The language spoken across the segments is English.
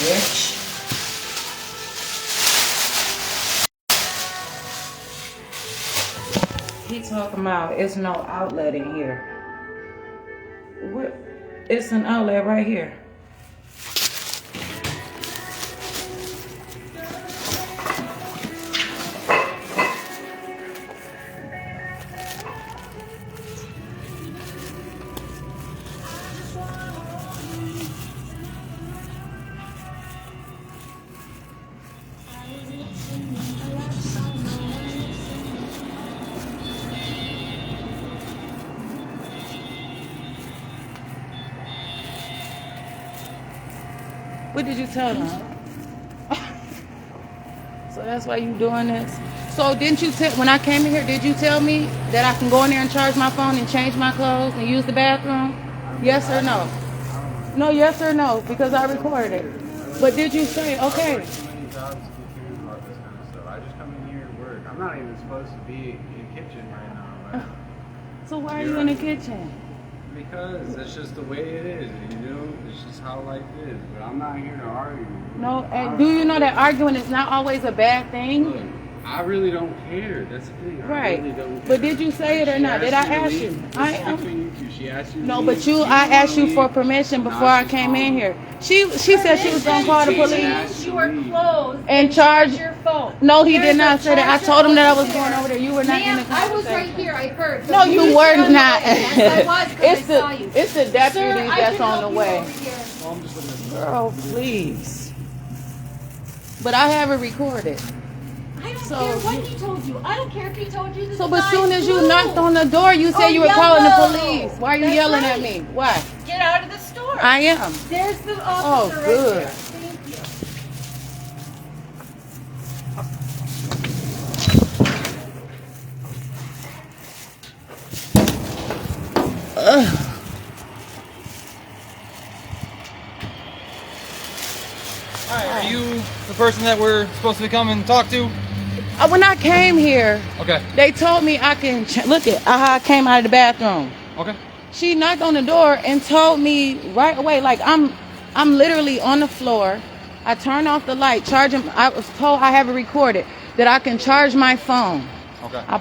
bitch. He talking about it's no outlet in here. What? It's an outlet right here. What did you tell them? So that's why you doing this? So didn't you tell, when I came in here, did you tell me that I can go in there and charge my phone and change my clothes and use the bathroom? Yes or no? No, yes or no, because I recorded it. But did you say, okay? I just come in here to work. I'm not even supposed to be in the kitchen right now. So why are you in the kitchen? Because that's just the way it is, you know? It's just how life is. But I'm not here to argue. No, and do you know that arguing is not always a bad thing? Look, I really don't care. That's the thing. Right. I really don't care. But did you say it or not? Did I ask you? I am. She asked you. No, but I asked you for permission before I came in here. She said she was gonna call the police. You were closed And charge your phone. No, he did not say that. I told him that I was going over there. You were not in the Ma'am, I was conversation. right here. I heard. No, you were not. Yes, I was. 'Cause I saw you. It's the deputy Sir, I that's can on help the you way. over here. Girl, please. But I have it recorded. I don't So care what he told you. I don't care if he told you this. So, but is soon not as you true. knocked on the door, you said Oh, you were calling the yellow. police. Why are you That's yelling right. at me? Why? Get out of the store. I am. There's the Oh, officer right good. there. Thank you. Hi, are you the person that we're supposed to come and talk to? When I came here, Okay. they told me I can look at how I came out of the bathroom. Okay. She knocked on the door and told me right away, like I'm literally on the floor. I turned off the light, charging. I was told, I have it recorded, that I can charge my phone. Okay. I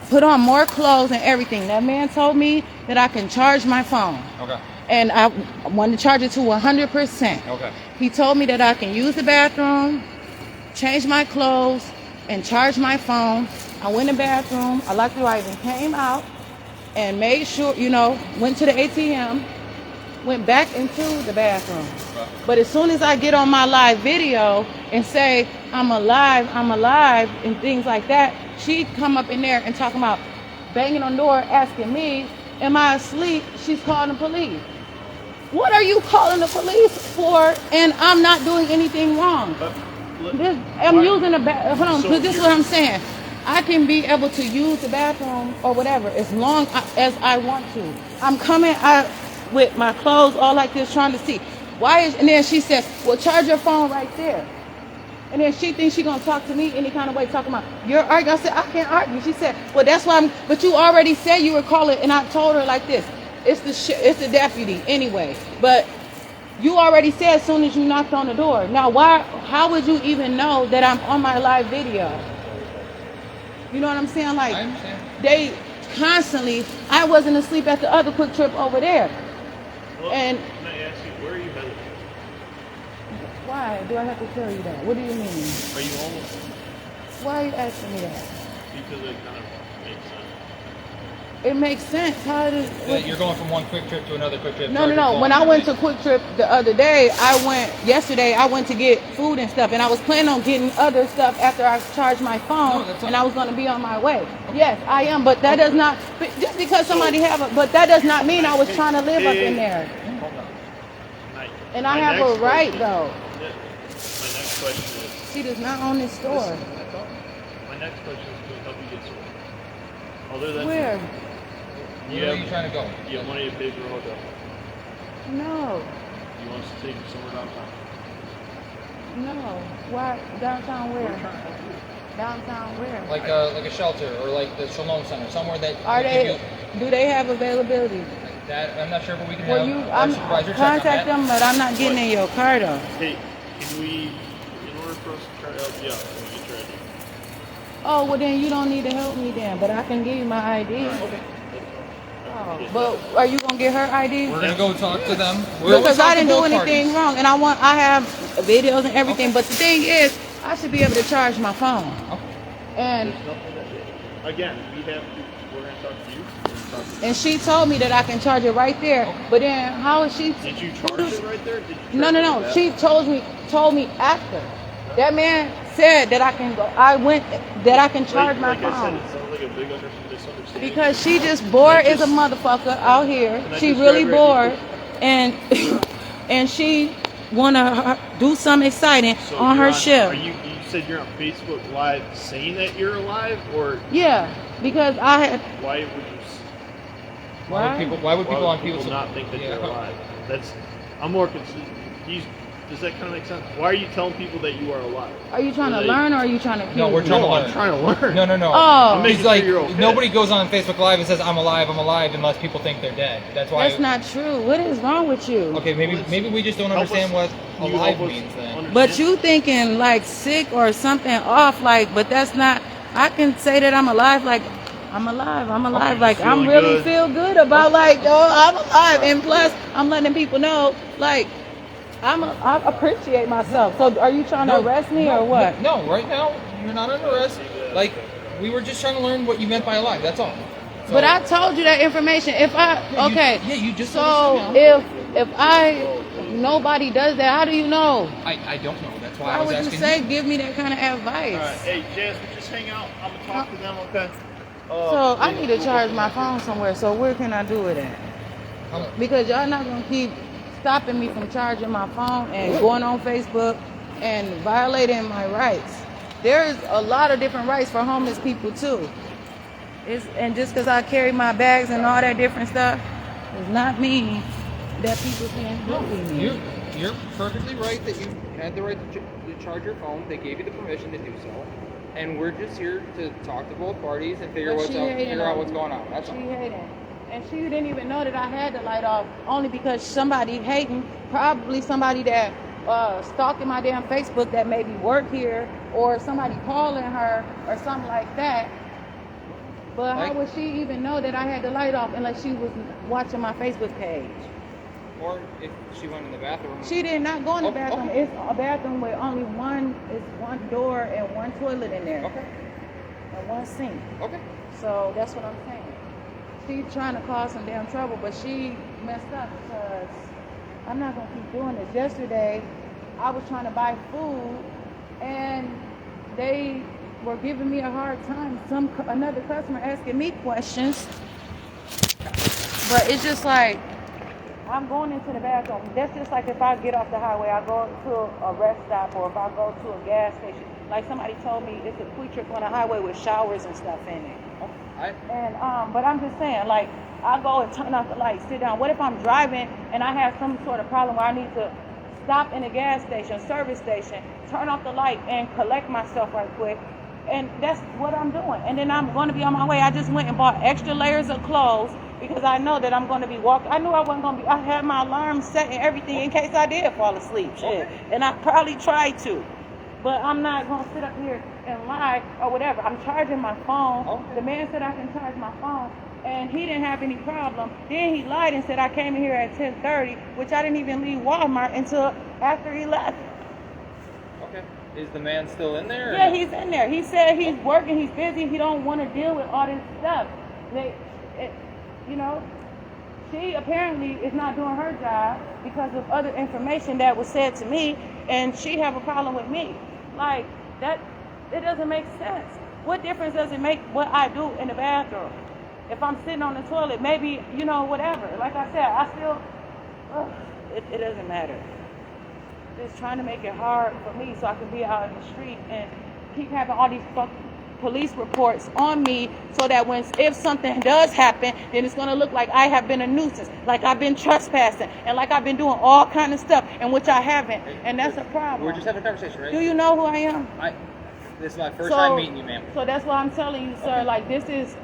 put on more clothes and everything. That man told me that I can charge my phone. Okay. And I wanted to charge it to 100%. Okay. He told me that I can use the bathroom, change my clothes, and charge my phone. I went in the bathroom. I like I even came out and made sure, went to the ATM, went back into the bathroom. But as soon as I get on my live video and say, I'm alive, and things like that, she'd come up in there and talking about banging on the door, asking me, am I asleep? She's calling the police. What are you calling the police for? And I'm not doing anything wrong. I'm using the bathroom. Hold on, because this is what I'm saying. I can be able to use the bathroom or whatever as long as I want to. I'm coming out with my clothes all like this, trying to see. And then she said, well, charge your phone right there. And then she thinks she's going to talk to me any kind of way, talking about, you're arguing. I said, I can't argue. She said, well, that's why but you already said you were calling. And I told her like this, it's the deputy anyway. But you already said as soon as you knocked on the door. Now, how would you even know that I'm on my live video? You know what I'm saying? Like, I understand. they constantly, I wasn't asleep at the other Quick Trip over there. Well, And can I ask you, where are you headed? why do I have to tell you that? What do you mean? Are you home? Why are you asking me that? Because it kind of makes sense. It makes sense. How does You're going from one quick trip to another quick trip. No. When I went to Quick Trip the other day, yesterday I went to get food and stuff, and I was planning on getting other stuff after I charged my phone, and I was going to be on my way. Yes, I am, but that does not, just because somebody but that does not mean I was trying to live up in there. And I have a right, though. My next question is, She does not own this store. my next question is, can we help you get somewhere? Other than Where? Where are you trying to go? You have money to pay for a hotel. No. You want us to take you somewhere downtown? No. Why? Downtown where? Downtown where? Like a shelter or like the Shalom Center, somewhere that Do they have availability? that I'm not sure, but we can Well, have our I'm supervisor check on contact that. them, but I'm not getting in your car though. Hey, Can we, in order for us to try to help you out, can we get your ID? Oh, well then you don't need to help me then, but I can give you my ID. Okay. Oh, but are you gonna get her ID? We're gonna go talk to them. Because I didn't do anything wrong, and I have videos and everything. Okay. But the thing is, I should be able to charge my phone. Okay. And There's nothing that, again, we're going to talk to you. We're gonna talk to and she told me that I can charge it right there. Okay. But then how is she? Did you charge it right there? Did you No. charge it She told me after. That man said that I can go. That I can charge my like I said, phone. it sounds like a big misunderstanding. Because she just bored as a motherfucker out here. Can I She just really grab bored, her and and she wanna do something exciting So on you're her shift. You said you're on Facebook Live saying that you're alive, or Yeah, because I had. why would you? Why would people on people people not think that you're alive? I'm more confused. Does that kind of make sense? Why are you telling people that you are alive? Are you trying to Like- learn or are you trying to kill No, we're me? trying to No, I'm learn. trying to learn. No. Oh. I'm making He's like, sure you're okay. nobody goes on Facebook Live and says I'm alive unless people think they're dead. That's why. That's not true. What is wrong with you? Okay, maybe we just don't Help understand us- what can you alive help us means then. understand? But you thinking like sick or something off, like, but that's not. I can say that I'm alive, like I'm alive. I'm alive. Okay, Like I'm feeling really good. feel good about like, oh, I'm alive. And plus, I'm letting people know, like, I appreciate myself. So, are you trying to arrest me or what? No, right now you're not under arrest. Like we were just trying to learn what you meant by alive. That's all. So- But I told you that information. If I okay, you just so told us now. if nobody does that, how do you know? I don't know. That's why I Why was would you asking. say give me that kind of advice? All right, hey, Jazz, we just hang out. I'm gonna talk to them, okay? So I need to charge my phone somewhere. So where can I do it at? Because y'all not gonna keep stopping me from charging my phone and going on Facebook and violating my rights. There's a lot of different rights for homeless people too. And just because I carry my bags and all that different stuff does not mean that people can't bully me. You're perfectly right that you had the right to charge your phone. They gave you the permission to do so, and we're just here to talk to both parties and figure But out she hating on what's me. going on. That's She all. hating. And she didn't even know that I had the light off, only because somebody hating, probably somebody that stalking my damn Facebook that maybe work here, or somebody calling her or something like that. But how Like- would she even know that I had the light off unless she was watching my Facebook page? Or if she went in the bathroom. She did not go in the Oh, bathroom. okay. It's a bathroom with only one door and one toilet in there, Okay. and one sink. Okay. So that's what I'm saying. She's trying to cause some damn trouble, but she messed up because I'm not gonna keep doing this. Yesterday, I was trying to buy food, and they were giving me a hard time. Another customer asking me questions, but it's just like I'm going into the bathroom. That's just like if I get off the highway, I go to a rest stop, or if I go to a gas station. Like somebody told me, it's a quick trip on a highway with showers and stuff in it. And but I'm just saying, like, I go and turn off the light, sit down. What if I'm driving and I have some sort of problem where I need to stop in a gas station, service station, turn off the light and collect myself right quick? And that's what I'm doing. And then I'm going to be on my way. I just went and bought extra layers of clothes because I know that I'm going to be walking. I knew I wasn't going to be. I had my alarm set and everything in case I did fall asleep. Shit. And I probably tried to. But I'm not going to sit up here and lie or whatever. I'm charging my phone. Okay. The man said I can charge my phone, and he didn't have any problem. Then he lied and said I came in here at 10:30, which I didn't even leave Walmart until after 11. Okay. Is the man still in there? or Yeah, no? he's in there. He said he's working, he's busy, he don't want to deal with all this stuff. You know, she apparently is not doing her job because of other information that was said to me, and she have a problem with me. Like, that, it doesn't make sense. What difference does it make what I do in the bathroom? If I'm sitting on the toilet, maybe, you know, whatever. Like I said, I still, it doesn't matter. Just trying to make it hard for me so I can be out in the street and keep having all these police reports on me, so that if something does happen, then it's going to look like I have been a nuisance, like I've been trespassing, and like I've been doing all kind of stuff, and which I haven't, and that's a problem. We're just having a conversation, right? Do you know who I am? This is my first time meeting you, ma'am. So that's why I'm telling you, sir, like, this is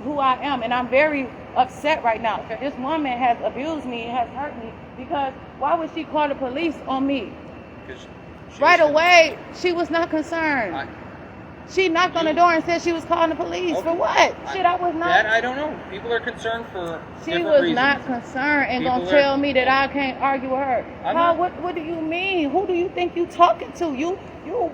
who I am, and I'm very upset right now. This woman has abused me, has hurt me, because why would she call the police on me? Because Right away, she was not concerned. She knocked on the door and said she was calling the police. Okay. For what? Shit, I was not. That I don't know. People are concerned for She different was reasons. not concerned and People gonna are- tell me that I can't argue with her. I'm How? not- What do you mean? Who do you think you talking to? You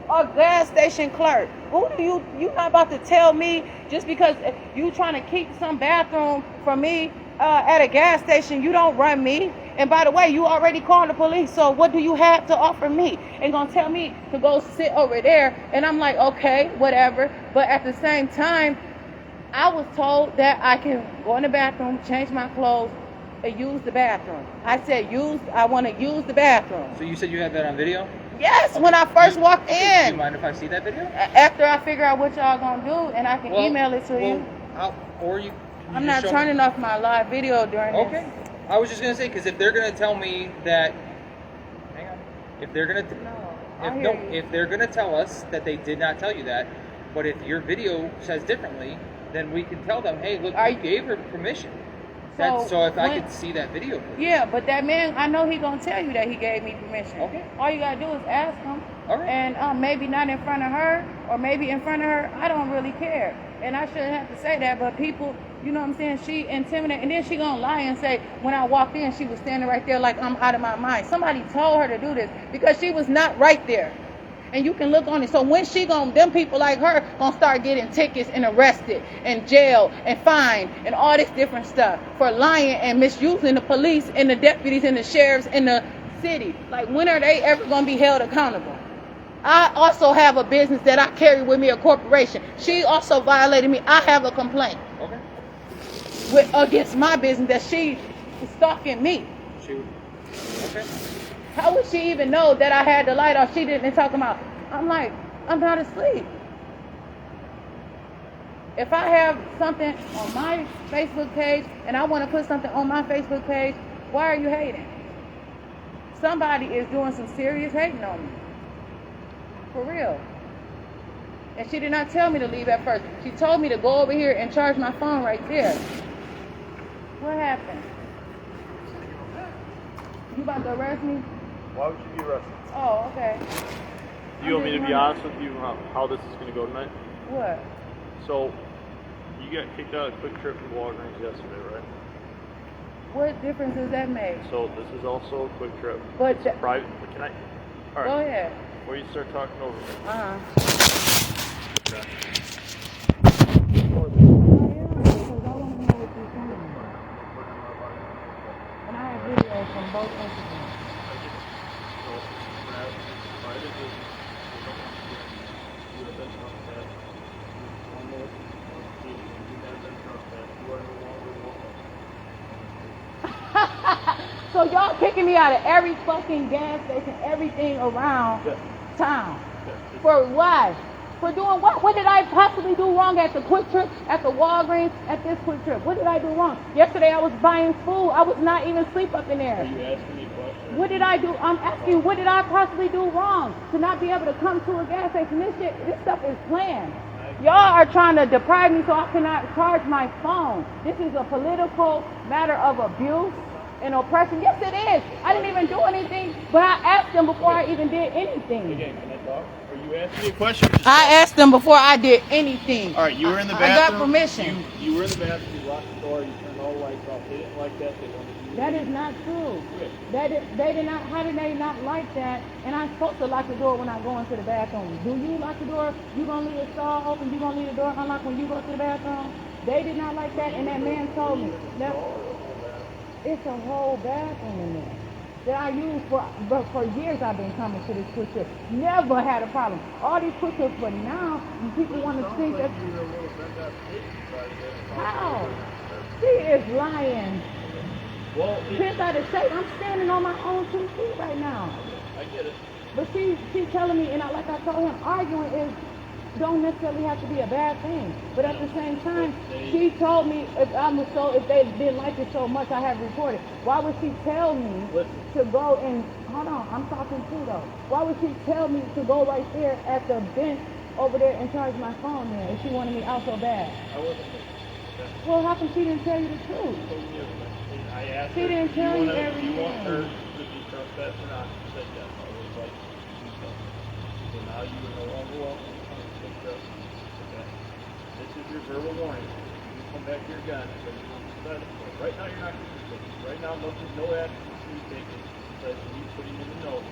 a gas station clerk. Who do you not about to tell me just because you trying to keep some bathroom from me at a gas station? You don't run me. And by the way, you already called the police. So what do you have to offer me? And gonna tell me to go sit over there? And I'm like, okay, whatever. But at the same time, I was told that I can go in the bathroom, change my clothes, and use the bathroom. I said, I want to use the bathroom. So you said you had that on video? Yes, when I first walked Do you in. mind if I see that video? After I figure out what y'all gonna do, and I can email it to you. Or you. I'm not turning off my live video during this. Okay. I was just gonna say, because if they're gonna tell me that, hang on, if they're gonna, if they're gonna tell us that they did not tell you that, but if your video says differently, then we can tell them, hey, look, you gave her permission. So if I could see that video. Yeah, but that man, I know he gonna tell you that he gave me permission. Okay. All you gotta do is ask him. All right. And maybe not in front of her, or maybe in front of her. I don't really care. And I shouldn't have to say that, but people, you know what I'm saying? She intimidated, and then she gonna lie and say, when I walked in, she was standing right there like I'm out of my mind. Somebody told her to do this because she was not right there. And you can look on it. So when them people like her gonna start getting tickets and arrested and jailed and fined and all this different stuff for lying and misusing the police and the deputies and the sheriffs in the city. Like, when are they ever gonna be held accountable? I also have a business that I carry with me, a corporation. She also violated me. I have a complaint against my business that she is stalking me. Okay. How would she even know that I had the light off? She didn't talk about. I'm like, I'm not asleep. If I have something on my Facebook page and I want to put something on my Facebook page, why are you hating? Somebody is doing some serious hating on me. For real. And she did not tell me to leave at first. She told me to go over here and charge my phone right there. What happened? You about to arrest me? Why would you be arrested? Oh, okay. Do you want me to be honest with you how this is going to go tonight? What? So, you got kicked out of Quick Trip from Walgreens yesterday, right? What difference does that make? So, this is also a Quick Trip. But It's private. Can I? All right. Go ahead. Before you start talking over me. Okay. And I have videos from both incidents. So y'all kicking me out of every fucking gas station, everything around town. For why? For doing what? What did I possibly do wrong at the Quick Trip, at the Walgreens, at this Quick Trip? What did I do wrong? Yesterday I was buying food. I was not even asleep up in there. Are you asking me questions? What did I do? I'm asking you, what did I possibly do wrong to not be able to come to a gas station? This stuff is planned. Y'all are trying to deprive me so I cannot charge my phone. This is a political matter of abuse and oppression. Yes, it is. I didn't even do anything, but I asked them before I even did anything. Again, can I talk? Are you asking me a question? I asked them before I did anything. All right, you were in the I bathroom. got permission. You were in the bathroom. You locked the door. You turned all the lights off. They didn't like that. They wanted you. That is not true. They did not. How did they not like that? And I'm supposed to lock the door when I go into the bathroom. Do you lock the door? You gonna leave the stall open? You gonna leave the door unlocked when you go to the bathroom? They did not like that, and that man told me that it's a whole bathroom in there that I use for years. I've been coming to this Quick Trip. Never had a problem. All these Quick Trips, but now people want to think that. How? She is lying. Well, Since I just say I'm standing on my own 2 feet right now. I get it. But she's telling me, and like I told him, arguing don't necessarily have to be a bad thing. But at the same time, she told me if they didn't like it so much, I have reported. Why would she tell me to go and hold on? I'm talking too though. Why would she tell me to go right there at the bench over there and charge my phone there if she wanted me out so bad? I wasn't. Well, how come she didn't tell you the truth? I asked She her, didn't tell you Do you everything. want her to be trespassed or not? She said yes. I was like, stuff. So now you are no longer welcome to come and pick up. Okay? This is your verbal warning. You come back here again because you won't do that. But right now you're not getting your ticket. Right now no action is to be taken besides me putting in the note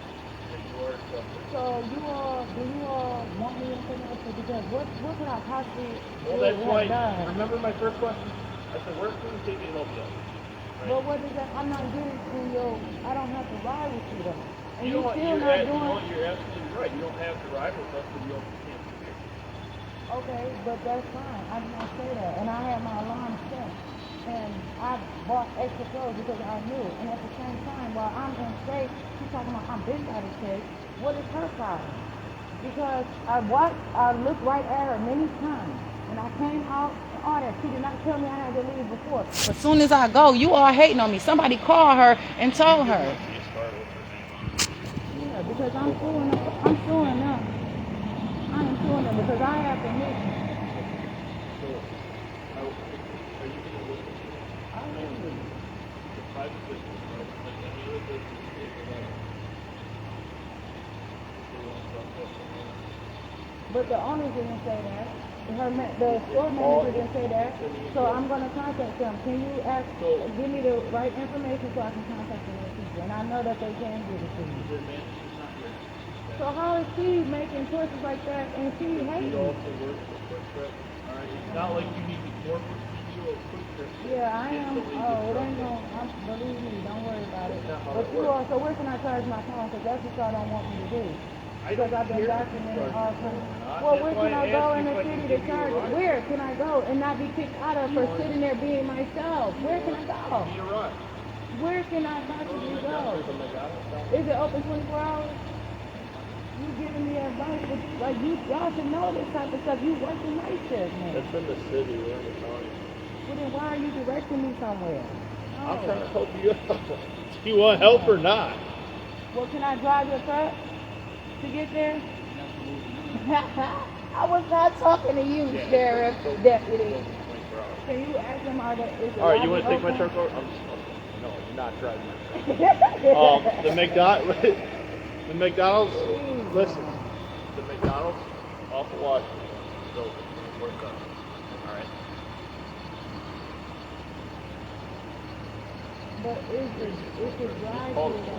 that you are a suspect. So do you all want me to come up because what could I possibly Well, that's why. have done? Remember my first question? I said, where's the ticket and help you out? But what is that? I'm not getting to your. I don't have to ride with you though. And You you're know what? still not doing. You're absolutely right. You don't have to ride with us, but you also can't do it. Okay, but that's fine. I did not say that. And I had my alarm set. And I bought extra clothes because I knew. And at the same time, while I'm in state, she's talking about I'm been out of state. What is her problem? Because I looked right at her many times. And I came out and all that. She did not tell me I had to leave before. But as soon as I go, you all hating on me. Somebody call her and told her. Yeah, because I'm suing them. I'm suing them. I am suing them because I have permission. So, are you going to listen to it? I am. It's a private business, right? Like any other business, But the owner didn't say that. The store manager didn't say that. So I'm going to contact them. Can you give me the right information so I can contact the right people? And I know that they can give it to me. So how is she making choices like that and she hates You me? also work for Quick Trip. Alright, it's not like you need to corporate video or Quick Trip. Yeah, I am. Oh, it ain't gonna. Believe me, don't worry about it. But you also, where can I charge my phone? Because that's what y'all don't want me to do. Because I've been documenting all kinds. Well, where can I go in the city to charge it? Where can I go and not be kicked out of for sitting there being myself? Where can I go? Need a ride. Where can I possibly go? Is it open 24 hours? You giving me advice, but like y'all should know this type of stuff. You work the night shift, man. That's in the city, we're in the county. Well, then why are you directing me somewhere? I'm No. trying to help you out. Do you want help or not? Well, can I drive your truck to get there? I was not talking to you, Sheriff, Deputy. Can you ask them are there? Is the Alright, you lobby want to take my open? truck over? No, you're not driving my truck. The McDonald's, listen, the McDonald's off of Washington is open. Work up. Alright? But it's a drive Call through the though.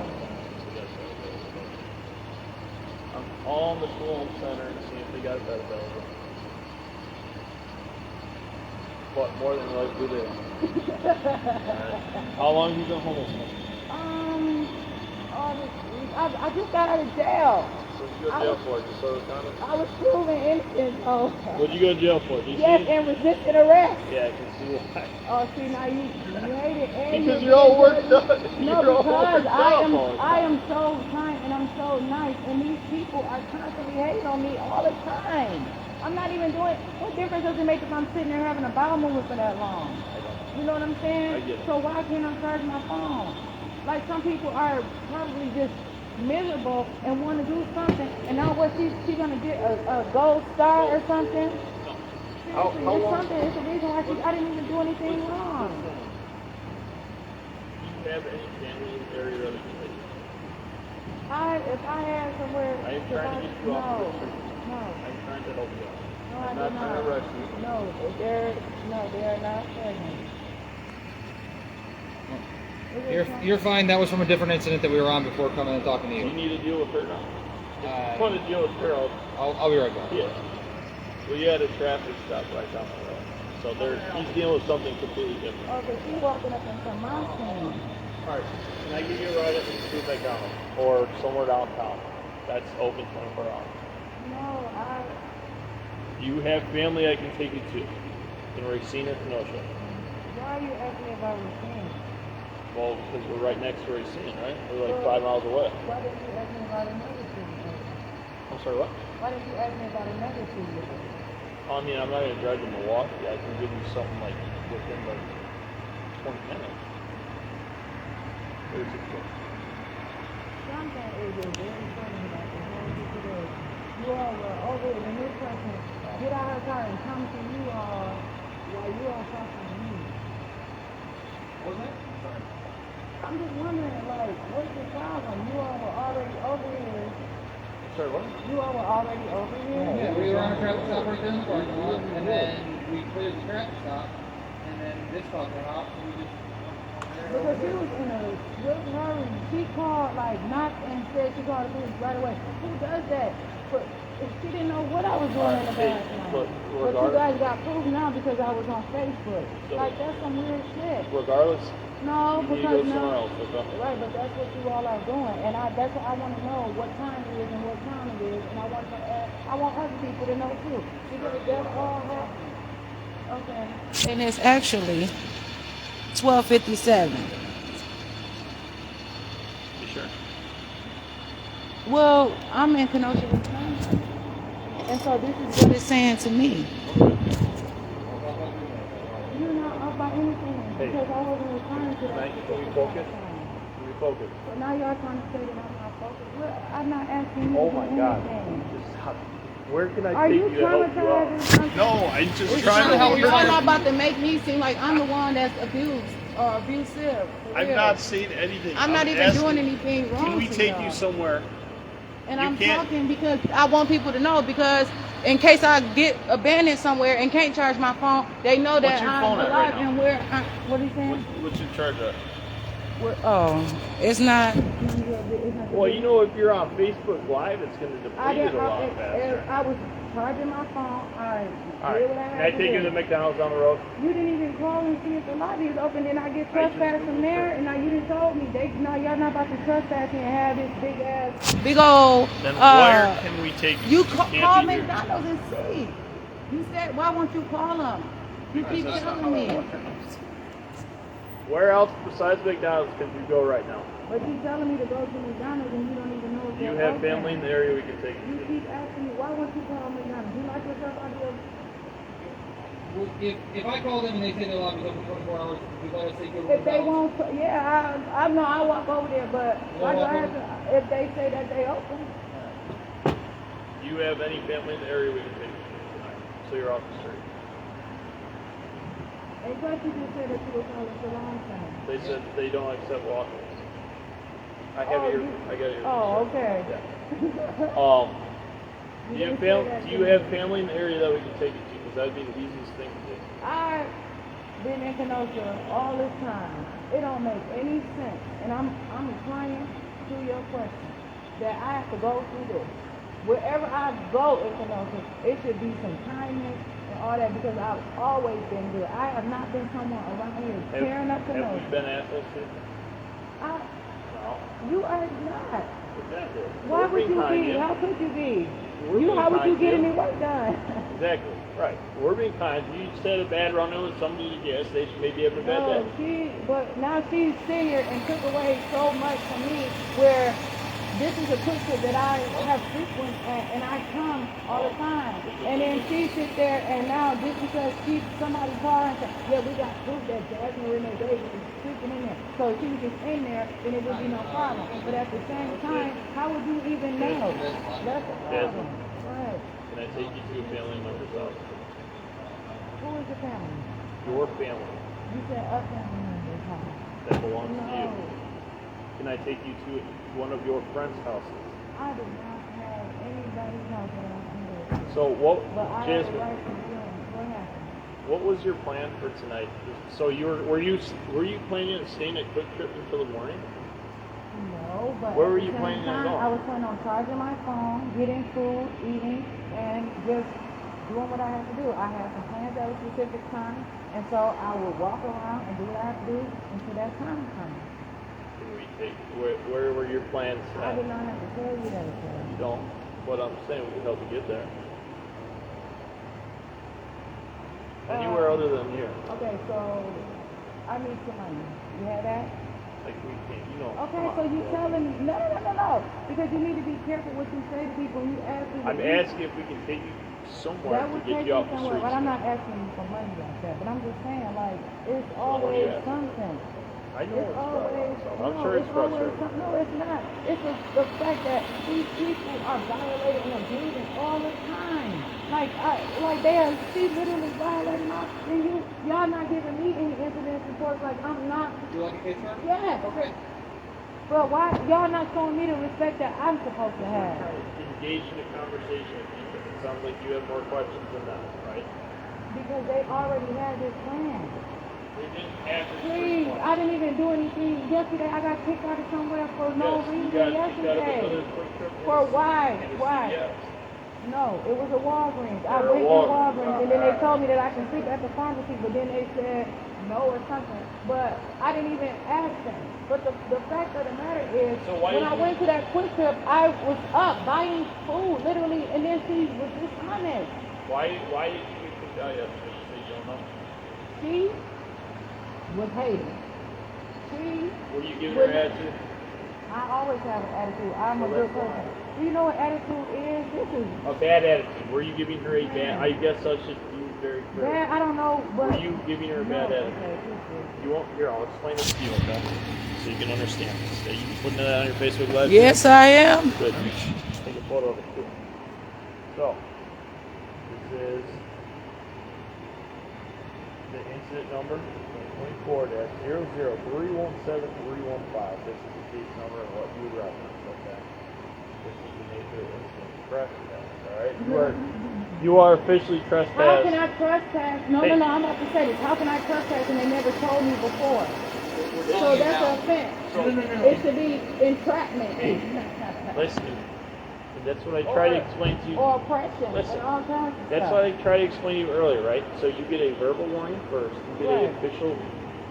I'm calling the Shalom Center to see if they got a bed available. But more than likely they don't. Alright. How long have you been homeless? I just got out of jail. What did you go to jail for? Just so kind I was proven innocent. Oh. What did you go to jail for? Did you Yes, see? and resisted arrest. Yeah, I can see why. Oh, see, now you hate it. And Because you're all worked up. No, You're all because worked up all the I time. am so kind and I'm so nice, and these people are constantly hating on me all the time. I'm not even doing. What difference does it make if I'm sitting there having a bowel movement for that long? You know what I'm saying? I get it. So why can't I charge my phone? Like some people are probably just miserable and want to do something, and now what she gonna get a gold star or something? How Seriously, long- it's something. It's the reason why I didn't even do anything wrong. Do you have any family in the area that can take you? If I had somewhere, I am trying to get you off the street. no, I'm trying to help you out. no, I'm I not do trying to arrest you. No, they're not pregnant. You're fine. That was from a different incident that we were on before coming and talking to You you. need to deal with her now. If you want to deal with her, I'll be right back. yeah. Well, you had a traffic stop right down the road. So he's dealing with something completely different. Oh, but she's walking up into my scene. Alright, can I give you a ride up to McDonald's or somewhere downtown? That's open 24 hours. No, You have family I can take you to in Racine or Kenosha. why are you asking me about routine? Well, because we're right next to Racine, right? We're like 5 miles away. Why didn't you ask me about another city? I'm sorry, what? Why didn't you ask me about another city? I mean, I'm not going to drive to Milwaukee. I can give you something like within like 20 minutes. There's a kid. Something is just very funny about the whole situation. You all were over it, and this person get out of her car and come to you all while you all talking to me. What was that? I'm just wondering, like, what's the problem? You all were already over here. sorry, what? You all were already over here? Yeah, we were on a traffic stop right there in the parking lot, and then we cleared the traffic stop, and then this car came out, and we just. Because she was in a real hurry. She called, like, knocked and said she called the police right away. Who does that? But she didn't know what I was doing in the bathroom. Look, But you guys got proof now because I was on Facebook. So- Like, that's some weird shit. Regardless, No, you need to go because somewhere now. else, okay? Right, but that's what you all are doing. And that's what I want to know what time it is and what time it is. And I want other people to know too. Because that's all her. Okay. And it's actually 12:57. You sure? Well, I'm in Kenosha, Wisconsin. And so this is what it's saying to me. You're not up by anything Hey. because I wasn't referring to that. Can we focus? Can we focus? So now y'all trying to say that I'm not focused. Well, I'm not asking you Oh to my do God. anything. Just stop. Where can I Are take you you to help you out? traumatized? No, I'm just It's trying to help you You're out. not about to make me seem like I'm the one that's abused or abusive. For I'm real. not saying anything. I'm not even asking, doing anything wrong. Can we to take y'all. you somewhere? And You I'm can't- talking because I want people to know because in case I get abandoned somewhere and can't charge my phone, they know What's that your I'm phone at alive right now? and where I, what are you saying? What's your charge at? Oh, it's not. Well, you know, if you're on Facebook Live, it's going to I deplete it didn't. a lot faster. I was charging my phone. I All did right. what I Can had I to take you do. to the McDonald's down the road? You didn't even call and see if the lobby is open. Then I get trespassed from there, and now you didn't told me. No, y'all not about to trespass me and have this big old. Then where can we take you? You Can't call be here. McDonald's and see. You said, why won't you call them? You keep telling me. Where else besides McDonald's can you go right now? But you telling me to go to McDonald's and you don't even know if Do you they're have open. family in the area we can take you You to? keep asking me, why won't you call McDonald's? You like yourself out of your... Well, if I call them and they say the lobby's open 24 hours, we let us take you over If they to won't, yeah, I know I walk over there, but why do walk I have to, if they say that they open? Do you have any family in the area we can take you to tonight? So you're off the street. And plus you just said that you were calling for long time. They said they don't accept walk-ins. I have your, I got your. Oh, okay. Yeah. Do you have do you have family in the area that we can take you to? Because that'd be the easiest thing to do. I've been in Kenosha all this time. It don't make any sense. And I'm replying to your question that I have to go through this. Wherever I go in Kenosha, it should be some kindness and all that because I've always been good. I have not been someone around here tearing up Have we Kenosha. been assholes to you? I, No. you are not. Exactly. Why We're would being you kind, be? yeah. How could you be? We're being How would you kind, get yeah. any work done? Exactly. Right. We're being kind. You just had a bad run-in with somebody at the gas station, maybe having a bad No, day. but now she's sitting here and took away so much from me where this is a picture that I have frequent and I come all the time. And then she sits there and now just because somebody called and said, yeah, we got proof that Jasmine Renee Davis is sleeping in there. So if she was just in there, then it would be no problem. But at the same time, how would you even know? That's the problem. Right. Can I take you to a family member's house? Who is the family? Your family You said a family member's house. that belongs to you. No. Can I take you to one of your friends' houses? I do not have anybody's house that I can go to. So what, But I have the Jasmine? right to do it. What happened? What was your plan for tonight? So were you planning on staying at Quick Trip until the morning? No, but Where at were the you same planning on time, going? I was planning on charging my phone, getting food, eating, and just doing what I have to do. I have some plans at a specific time, and so I will walk around and do what I have to do until that time comes. Can we take where were your plans I at? did not have to tell you that, sir. You don't. But I'm saying we can help you get there. Anywhere other than here. Okay, so I need some money. You have that? Like we can't, you know. Okay, come so on, you bro. telling me no, because you need to be careful what you say to people. You ask me. I'm asking if we can take you somewhere That to would get take you me off the somewhere, streets. but I'm not asking you for money like that. But I'm just saying, like, it's what are you always asking? something. I know It's it's always, frustrating. I'm no, sure it's always frustrating. something. No, it's not. It's the fact that these people are violating and abusing all the time. She literally violating my, and y'all not giving me any incident reports. Like, I'm not. You like a case, sir? Yes. Okay. But why y'all not showing me the respect that I'm supposed to have? Engage in a conversation with me, because it sounds like you have more questions than that, right? Because they already had this plan. They didn't have this Please, response. I didn't even do anything yesterday. I got kicked out of somewhere for no Yes, reason you got yesterday. another quick trip For why? and a Why? CVS. No, it was a Walgreens. I Or a went to Walgreens. Walgreens and then they told me that I can sleep at the pharmacy, but then they said no or something. But I didn't even ask them. But the fact of the matter is, So why when did I you- went to that Quick Trip, I was up buying food, literally, and then she was dishonest. Why did you get kicked out yesterday? You say you don't know? She was hating. She Were you giving her was- attitude? I always have an attitude. I'm a Well, good that's person. Do you know what attitude is? This is A bad attitude. Were you giving her a bad? I guess I should be very clear. bad. I don't know, but Were you giving her a bad No, attitude? okay, please do. You won't. Here, I'll explain this to you, okay? So you can understand this. Are you putting that on your Facebook Live? Yes, I am. Good. Take a photo of it too. So, this is the incident number 24-00317315. This is the case number and what you referenced, okay? This is the nature of the incident. Trespass, alright? You are officially How trespassed. can I trespass? No, Hey. I'm about to say this. How can I trespass and they never told me before? So that's an offense. It should be entrapment. Listen, and that's what I try to explain to you. Or oppression Listen, and all kinds of That's stuff. what I tried to explain to you earlier, right? So you get a verbal warning first, you get Right. an official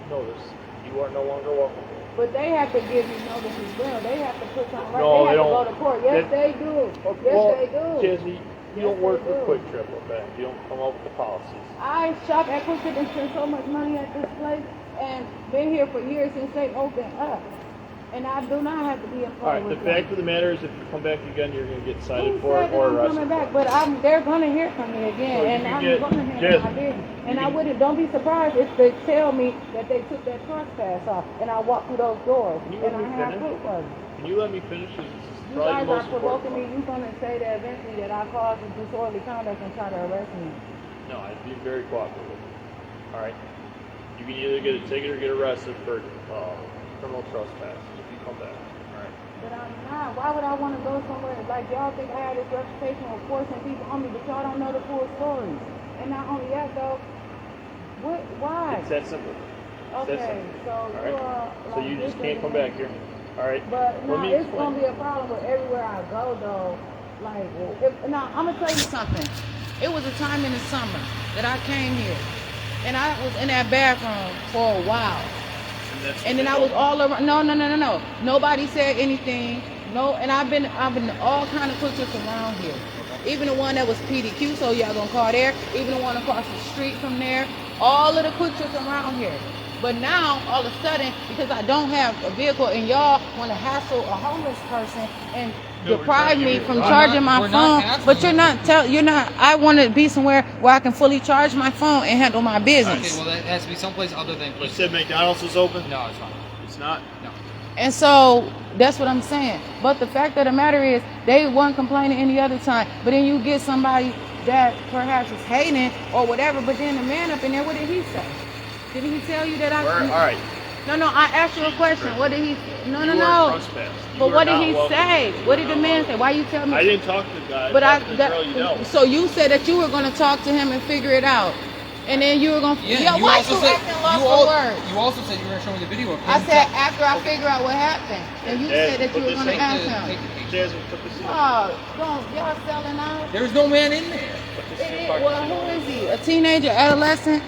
notice. You are no longer welcome. But they have to give you notice as well. They have to put something right. No, they they have don't. to go to court. Yes, That- they do. Yes, Well, they do. Jazzy, you don't Yes, work they with do. Quick Trip, okay? You don't come up with the policies. I shop at Quick Trip and spend so much money at this place and been here for years since they opened up. And I do not have to be employed All right, the with them. fact of the matter is if you come back again, you're going to get Who cited for said it that or I'm arrested. coming back? But they're gonna hear from me again, So you and can I'm get- gonna hear Jess, from my business. And you I can- wouldn't. Don't be surprised if they tell me that they took that trespass off, and I walked through those doors, Can you and let I me have finish? proof of it. Can you let me finish? 'Cause this is You probably the guys are most important provoking me. part. You're gonna say that eventually that I caused a disorderly conduct and try to arrest me. No, I'd be very cooperative. All right. You can either get a ticket or get arrested for criminal trespass if you come back. All right. But I'm not. Why would I want to go somewhere? Like, y'all think I have this reputation of forcing people on me, but y'all don't know the full story. And not only that, though, why? It's that simple. It's that Okay, simple. so All you right. are So like you just this can't and come that. back here. All right. But Let no, me it's explain. gonna be a problem with everywhere I go, though. Like, now I'm gonna tell you something. It was a time in the summer that I came here, and I was in that bathroom for a while. And then I was all around. No. Nobody said anything. No, and I've been all kind of quick trips around here. Even the one that was PDQ, so y'all gonna call there. Even the one across the street from there. All of the quick trips around here. But now, all of a sudden, because I don't have a vehicle, and y'all want to hassle a homeless person and deprive me from charging my we're not phone, hassling but you're you. not. I want to be somewhere where I can fully charge my phone and handle my Okay, business. well, that has to be someplace other than You Quick said Trip. McDonald's is open? No, it's not. It's not. No. And so that's what I'm saying. But the fact of the matter is, they weren't complaining any other time. But then you get somebody that perhaps is hating or whatever. But then the man up in there, what did he say? Did he tell you that I? All right. No. I asked you a question. What did he? No. You are trespassed. You But are what did not he welcome. say? You What are did the not man welcome. say? Why you tell me? I didn't talk to the guy. But I talked to the girl you know. so you said that you were going to talk to him and figure it out, and then you were going to. Yeah, you why also you said acting lost for words? you also said you were going to show me the video of him. I said after I figure out what happened, and you Dad, said that put you were this going to in. ask Take him. the picture. Jasmine, put this in. Oh, don't y'all selling out? There's no man in there. Put this It in is, your well, pocket. who is he? A teenager, adolescent?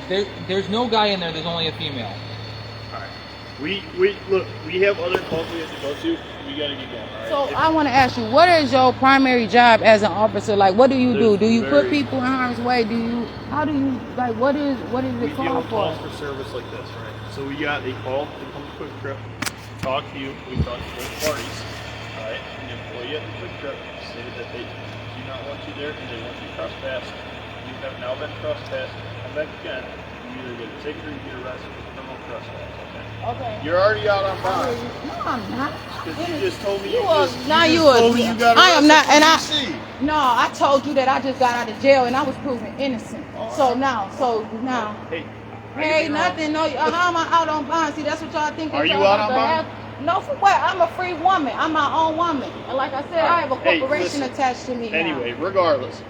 There's no guy in there. There's only a female. All right. We look. We have other calls we have to go to. We gotta get going. All right. So I want to ask you, what is your primary job as an officer? Like, what do you do? There's Do you put very- people in harm's way? How do you, like, what is we it deal called with calls for? for service like this, right? So we got a call to come to Quick Trip, talk to you. We talk to both parties. All right. And the employee at the Quick Trip stated that they do not want you there and they want you trespassed. You have now been trespassed. Come back again. You either get a ticket or you get arrested for criminal trespass. Okay. Okay. You're already out on bond. No, I'm not. Because you just told me You are now you you just are. told me you got I am not, arrested and for DC. no, I told you that I just got out of jail and I was proven innocent. So now. Hey, Hey, nothing. No, how am I out on bond? See, that's what y'all think. Are that you y'all out have on to bond? have- No, for what? I'm a free woman. I'm my own woman. And like I said, I have a Hey, corporation listen. attached to me now. Anyway, regardless,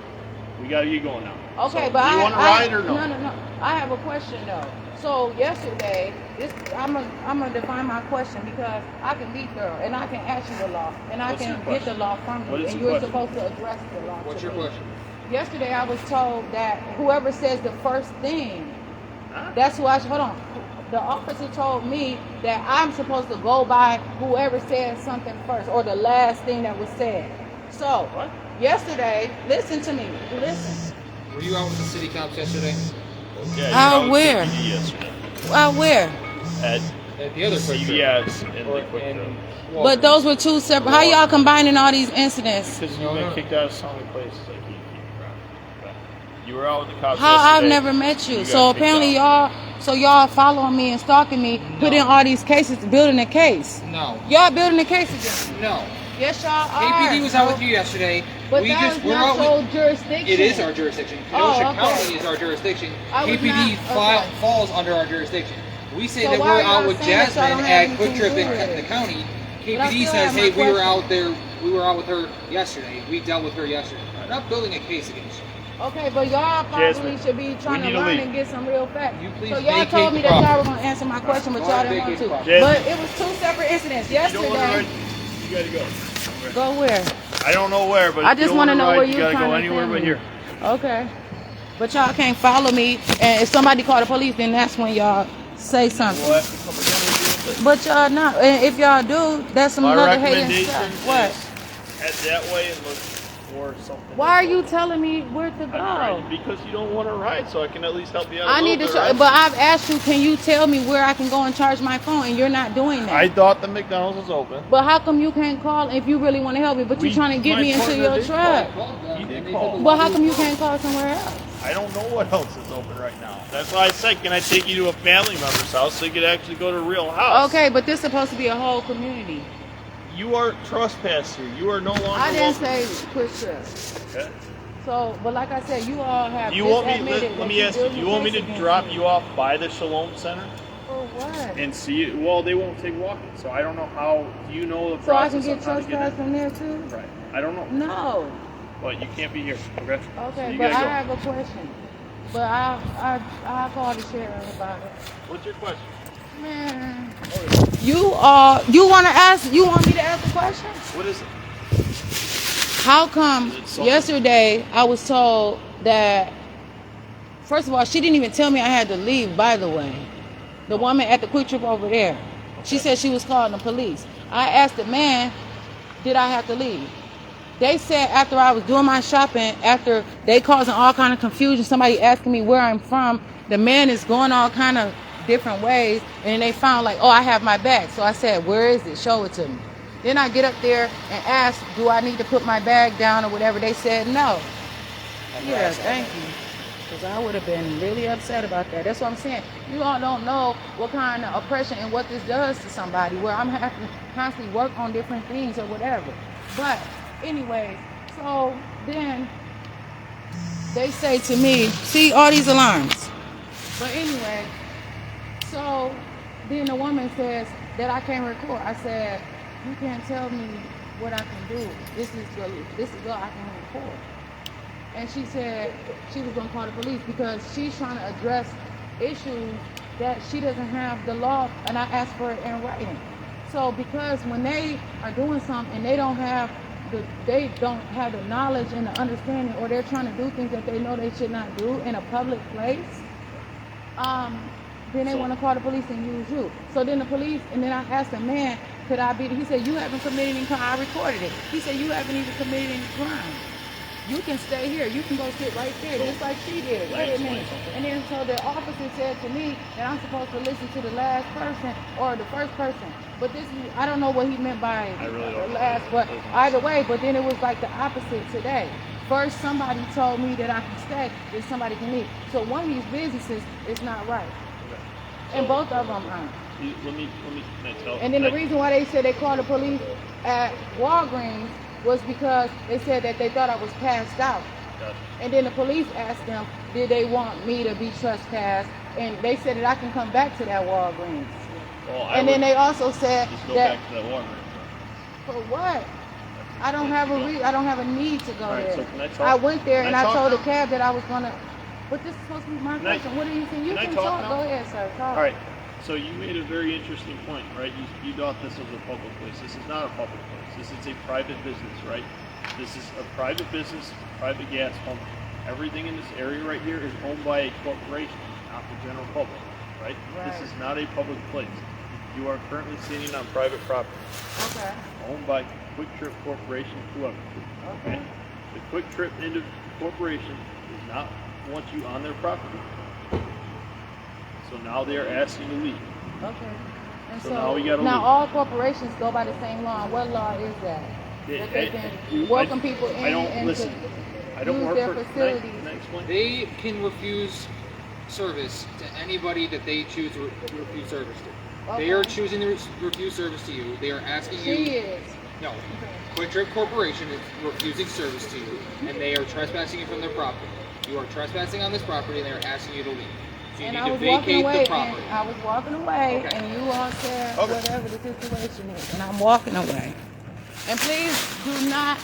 we gotta get going now. Okay, So, but do you want to ride or no? No. I have a question though. So yesterday, I'm gonna define my question because I can be thorough and I can ask you the law and I What's your can get the question? law from What you is and the you're question? supposed to address the law. What's to your me. question? Yesterday, I was told that whoever says the first thing, Huh? that's who I should. Hold on. The officer told me that I'm supposed to go by whoever said something first or the last thing that was said. So What? yesterday, listen to me. Listen. Were you out with the city cops yesterday? Yeah, you Out know, where? KPD yesterday. Where? At At the other quick trip. CVS and Or the quick in trip. Walgreens. But those were two separate. How y'all combining all these incidents? Because No, you've been no. kicked out of so many places. I keep track. You were out with the cops How I've yesterday. never met you. got So kicked apparently out. y'all following me and stalking me, putting all these cases, building a case. No. Y'all building a case again. No. Yes, y'all are. KPD was out with you yesterday. But we're that's out not with. your jurisdiction. It is our jurisdiction. Oh, Kenosha okay. County is our jurisdiction. I was KPD not- okay. falls under our jurisdiction. We say So that why we're are y'all out with saying that y'all Jasmine don't have at Quick anything Trip to do with in it? the county. But I KPD still says, have my hey, we were question. out there. We were out with her yesterday. We dealt with her yesterday. We're not building a case against you. Okay, but y'all probably Jasmine, should be trying we to need to learn leave. and get some real facts. You please So y'all vacate told me the that y'all were property. going to answer my question, but Go y'all ahead, didn't want vacate to. the property. But it was two separate incidents. You don't want to ride? Yesterday, You gotta go. go where? I don't know where, but I if you just don't want to wanna know ride, where you you gotta trying go to anywhere send but me. here. Okay. But y'all can't follow me, and if somebody call the police, then that's when y'all say something. We'll have to come again and deal with it. But y'all not. And if y'all do, that's some My other hating recommendation stuff. What? is head that way and look for something. Why are that's you open. telling me where to I'm trying- go? Because you don't want to ride, so I can at least help you out. I a need to little show, bit, right? but I've asked you, can you tell me where I can go and charge my phone, and you're not doing that. I thought the McDonald's was open. But how come you can't call if you really want to help me, but you're We- trying to get my me into partner your did truck? He did call. But how come you can't call somewhere else? I don't know what else is open right now. That's why I said, can I take you to a family member's house so you could actually go to a real house? Okay, but this is supposed to be a whole community. You are trespassing. You are no longer I didn't welcome. say quick trip. Okay. So, but like I said, you all have. You want me? admitted Let that me you're ask you. building You want me a case to against drop me. you off by the Shalom Center For what? and see it? Well, they won't take walking, so I don't know how. Do you know the So I can process get on how to get trespassed in? from there too? Right. I don't know. No. But you can't be here. Okay. So Okay, you but I gotta go. have a question. But I'll call the sheriff about it. What's your question? Man, you want to ask? You want me to ask the question? What is it? How come Is it something- yesterday I was told that? First of all, she didn't even tell me I had to leave. By the way, the woman at the Quick Trip over there, she said she was calling the police. I asked the man, did I have to leave? They said after I was doing my shopping, after they causing all kind of confusion, somebody asking me where I'm from, the man is going all kind of different ways, and they found like, oh, I have my bag. So I said, where is it? Show it to me. Then I get up there and ask, do I need to put my bag down or whatever? They said no. Yeah, thank you. Because I would have been really upset about that. That's what I'm saying. You all don't know what kind of oppression and what this does to somebody, where I'm having to constantly work on different things or whatever. But anyway, so then they say to me, see all these alarms. But anyway, so then the woman says that I can't record. I said, you can't tell me what I can do. This is all I can record. And she said she was going to call the police because she's trying to address issues that she doesn't have the law, and I asked for it in writing. So because when they are doing something and they don't have the knowledge and the understanding, or they're trying to do things that they know they should not do in a public place, then they want to call the police and use you. So then the police, and then I asked the man, could I be? He said, you haven't committed any crime. I recorded it. He said, you haven't even committed any crime. You can stay here. You can go sit right there, just like she did. Wait a minute. And then so the officer said to me that I'm supposed to listen to the last person or the first person. But this is, I don't know what he meant by I really don't know. last, but either way, but then it was like the opposite today. First, somebody told me that I can stay, then somebody can leave. So one of these businesses is not right. And both of them aren't. Let me can I tell? And then the can I- reason why they said they called the police at Walgreens was because they said that they thought I was passed out. Gotcha. And then the police asked them, did they want me to be trespassed? And they said that I can come back to that Walgreens. Well, And then they also said just go that back to that water. for what? I don't have a need to go All right, there. so can I talk? I went there Can and I I talk told the now? cab that I was gonna. But this is supposed to be my Can I- question. What do you think? You can I can talk talk. now? Go ahead, sir. Talk. All right. So you made a very interesting point, right? You thought this was a public place. This is not a public place. This is a private business, right? This is a private business, private gas pump. Everything in this area right here is owned by a corporation, not the general public, right? This is not a public place. You are currently sitting on private property, Okay. owned by Quick Trip Corporation, whoever. Okay. The Quick Trip Corporation does not want you on their property. So now they are asking you to leave. Okay. And So now we gotta now leave. all corporations go by the same law. What law is that? That they can welcome people in I don't and listen. to I don't use work their for. facilities. Can I explain? They can refuse service to anybody that they choose to refuse service to. They are choosing to refuse service to you. They are asking She you. is. No. Quick Trip Corporation is refusing service to you, and they are trespassing you from their property. You are trespassing on this property, and they are asking you to leave. So you And need I to was walking vacate away, the property. and I was walking away, Okay. and you all said Okay. whatever the situation is, and I'm walking away. And please do not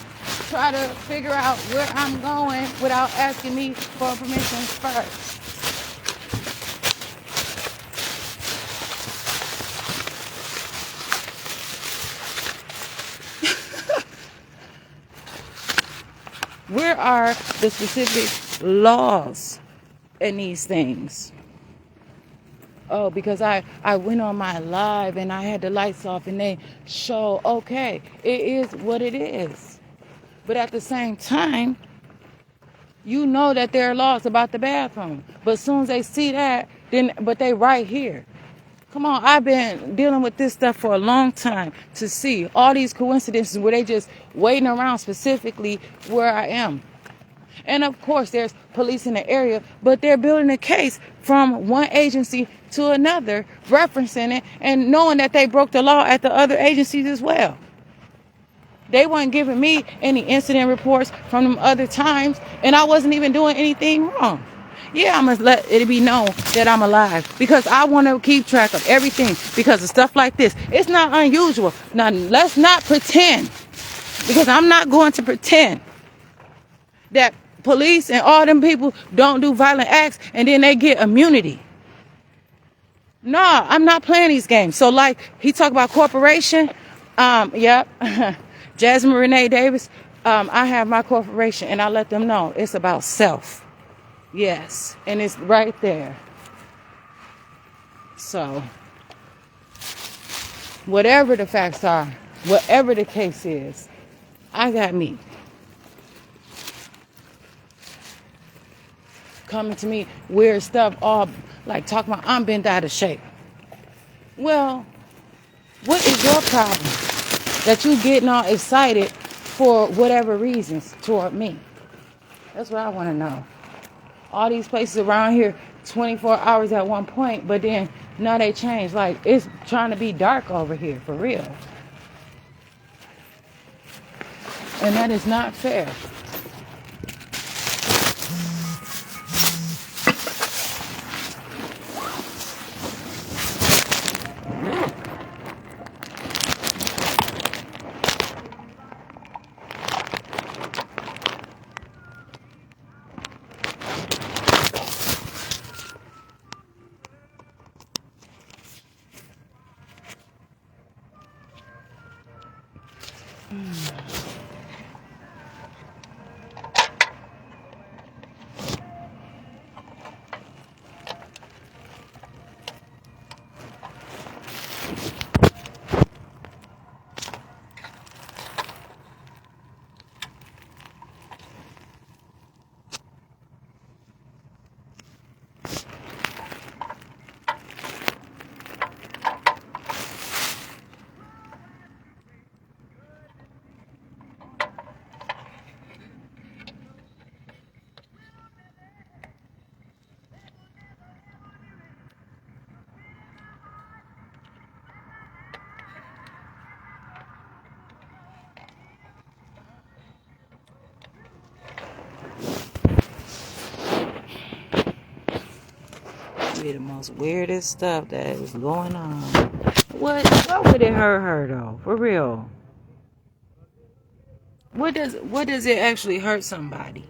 try to figure out where I'm going without asking me for permission first. Where are the specific laws in these things? Oh, because I went on my live and I had the lights off and they show, okay, it is what it is. But at the same time, you know that there are laws about the bathroom. But as soon as they see that, but they right here. Come on, I've been dealing with this stuff for a long time to see all these coincidences where they just waiting around specifically where I am. And of course, there's police in the area, but they're building a case from one agency to another, referencing it and knowing that they broke the law at the other agencies as well. They weren't giving me any incident reports from them other times, and I wasn't even doing anything wrong. Yeah, I must let it be known that I'm alive because I want to keep track of everything because of stuff like this. It's not unusual. Now, let's not pretend, because I'm not going to pretend that police and all them people don't do violent acts and then they get immunity. No, I'm not playing these games. So like he talked about corporation. Yep. Jasmine Renee Davis. I have my corporation and I let them know it's about self. Yes. And it's right there. So whatever the facts are, whatever the case is, I got me. Coming to me, weird stuff, all like talking about I'm bent out of shape. Well, what is your problem that you getting all excited for whatever reasons toward me? That's what I want to know. All these places around here, 24 hours at one point, but then now they change. Like it's trying to be dark over here for real. And that is not fair. Be the most weirdest stuff that is going on. What would it hurt her though? For real. What does it actually hurt somebody?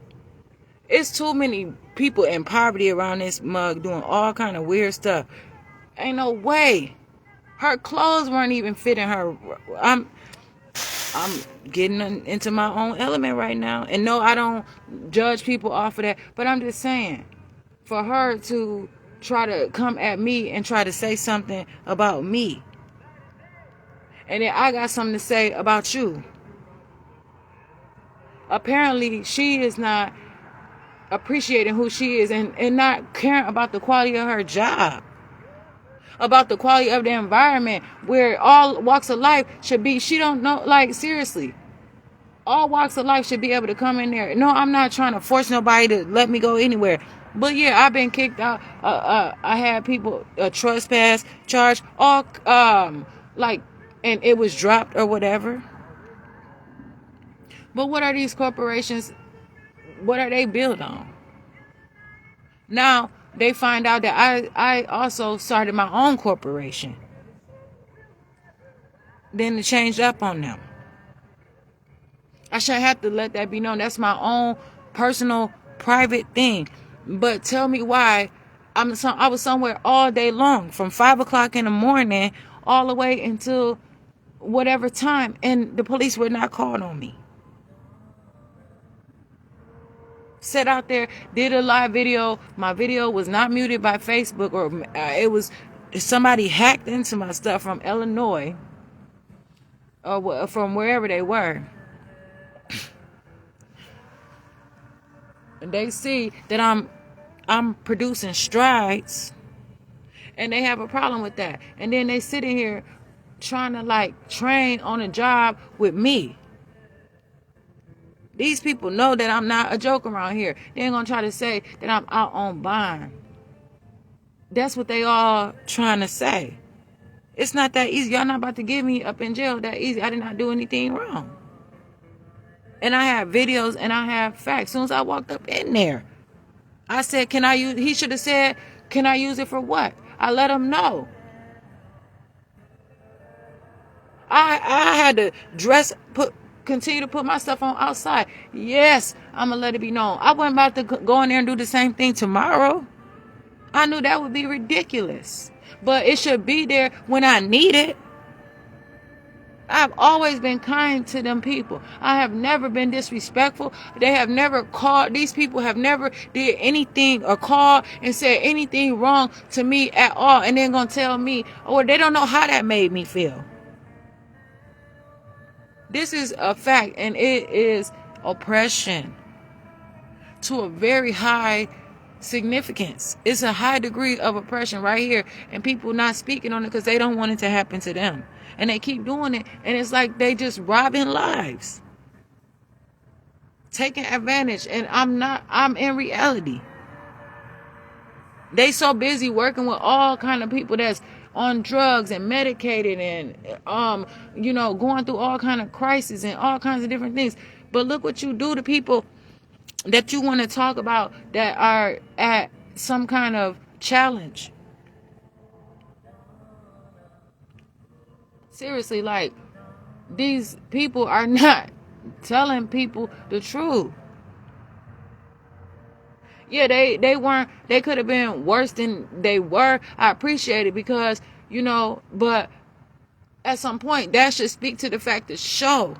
It's too many people in poverty around this mug doing all kind of weird stuff. Ain't no way. Her clothes weren't even fitting her. I'm getting into my own element right now. And no, I don't judge people off of that. But I'm just saying, for her to try to come at me and try to say something about me, and then I got something to say about you. Apparently, she is not appreciating who she is and not caring about the quality of her job, about the quality of the environment where all walks of life should be. She don't know, like, seriously. All walks of life should be able to come in there. No, I'm not trying to force nobody to let me go anywhere. But yeah, I've been kicked out. I had people trespass charge, all like, and it was dropped or whatever. But what are these corporations? What are they built on? Now they find out that I also started my own corporation. Then it changed up on them. I shouldn't have to let that be known. That's my own personal, private thing. But tell me why I was somewhere all day long, from 5 o'clock in the morning all the way until whatever time, and the police were not called on me. Sat out there, did a live video. My video was not muted by Facebook, or it was somebody hacked into my stuff from Illinois or from wherever they were. And they see that I'm producing strides, and they have a problem with that. And then they sitting here trying to like train on a job with me. These people know that I'm not a joke around here. They ain't gonna try to say that I'm out on bond. That's what they all trying to say. It's not that easy. Y'all not about to get me up in jail that easy. I did not do anything wrong. And I have videos and I have facts. As soon as I walked up in there, I said, can I use, he should have said, can I use it for what? I let him know. I had to continue to put my stuff on outside. Yes, I'm going to let it be known. I wasn't about to go in there and do the same thing tomorrow. I knew that would be ridiculous. But it should be there when I need it. I've always been kind to them people. I have never been disrespectful. They have never called. These people have never did anything or called and said anything wrong to me at all. And then going to tell me, or they don't know how that made me feel. This is a fact, and it is oppression to a very high significance. It's a high degree of oppression right here, and people not speaking on it because they don't want it to happen to them. And they keep doing it, and it's like they just robbing lives, taking advantage. And I'm in reality. They so busy working with all kind of people that's on drugs and medicated and going through all kind of crises and all kinds of different things. But look what you do to people that you want to talk about that are at some kind of challenge. Seriously, like, these people are not telling people the truth. Yeah, they could have been worse than they were. I appreciate it because, but at some point that should speak to the fact to show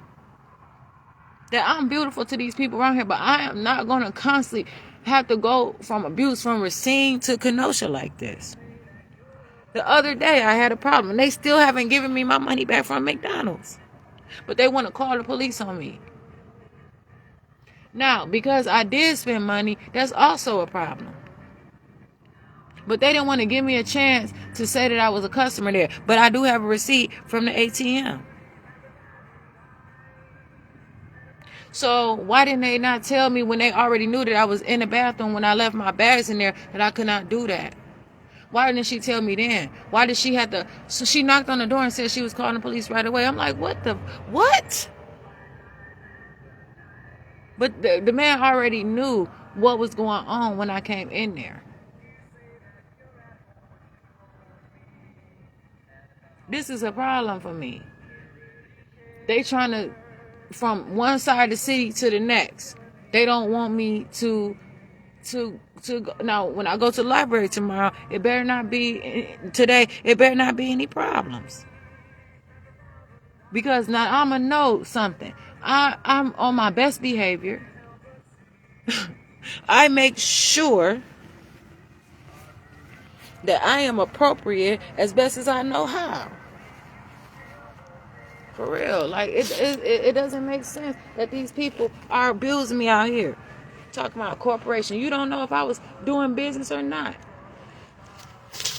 that I'm beautiful to these people around here, but I am not going to constantly have to go from abuse from Racine to Kenosha like this. The other day I had a problem, and they still haven't given me my money back from McDonald's. But they want to call the police on me. Now, because I did spend money, that's also a problem. But they didn't want to give me a chance to say that I was a customer there. But I do have a receipt from the ATM. So why didn't they not tell me when they already knew that I was in the bathroom when I left my bags in there that I could not do that? Why didn't she tell me then? Why did she have to? So she knocked on the door and said she was calling the police right away. I'm like, what? But the man already knew what was going on when I came in there. This is a problem for me. They trying to, from one side of the city to the next. They don't want me to go. Now, when I go to the library tomorrow, it better not be any problems. Because now I'm going to know something. I'm on my best behavior. I make sure that I am appropriate as best as I know how. For real. Like, it doesn't make sense that these people are abusing me out here. Talking about a corporation. You don't know if I was doing business or not.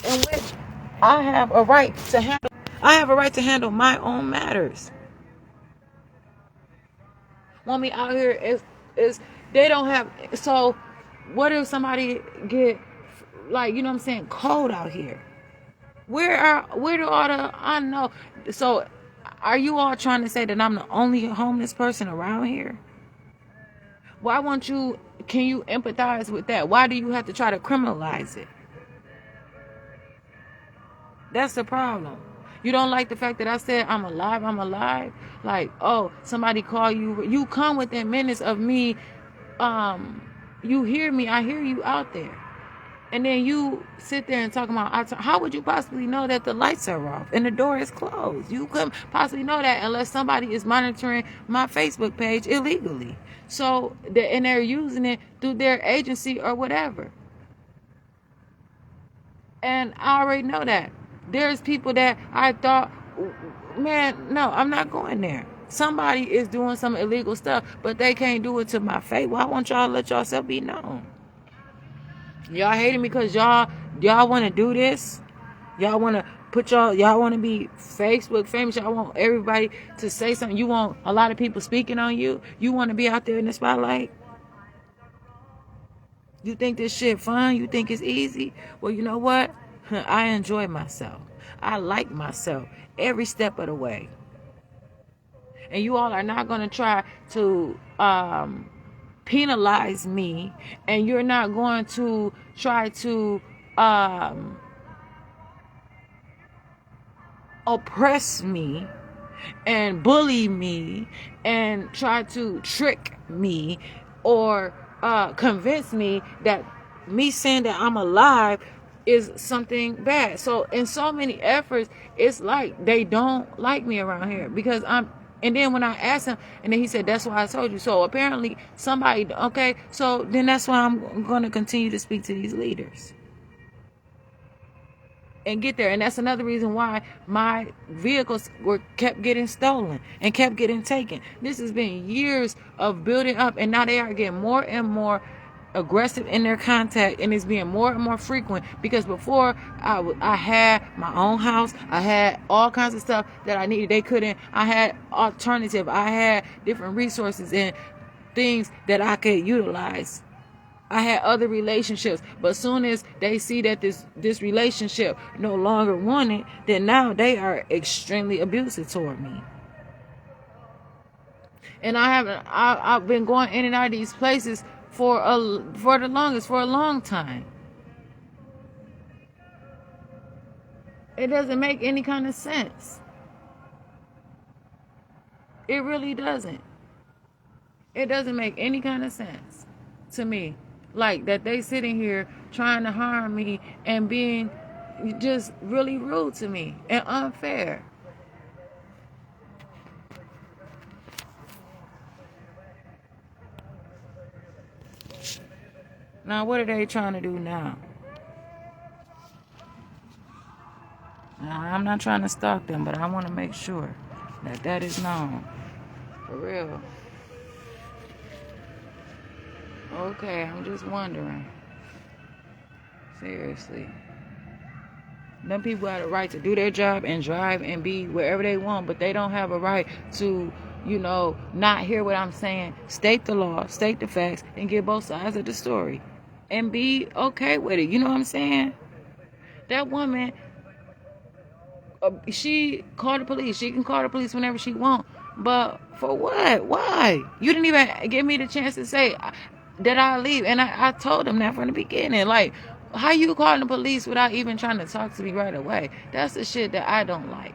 In which I have a right to handle my own matters. Want me out here is they don't have. So what if somebody get, like, you know what I'm saying, cold out here? Where do all the, I know. So are you all trying to say that I'm the only homeless person around here? Can you empathize with that? Why do you have to try to criminalize it? That's the problem. You don't like the fact that I said I'm alive? Like, oh, somebody call you. You come within minutes of me. You hear me. I hear you out there. And then you sit there and talk about, how would you possibly know that the lights are off and the door is closed? You couldn't possibly know that unless somebody is monitoring my Facebook page illegally. So, and they're using it through their agency or whatever. And I already know that. There's people that I thought, man, no, I'm not going there. Somebody is doing some illegal stuff, but they can't do it to my face. Why won't y'all let yourself be known? Y'all hating me because y'all want to do this? Y'all want to y'all want to be Facebook famous? Y'all want everybody to say something? You want a lot of people speaking on you? You want to be out there in the spotlight? You think this shit fun? You think it's easy? Well, you know what? I enjoy myself. I like myself every step of the way. And you all are not going to try to penalize me, and you're not going to try to oppress me and bully me and try to trick me or convince me that me saying that I'm alive is something bad. So in so many efforts, it's like they don't like me around here because and then when I asked him, and then he said, that's why I told you. So apparently somebody, okay, so then that's why I'm going to continue to speak to these leaders and get there. And that's another reason why my vehicles kept getting stolen and kept getting taken. This has been years of building up, and now they are getting more and more aggressive in their contact, and it's being more and more frequent because before I had my own house, I had all kinds of stuff that I needed. I had alternative, I had different resources and things that I could utilize. I had other relationships, but as soon as they see that this relationship no longer wanted, then now they are extremely abusive toward me. And I've been going in and out of these places for a long time. It doesn't make any kind of sense. It really doesn't. It doesn't make any kind of sense to me. Like that they sitting here trying to harm me and being just really rude to me and unfair. Now, what are they trying to do now? Now, I'm not trying to stalk them, but I want to make sure that is known. For real. Okay, I'm just wondering. Seriously. Them people have a right to do their job and drive and be wherever they want, but they don't have a right to, not hear what I'm saying. State the law, state the facts, and get both sides of the story. And be okay with it. You know what I'm saying? That woman, she called the police. She can call the police whenever she wants. But for what? Why? You didn't even give me the chance to say that I leave. And I told them that from the beginning. Like, How you calling the police without even trying to talk to me right away? That's the shit that I don't like.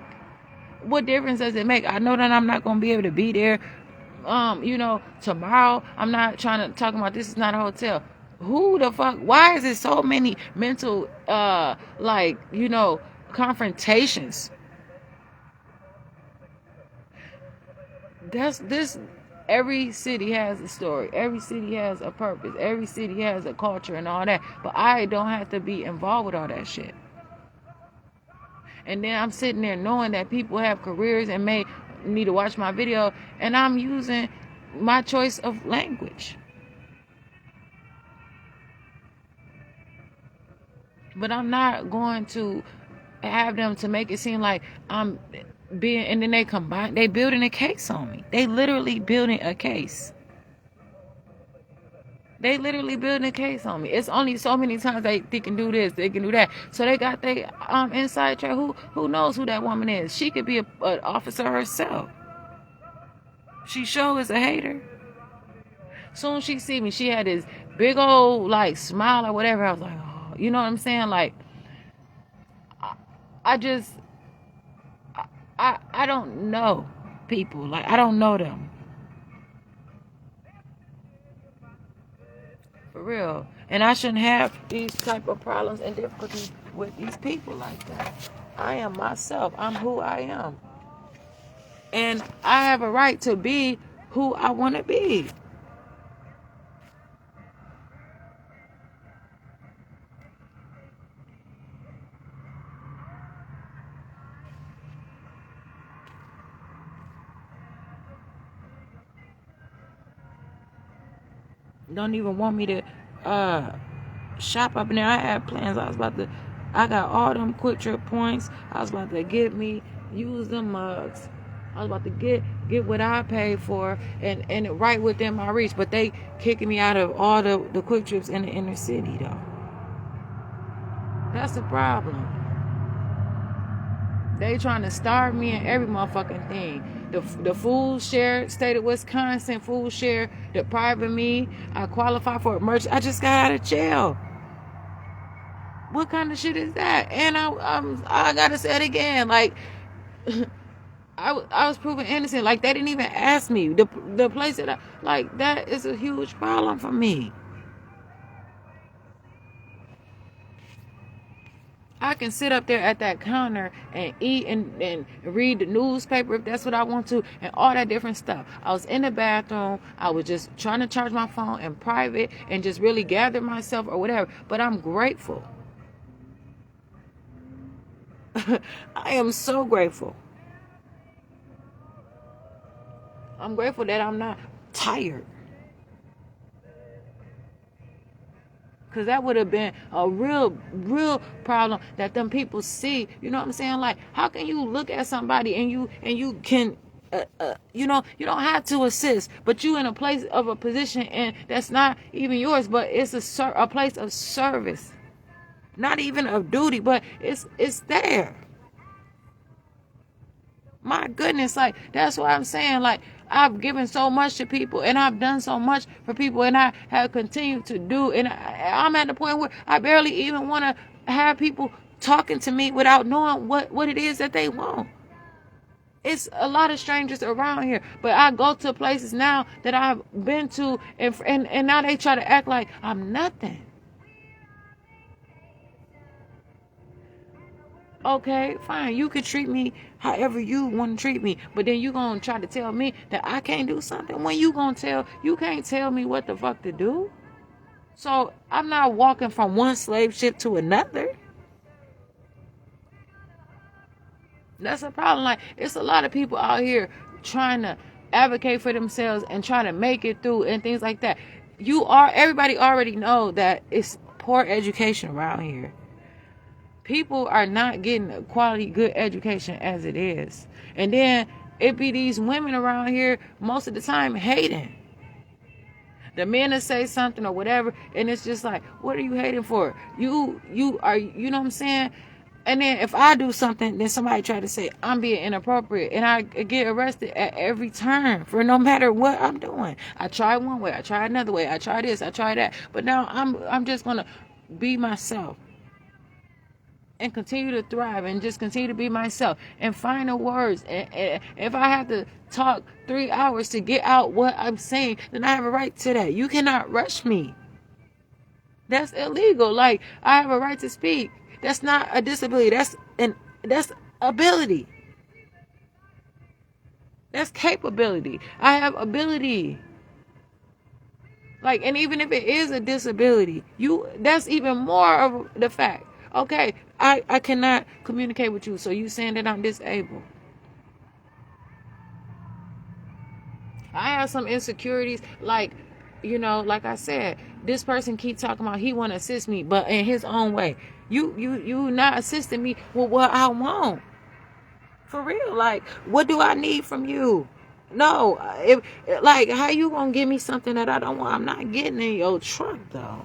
What difference does it make? I know that I'm not gonna be able to be there. Tomorrow. I'm not trying to talk about this is not a hotel. Who the fuck? Why is there so many mental, confrontations? That's this. Every city has a story. Every city has a purpose. Every city has a culture and all that. But I don't have to be involved with all that shit. And then I'm sitting there knowing that people have careers and may need to watch my video, and I'm using my choice of language. But I'm not going to have them to make it seem like I'm being, and then they building a case on me. They literally building a case. They literally building a case on me. It's only so many times they can do this, they can do that. So they got their inside track. Who knows who that woman is? She could be an officer herself. She sure is a hater. Soon she see me, she had this big old smile or whatever. I was like, oh, you know what I'm saying? I don't know people. I don't know them. For real. And I shouldn't have these type of problems and difficulties with these people like that. I am myself. I'm who I am. And I have a right to be who I want to be. Don't even want me to shop up in there. I had plans. I got all them Quick Trip points. I was about to use them mugs. I was about to get what I paid for and right within my reach. But they kicking me out of all the Quick Trips in the inner city though. That's the problem. They trying to starve me in every motherfucking thing. The food share, state of Wisconsin food share, depriving me. I qualify for emergency. I just got out of jail. What kind of shit is that? And I gotta say it again. I was proven innocent. They didn't even ask me. The place that that is a huge problem for me. I can sit up there at that counter and eat and read the newspaper if that's what I want to, and all that different stuff. I was in the bathroom. I was just trying to charge my phone in private and just really gather myself or whatever. But I'm grateful. I am so grateful. I'm grateful that I'm not tired. Because that would have been a real problem that them people see. You know what I'm saying? How can you look at somebody and you can, you don't have to assist, but you in a place of a position and that's not even yours, but it's a place of service, not even of duty, but it's there. My goodness, that's why I'm saying, I've given so much to people and I've done so much for people and I have continued to do. And I'm at the point where I barely even want to have people talking to me without knowing what it is that they want. It's a lot of strangers around here, but I go to places now that I've been to and now they try to act like I'm nothing. Okay, fine. You can treat me however you want to treat me. But then you going to try to tell me that I can't do something. When you can't tell me what the fuck to do. So I'm not walking from one slave ship to another. That's a problem. It's a lot of people out here trying to advocate for themselves and trying to make it through and things like that. Everybody already know that it's poor education around here. People are not getting a quality, good education as it is. And then it be these women around here most of the time hating. The men will say something or whatever, and it's just what are you hating for? You are, you know what I'm saying? And then if I do something, then somebody try to say I'm being inappropriate, and I get arrested at every turn for no matter what I'm doing. I try one way, I try another way, I try this, I try that, but now I'm just gonna be myself and continue to thrive and just continue to be myself and find the words. And if I have to talk 3 hours to get out what I'm saying, then I have a right to that. You cannot rush me. That's illegal. Like, I have a right to speak. That's not a disability. That's ability. That's capability. I have ability. Like, and even if it is a disability, that's even more of the fact. Okay, I cannot communicate with you, so you saying that I'm disabled. I have some insecurities, like, like I said, this person keep talking about he want to assist me, but in his own way. You not assisting me with what I want. For real, like, what do I need from you? No, like, how you gonna give me something that I don't want? I'm not getting in your truck, though.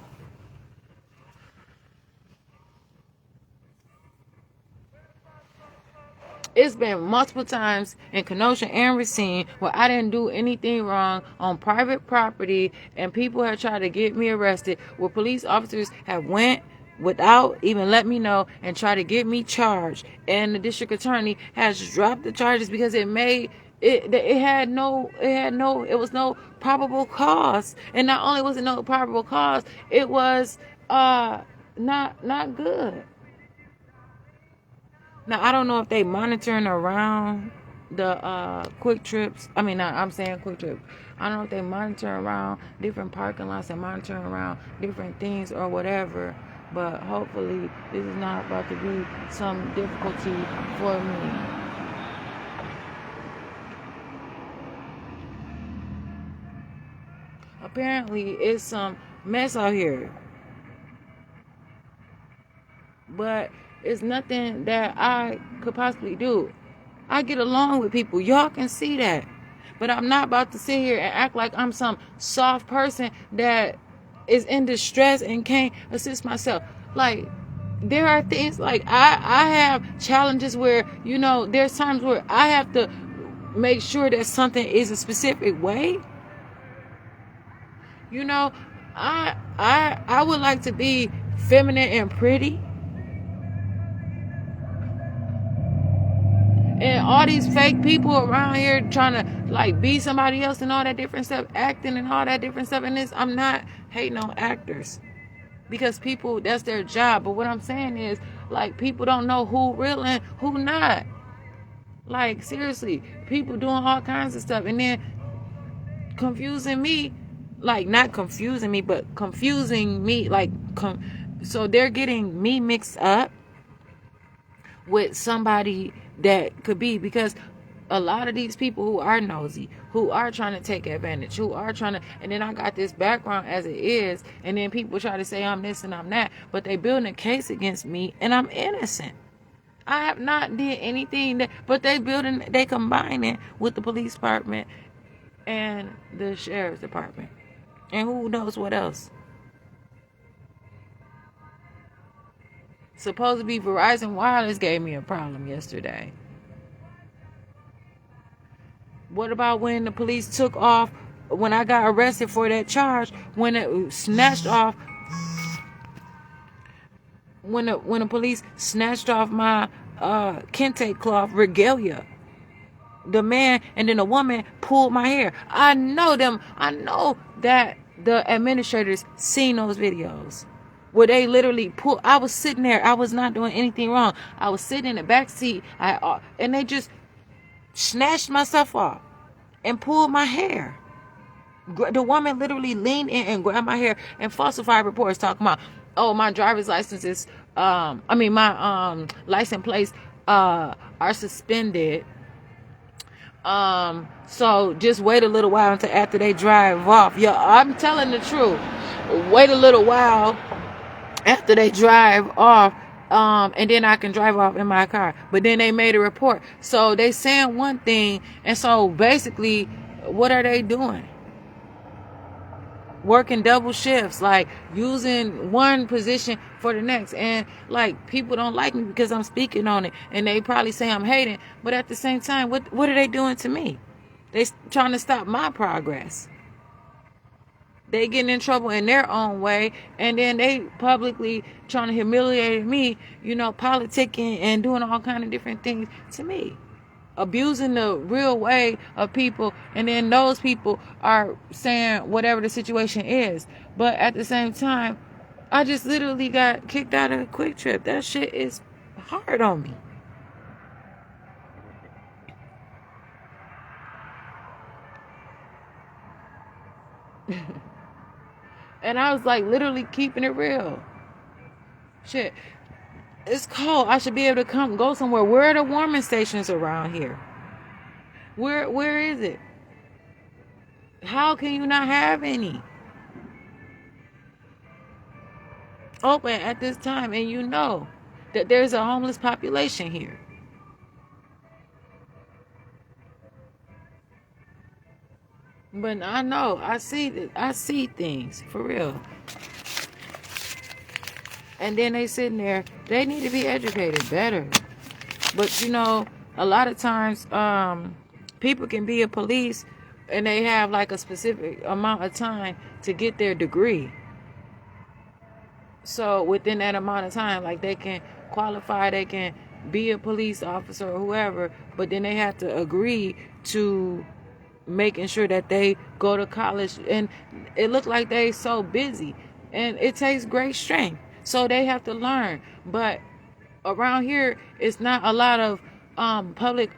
It's been multiple times in Kenosha and Racine where I didn't do anything wrong on private property and people have tried to get me arrested, where police officers have went without even letting me know and tried to get me charged, and the district attorney has dropped the charges because it was no probable cause. And not only was it no probable cause, it was not good. Now, I don't know if they monitoring around the Quick Trips. I mean, I'm saying Quick Trip. I don't know if they monitoring around different parking lots and monitoring around different things or whatever. But hopefully, this is not about to be some difficulty for me. Apparently, it's some mess out here. But it's nothing that I could possibly do. I get along with people. Y'all can see that. But I'm not about to sit here and act like I'm some soft person that is in distress and can't assist myself. Like, there are things, like, I have challenges where, there's times where I have to make sure that something is a specific way. I would like to be feminine and pretty. And all these fake people around here trying to, like, be somebody else and all that different stuff, acting and all that different stuff. And I'm not hating on actors, because people, that's their job. But what I'm saying is, like, people don't know who real and who not. Like, seriously, people doing all kinds of stuff and then confusing me. Like, not confusing me, but confusing me. Like, so they're getting me mixed up with somebody that could be, because a lot of these people who are nosy, who are trying to take advantage, who are trying to, and then I got this background as it is, and then people try to say I'm this and I'm that, but they building a case against me and I'm innocent. I have not did anything but they combining with the police department and the sheriff's department and who knows what else. Supposed to be Verizon Wireless gave me a problem yesterday. What about when the police took off, when I got arrested for that charge, when it snatched off, when the police snatched off my kente cloth regalia? The man and then the woman pulled my hair. I know that the administrators seen those videos where they literally I was sitting there. I was not doing anything wrong. I was sitting in the back seat. And they just snatched my stuff off and pulled my hair. The woman literally leaned in and grabbed my hair, and falsified reports talking about, oh, my driver's license is, my license plates are suspended. So just wait a little while until after they drive off. Yeah, I'm telling the truth. Wait a little while after they drive off, and then I can drive off in my car. But then they made a report. So they saying one thing, and so basically, what are they doing? Working double shifts, like using one position for the next. And like, people don't like me because I'm speaking on it, and they probably say I'm hating. But at the same time, what are they doing to me? They trying to stop my progress. they getting in trouble in their own way, and then they publicly trying to humiliate me, politicking and doing all kind of different things to me, abusing the real way of people, and then those people are saying whatever the situation is. But at the same time, I just literally got kicked out of Quick Trip. That shit is hard on me. And I was like literally keeping it real. Shit. It's cold. I should be able to go somewhere. Where are the warming stations around here? Where is it? How can you not have any open at this time, and you know that there's a homeless population here? But I know, I see things for real. And then they sitting there, they need to be educated better. But a lot of times, people can be a police and they have like a specific amount of time to get their degree. So within that amount of time, like they can qualify, they can be a police officer or whoever, but then they have to agree to making sure that they go to college. And it looked like they so busy, and it takes great strength. So they have to learn. But around here, it's not a lot of public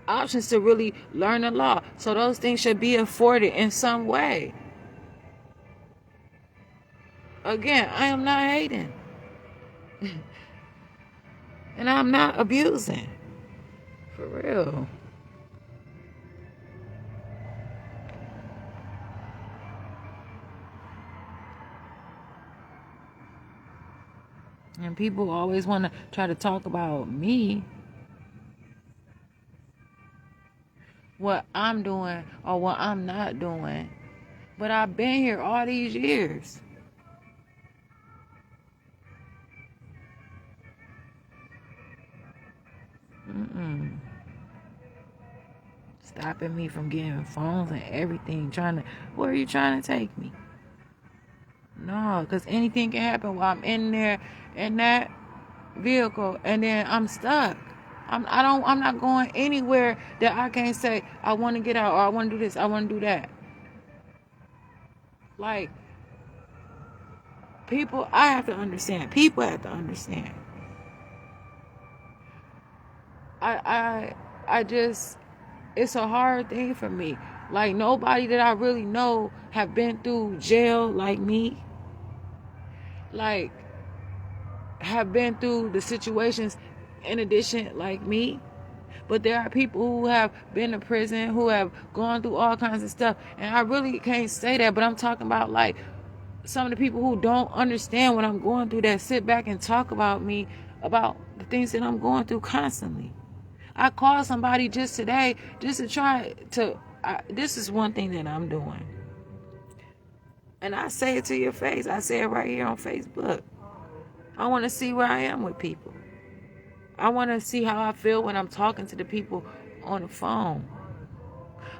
options to really learn the law. So those things should be afforded in some way. Again, I am not hating. And I'm not abusing. For real. And people always want to try to talk about me, what I'm doing or what I'm not doing. But I've been here all these years. Stopping me from getting phones and everything. Where are you trying to take me? No, because anything can happen while I'm in there in that vehicle, and then I'm stuck. I'm not going anywhere that I can't say I want to get out, or I want to do this, I want to do that. Like, people, I have to understand. People have to understand. I just, it's a hard thing for me. Like, nobody that I really know have been through jail like me. Like, have been through the situations in addition like me. But there are people who have been to prison, who have gone through all kinds of stuff. And I really can't say that, but I'm talking about like some of the people who don't understand what I'm going through, that sit back and talk about me, about the things that I'm going through constantly. I called somebody just today just to try to, this is one thing that I'm doing. And I say it to your face. I say it right here on Facebook. I want to see where I am with people. I want to see how I feel when I'm talking to the people on the phone.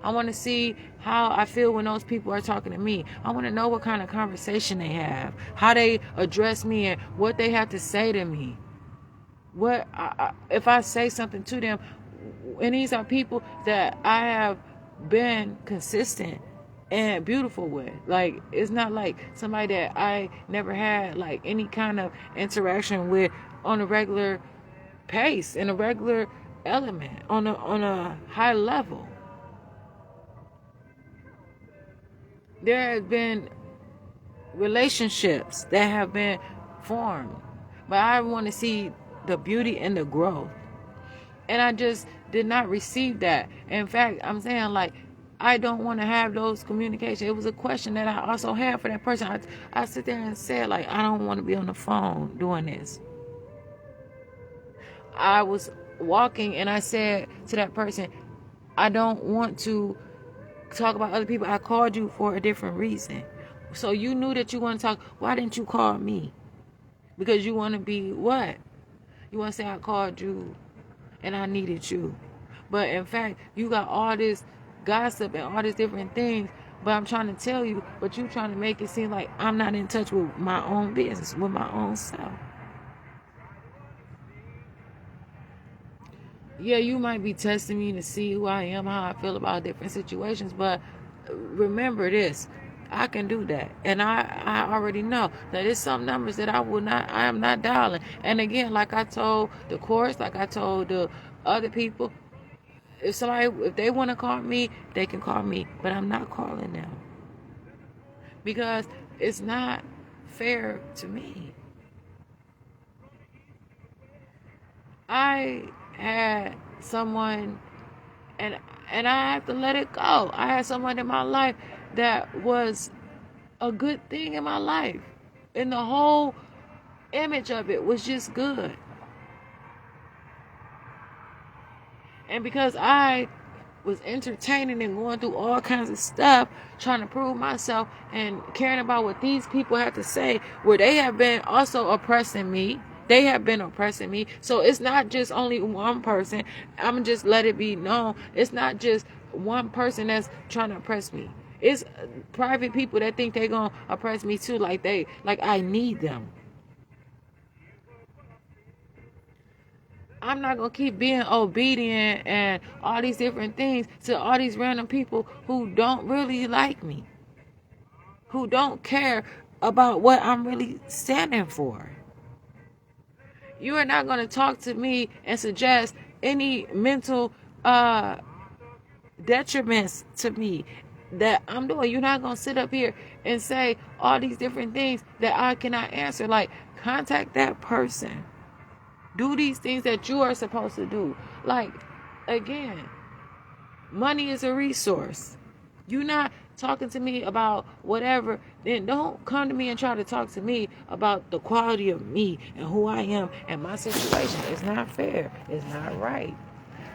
I want to see how I feel when those people are talking to me. I want to know what kind of conversation they have, how they address me, and what they have to say to me. If I say something to them, and these are people that I have been consistent and beautiful with. Like, it's not like somebody that I never had like any kind of interaction with on a regular pace, in a regular element, on a high level. There have been relationships that have been formed, but I want to see the beauty and the growth, and I just did not receive that. In fact, I'm saying, like, I don't want to have those communications. It was a question that I also had for that person. I sit there and said, like, I don't want to be on the phone doing this. I was walking and I said to that person, I don't want to talk about other people. I called you for a different reason. So you knew that you want to talk. Why didn't you call me? Because you want to be what? You want to say I called you and I needed you. But in fact, you got all this gossip and all these different things, But I'm trying to tell you, but you trying to make it seem like I'm not in touch with my own business, with my own self. Yeah, you might be testing me to see who I am, how I feel about different situations, but remember this. I can do that. And I already know that there's some numbers that I am not dialing. And again, like I told the course, like I told the other people, if they want to call me, they can call me. But I'm not calling them. Because it's not fair to me. I had someone, and I have to let it go. I had someone in my life that was a good thing in my life, and the whole image of it was just good. And because I was entertaining and going through all kinds of stuff, trying to prove myself and caring about what these people have to say, where they have been also oppressing me. They have been oppressing me. So it's not just only one person. I'm just let it be known. It's not just one person that's trying to oppress me. It's private people that think they're going to oppress me too, like I need them. I'm not going to keep being obedient and all these different things to all these random people who don't really like me, who don't care about what I'm really standing for. You are not going to talk to me and suggest any mental detriments to me that I'm doing. You're not going to sit up here and say all these different things that I cannot answer. Like, contact that person. Do these things that you are supposed to do. Like, again, money is a resource. You're not talking to me about whatever, then don't come to me and try to talk to me about the quality of me and who I am and my situation. It's not fair. It's not right.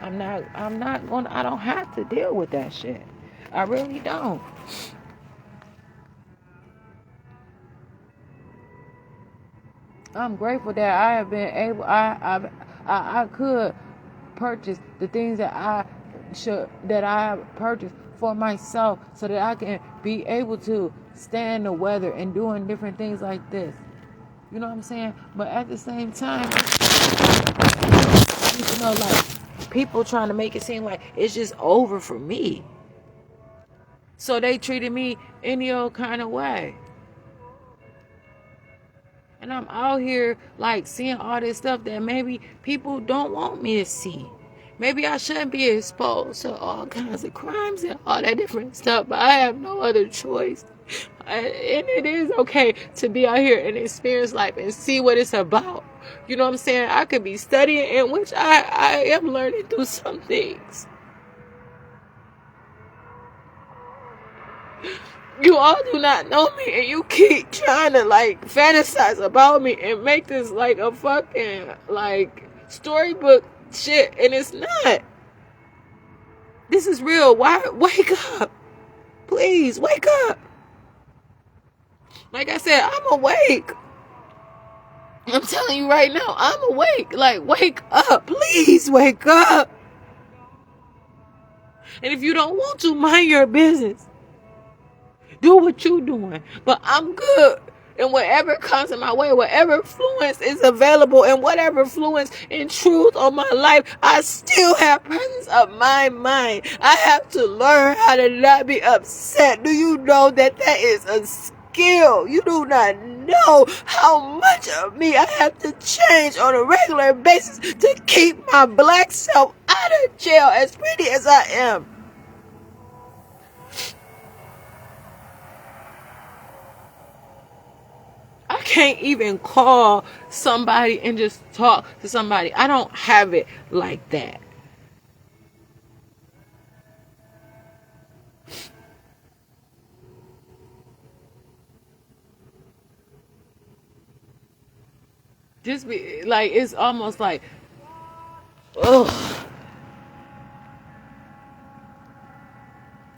I don't have to deal with that shit. I really don't. I'm grateful that I have been able, I could purchase the things that I purchased for myself so that I can be able to stand the weather and doing different things like this. You know what I'm saying? But at the same time, like, people trying to make it seem like it's just over for me. So they treated me any old kind of way. And I'm out here like seeing all this stuff that maybe people don't want me to see. Maybe I shouldn't be exposed to all kinds of crimes and all that different stuff, but I have no other choice. And it is okay to be out here and experience life and see what it's about. You know what I'm saying? I could be studying, in which I am learning through some things. You all do not know me, and you keep trying to like fantasize about me and make this like a fucking like storybook shit, and it's not. This is real. Why? Wake up. Please, wake up. Like I said, I'm awake. I'm telling you right now, I'm awake. Like, wake up. Please, wake up. And if you don't want to, mind your business. Do what you doing. But I'm good. And whatever comes in my way, whatever influence is available, and whatever influence in truth on my life, I still have presence of my mind. I have to learn how to not be upset. Do you know that is a skill? You do not know how much of me I have to change on a regular basis to keep my black self out of jail, as pretty as I am. I can't even call somebody and just talk to somebody. I don't have it like that. Just be like, it's almost like, ugh.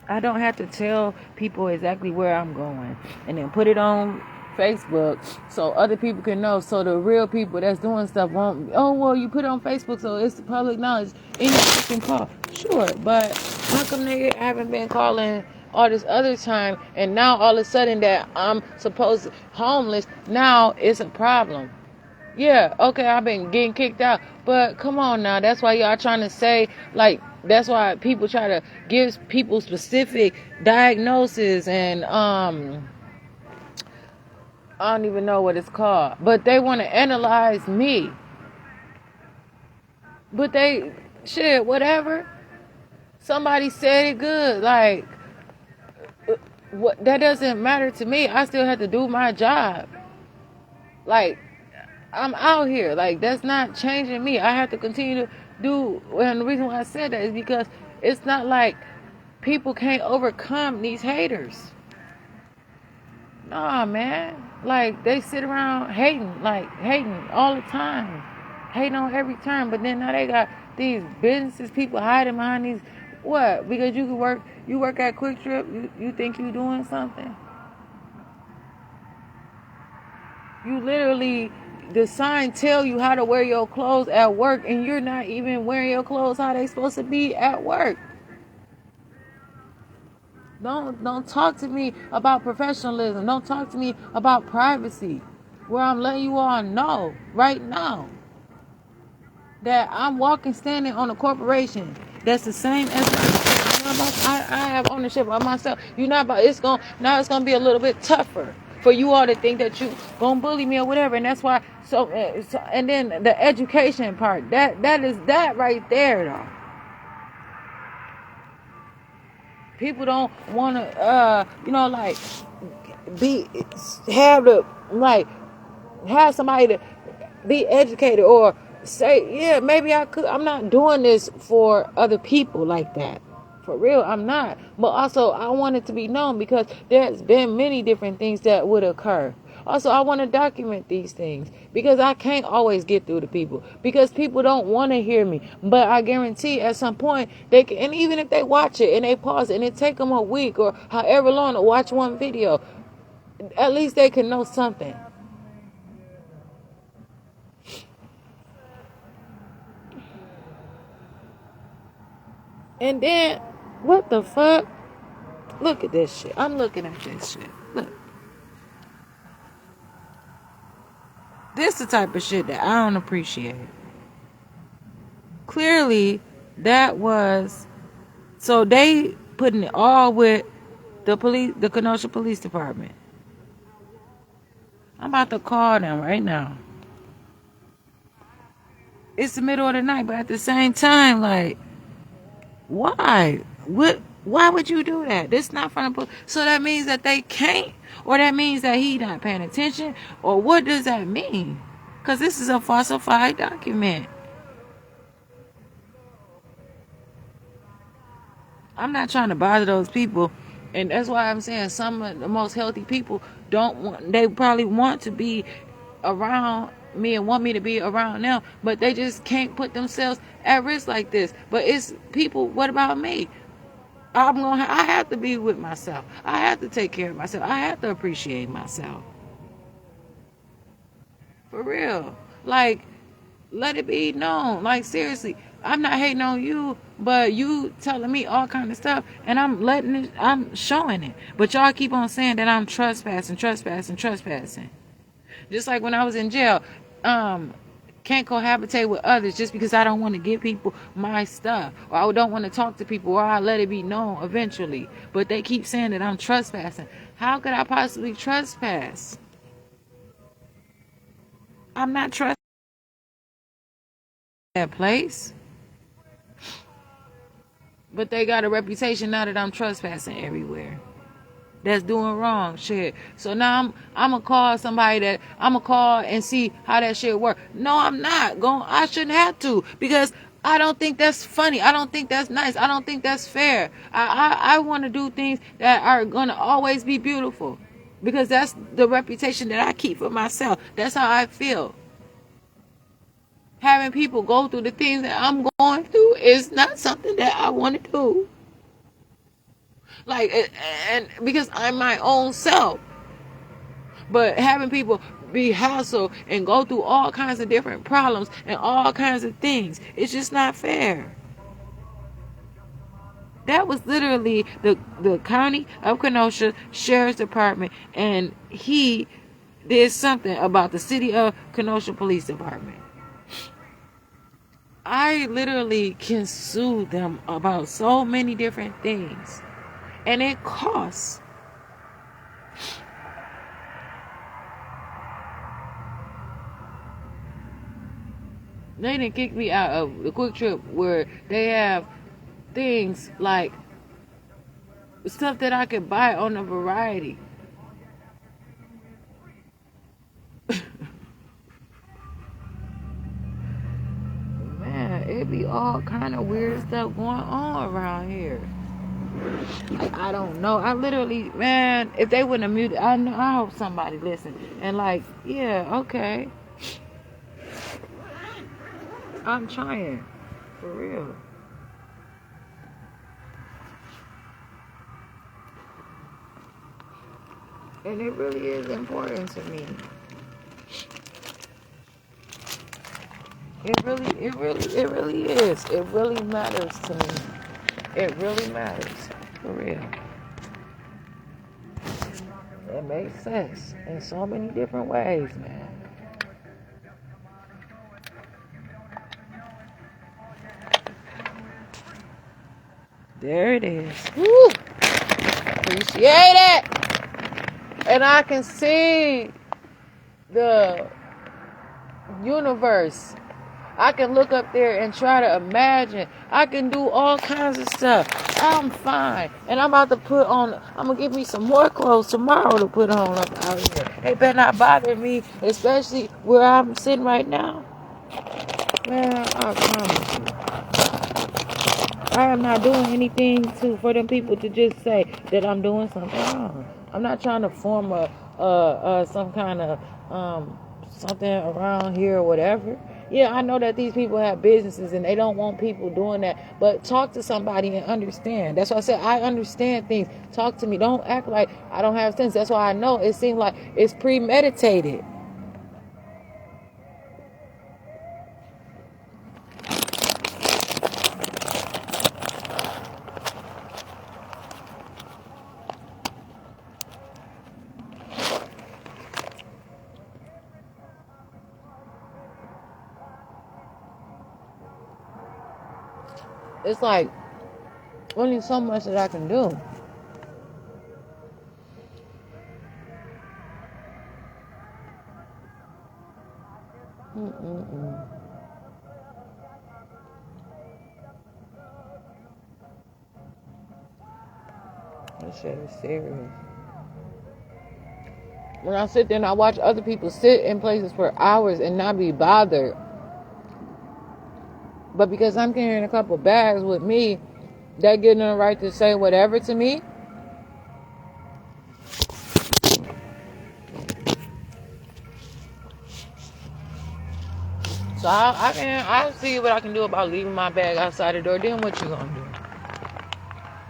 I don't have to tell people exactly where I'm going and then put it on Facebook so other people can know, so the real people that's doing stuff won't, oh well, you put it on Facebook so it's public knowledge, anybody can call. Sure, but how come they haven't been calling all this other time, and now all of a sudden that I'm supposed to homeless, now it's a problem. Yeah, okay, I've been getting kicked out, but come on now, that's why y'all trying to say, like, that's why people try to give people specific diagnoses and I don't even know what it's called, but they want to analyze me. But they, shit, whatever. Somebody said it good. Like, what? That doesn't matter to me. I still have to do my job. Like, I'm out here. Like, that's not changing me. I have to continue to do. And the reason why I said that is because it's not like people can't overcome these haters. Nah, man. Like, they sit around hating all the time. Hating on every turn. But then now they got these businesses, people hiding behind these. What? Because you work at Quick Trip, you think you doing something? You literally, the sign tell you how to wear your clothes at work, and you're not even wearing your clothes how they supposed to be at work. Don't talk to me about professionalism. Don't talk to me about privacy. Where I'm letting you all know right now that I'm standing on a corporation that's the same as I have ownership of myself. You're not about. It's gonna be a little bit tougher for you all to think that you gonna bully me or whatever, and that's why. So and then the education part. That is that right there though. People don't want to, like, have somebody to be educated or say, yeah, maybe I could. I'm not doing this for other people like that. For real, I'm not. But also, I want it to be known because there's been many different things that would occur. Also, I want to document these things because I can't always get through to people because people don't want to hear me. But I guarantee at some point they can, and even if they watch it and they pause it and it take them a week or however long to watch one video, at least they can know something. And then, what the fuck? Look at this shit. I'm looking at this shit. Look. This the type of shit that I don't appreciate. Clearly, that was... So they putting it all with the police, the Kenosha Police Department. I'm about to call them right now. It's the middle of the night, but at the same time, like... Why? Why would you do that? This not from the police. So that means that they can't, or that means that he not paying attention, or what does that mean? Because this is a falsified document. I'm not trying to bother those people, and that's why I'm saying some of the most healthy people don't want. They probably want to be around me and want me to be around them, but they just can't put themselves at risk like this. But it's people. What about me? I have to be with myself. I have to take care of myself. I have to appreciate myself. For real. Like, let it be known. Like, seriously, I'm not hating on you, but you telling me all kind of stuff, and I'm showing it. But y'all keep on saying that I'm trespassing. Just like when I was in jail, can't cohabitate with others just because I don't want to give people my stuff, or I don't want to talk to people, or I let it be known eventually. But they keep saying that I'm trespassing. How could I possibly trespass? I'm not trespassing that place. But they got a reputation now that I'm trespassing everywhere. That's doing wrong shit. So now I'm gonna call somebody that I'm gonna call and see how that shit work. No, I'm not going. I shouldn't have to, because I don't think that's funny. I don't think that's nice. I don't think that's fair. I want to do things that are gonna always be beautiful, because that's the reputation that I keep for myself. That's how I feel. Having people go through the things that I'm going through is not something that I want to do. Like, and because I'm my own self. But having people be hassled and go through all kinds of different problems and all kinds of things, it's just not fair. That was literally the county of Kenosha Sheriff's Department, and he did something about the city of Kenosha Police Department. I literally can sue them about so many different things, and it costs. They didn't kick me out of the Quick Trip where they have things like stuff that I could buy on a variety. Man, it be all kind of weird stuff going on around here. Like, I don't know. I literally, man, if they wouldn't have muted, I hope somebody listened. And like, yeah, okay. I'm trying. For real. And it really is important to me. It really is. It really matters to me. It really matters. For real. It makes sense in so many different ways, man. There it is. Woo! Appreciate it. And I can see the universe. I can look up there and try to imagine. I can do all kinds of stuff. I'm fine. And I'm about to I'm going to give me some more clothes tomorrow to put on up out here. It better not bother me, especially where I'm sitting right now. Man, I promise you. I am not doing anything for them people to just say that I'm doing something wrong. I'm not trying to form some kind of something around here or whatever. Yeah, I know that these people have businesses and they don't want people doing that. But talk to somebody and understand. That's why I said I understand things. Talk to me. Don't act like I don't have sense. That's why I know it seems like it's premeditated. It's like only so much that I can do. This shit is serious. When I sit there and I watch other people sit in places for hours and not be bothered, but because I'm carrying a couple bags with me, they're getting the right to say whatever to me. So I'll see what I can do about leaving my bag outside the door. Then what you gonna do?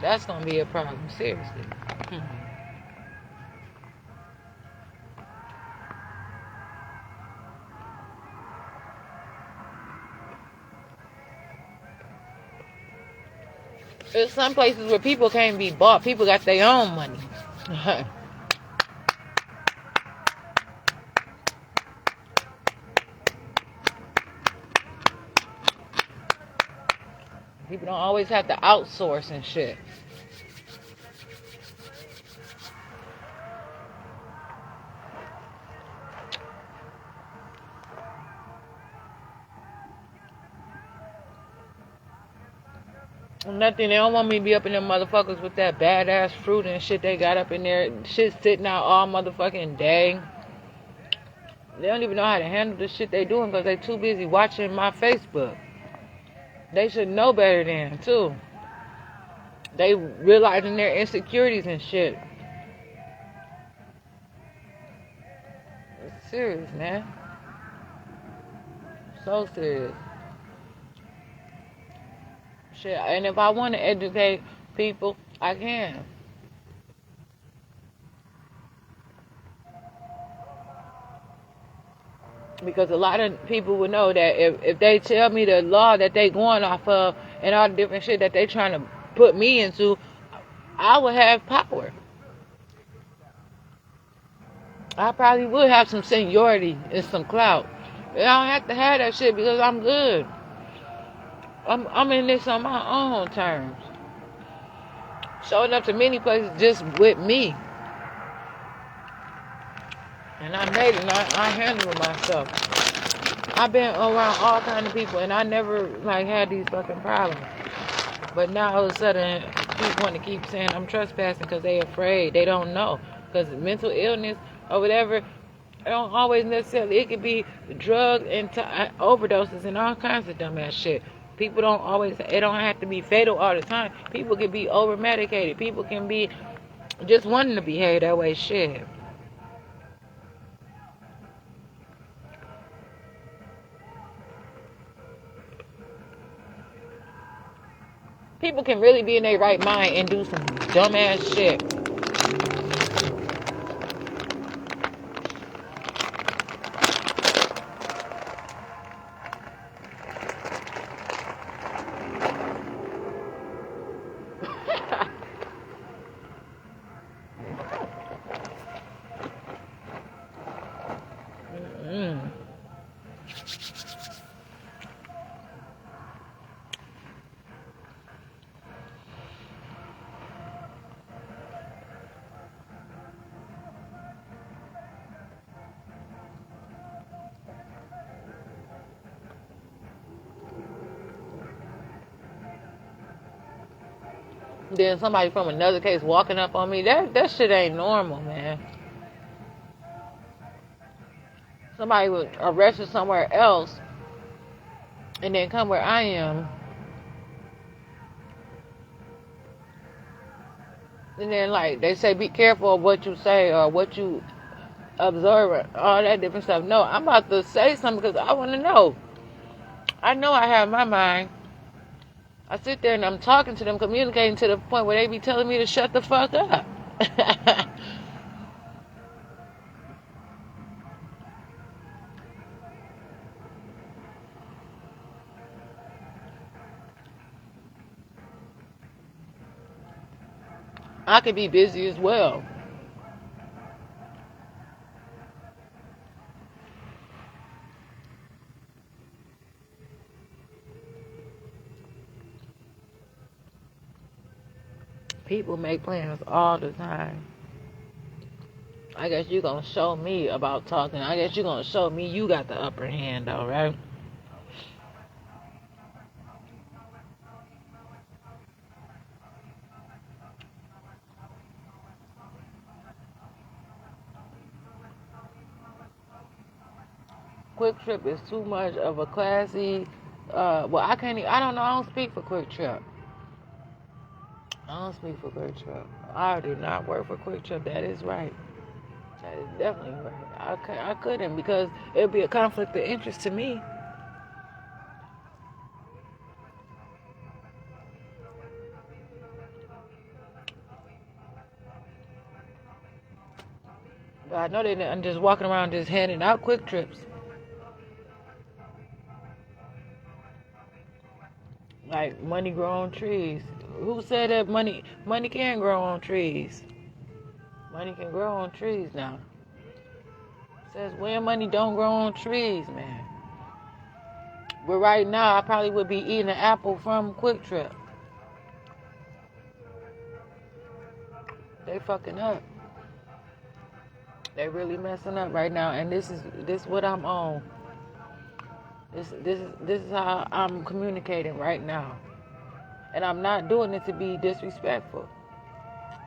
That's gonna be a problem, seriously. There's some places where people can't be bought. People got their own money. People don't always have to outsource and shit. Nothing. They don't want me to be up in them motherfuckers with that badass fruit and shit they got up in there. Shit sitting out all motherfucking day. They don't even know how to handle the shit they doing because they too busy watching my Facebook. They should know better than, too. They realizing their insecurities and shit. It's serious, man. So serious. Shit, and if I want to educate people, I can. Because a lot of people would know that if they tell me the law that they going off of and all the different shit that they trying to put me into, I would have power. I probably would have some seniority and some clout. And I don't have to have that shit because I'm good. I'm in this on my own terms. Showing up to many places just with me. And I made it and I handle myself. I've been around all kind of people and I never like had these fucking problems. But now all of a sudden people want to keep saying I'm trespassing because they afraid. They don't know. Because mental illness or whatever, it don't always necessarily, it could be drug and overdoses and all kinds of dumbass shit. People don't always, it don't have to be fatal all the time. People can be over medicated. People can be just wanting to behave that way. Shit. People can really be in their right mind and do some dumbass shit. Then somebody from another case walking up on me, that shit ain't normal, man. Somebody was arrested somewhere else and then come where I am. And then like they say be careful of what you say or what you observe, all that different stuff. No, I'm about to say something because I want to know. I know I have my mind. I sit there and I'm talking to them, communicating to the point where they be telling me to shut the fuck up. I could be busy as well. People make plans all the time. I guess you're going to show me about talking. I guess you're going to show me you got the upper hand, though, right? Quick Trip is too much of a classy, well, I don't know, I don't speak for Quick Trip. I don't speak for Quick Trip. I do not work for Quick Trip. That is right. That is definitely right. I couldn't because it would be a conflict of interest to me. But I know they're just walking around just handing out Quick Trips. Like money grow on trees. Who said that money can grow on trees? Money can grow on trees now. Says when money don't grow on trees, man. But right now, I probably would be eating an apple from Quick Trip. They fucking up. They really messing up right now, and this is what I'm on. This is how I'm communicating right now. And I'm not doing it to be disrespectful.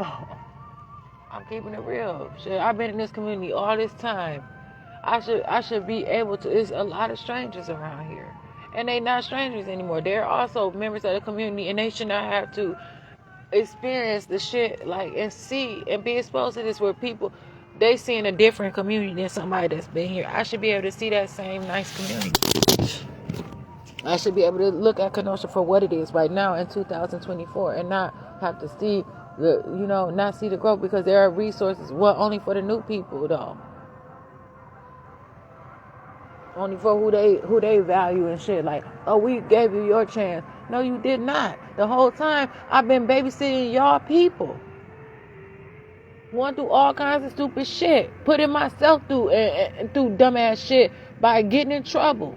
I'm keeping it real. Shit, I've been in this community all this time. I should be able to. There's a lot of strangers around here. And they not strangers anymore. They're also members of the community and they should not have to experience the shit like and see and be exposed to this where people they see in a different community than somebody that's been here. I should be able to see that same nice community. I should be able to look at Kenosha for what it is right now in 2024 and not have to see not see the growth because there are resources. Well, only for the new people though. Only for who they value and shit. Like, oh, we gave you your chance. No, you did not. The whole time I've been babysitting y'all people. Going through all kinds of stupid shit. Putting myself through and through dumbass shit by getting in trouble.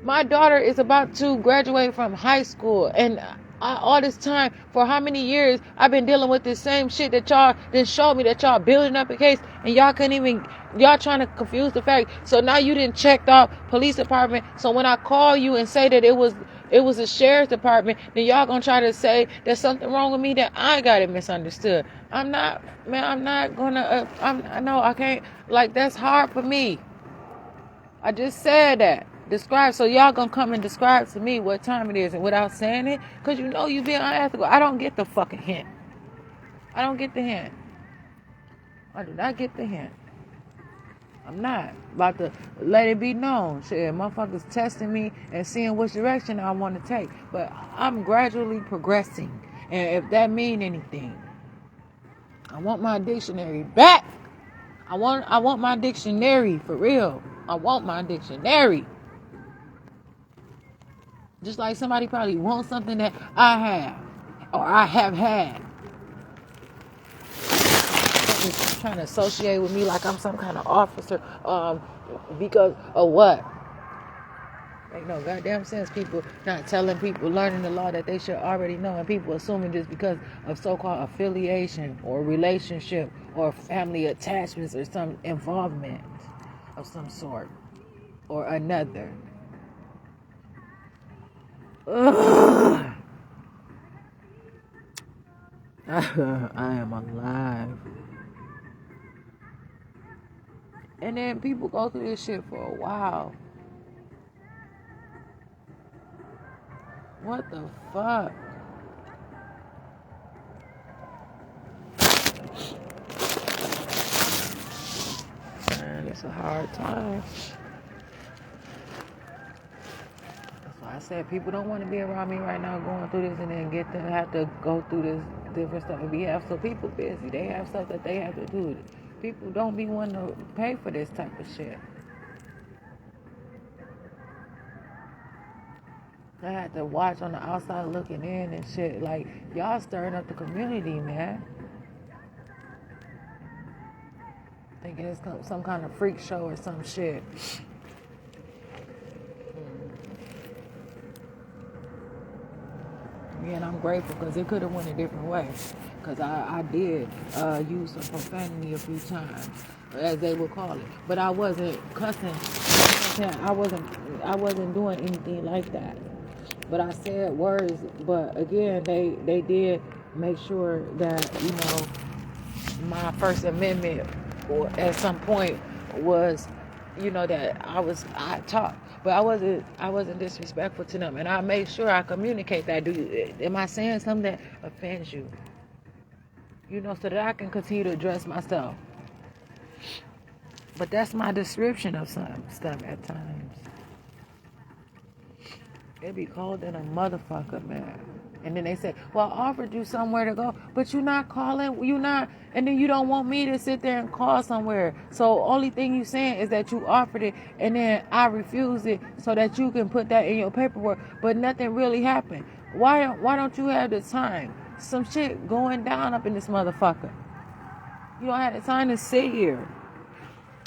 My daughter is about to graduate from high school, and all this time, for how many years, I've been dealing with this same shit that y'all didn't show me, that y'all building up a case, and y'all couldn't even, y'all trying to confuse the fact. So now you didn't check off police department. So when I call you and say that it was a sheriff's department, then y'all gonna try to say there's something wrong with me, that I got it misunderstood. I'm not, man, I'm not gonna, I know I can't, like, that's hard for me. I just said that. Describe, so y'all gonna come and describe to me what time it is and without saying it, because you know you being unethical. I don't get the fucking hint. I don't get the hint. I do not get the hint. I'm not about to let it be known. Shit, motherfuckers testing me and seeing which direction I want to take. But I'm gradually progressing. And if that mean anything, I want my dictionary back. I want my dictionary, for real. I want my dictionary. Just like somebody probably wants something that I have, or I have had. Just trying to associate with me like I'm some kind of officer, because of what? Make no goddamn sense. People not telling people, learning the law that they should already know, and people assuming just because of so-called affiliation or relationship or family attachments or some involvement of some sort or another. Ugh. I am alive. And then people go through this shit for a while. What the fuck? Man, it's a hard time. I said people don't want to be around me right now going through this and then have to go through this different stuff and be have so people busy. They have stuff that they have to do. People don't be wanting to pay for this type of shit. I had to watch on the outside looking in and shit. Like, y'all stirring up the community, man. Thinking it's some kind of freak show or some shit. And I'm grateful because it could have went a different way. Because I did use some profanity a few times, as they would call it. But I wasn't cussing. I wasn't doing anything like that. But I said words. But again, they did make sure that, you know, my First Amendment, or at some point, was, you know, that I talked. But I wasn't disrespectful to them, and I made sure I communicate that. Am I saying something that offends you? You know, so that I can continue to address myself. But that's my description of some stuff at times. It be cold than a motherfucker, man. And then they say, well, I offered you somewhere to go, but you're not calling, and then you don't want me to sit there and call somewhere. So only thing you saying is that you offered it, and then I refused it so that you can put that in your paperwork, but nothing really happened. Why don't you have the time? Some shit going down up in this motherfucker. You don't have the time to sit here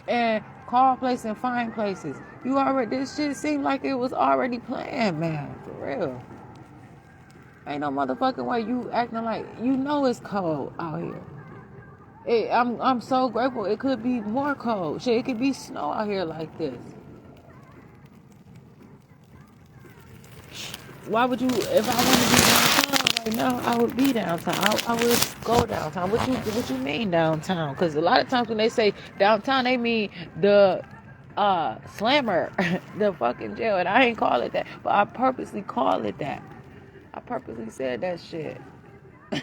and call places and find places. This shit seemed like it was already planned, man, for real. Ain't no motherfucking way you acting like you know it's cold out here. I'm so grateful. It could be more cold. Shit, it could be snow out here like this. Why would you? If I want to be downtown right now, I would be downtown. I would go downtown. What you mean downtown? Because a lot of times when they say downtown, they mean the slammer, the fucking jail, and I ain't call it that, but I purposely call it that. I purposely said that shit. The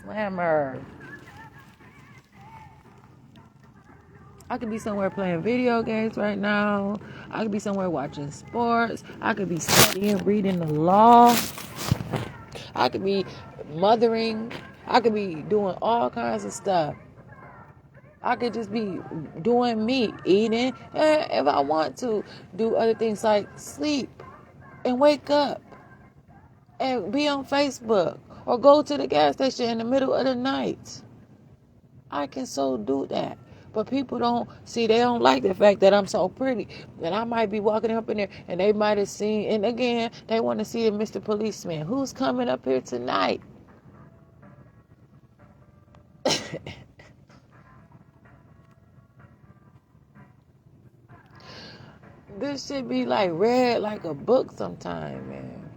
slammer. I could be somewhere playing video games right now. I could be somewhere watching sports. I could be studying, reading the law. I could be mothering. I could be doing all kinds of stuff. I could just be doing me, eating, and if I want to, do other things like sleep. and wake up and be on Facebook or go to the gas station in the middle of the night. I can so do that. But people don't see, they don't like the fact that I'm so pretty. That I might be walking up in there and they might have seen, and again, they want to see the Mr. Policeman. Who's coming up here tonight? This should be like read like a book sometime, man.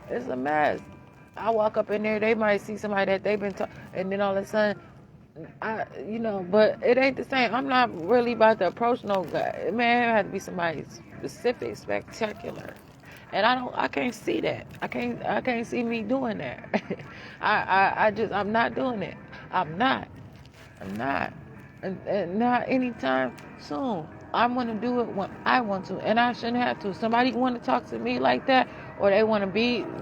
It's a mess. I walk up in there, they might see somebody that they've been talking, and then all of a sudden, but it ain't the same. I'm not really about to approach no guy. Man, it has to be somebody specific, spectacular. And I can't see that. I can't see me doing that. I'm not doing it. I'm not. And not anytime soon. I'm going to do it when I want to, and I shouldn't have to. Somebody want to talk to me like that, or they want to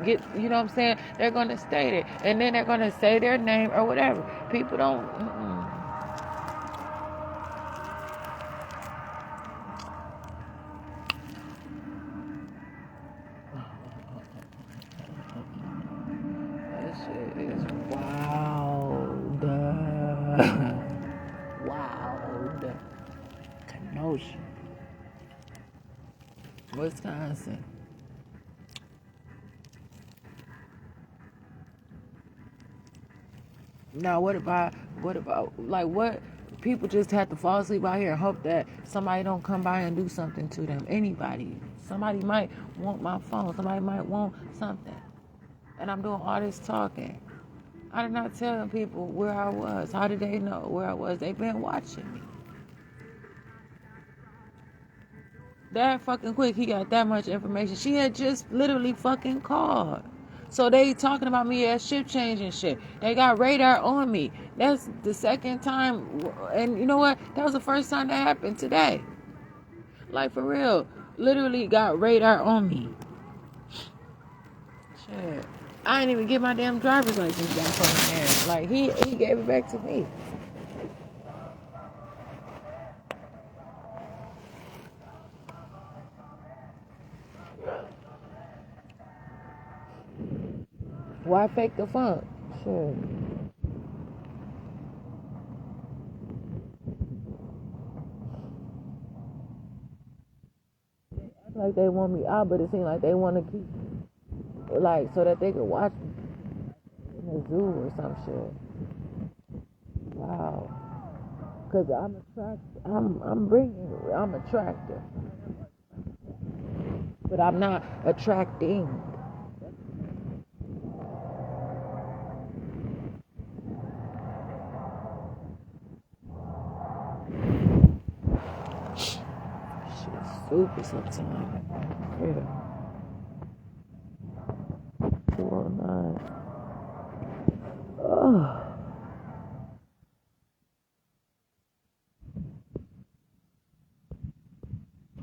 get, you know what I'm saying? They're going to stay there, and then they're going to say their name or whatever. People don't. This shit is wild. Wild. Kenosha, Wisconsin. Now, what about, like, what? People just have to fall asleep out here and hope that somebody don't come by and do something to them. Anybody. Somebody might want my phone. Somebody might want something. And I'm doing all this talking. I did not tell them people where I was. How did they know where I was? They've been watching me. That fucking quick, he got that much information. She had just literally fucking called. So they talking about me as shift change and shit. They got radar on me. That's the second time. And you know what? That was the first time that happened today. Like, for real. Literally got radar on me. Shit. I didn't even get my damn driver's license back from him. Like, he gave it back to me. Why fake the funk? Sure. Like they want me out, but it seems like they want to keep, like, so that they can watch me in the zoo or some shit. Wow. Cause I'm attractive, but I'm not attracting. Stupid sometimes. Yeah. 409. Oh.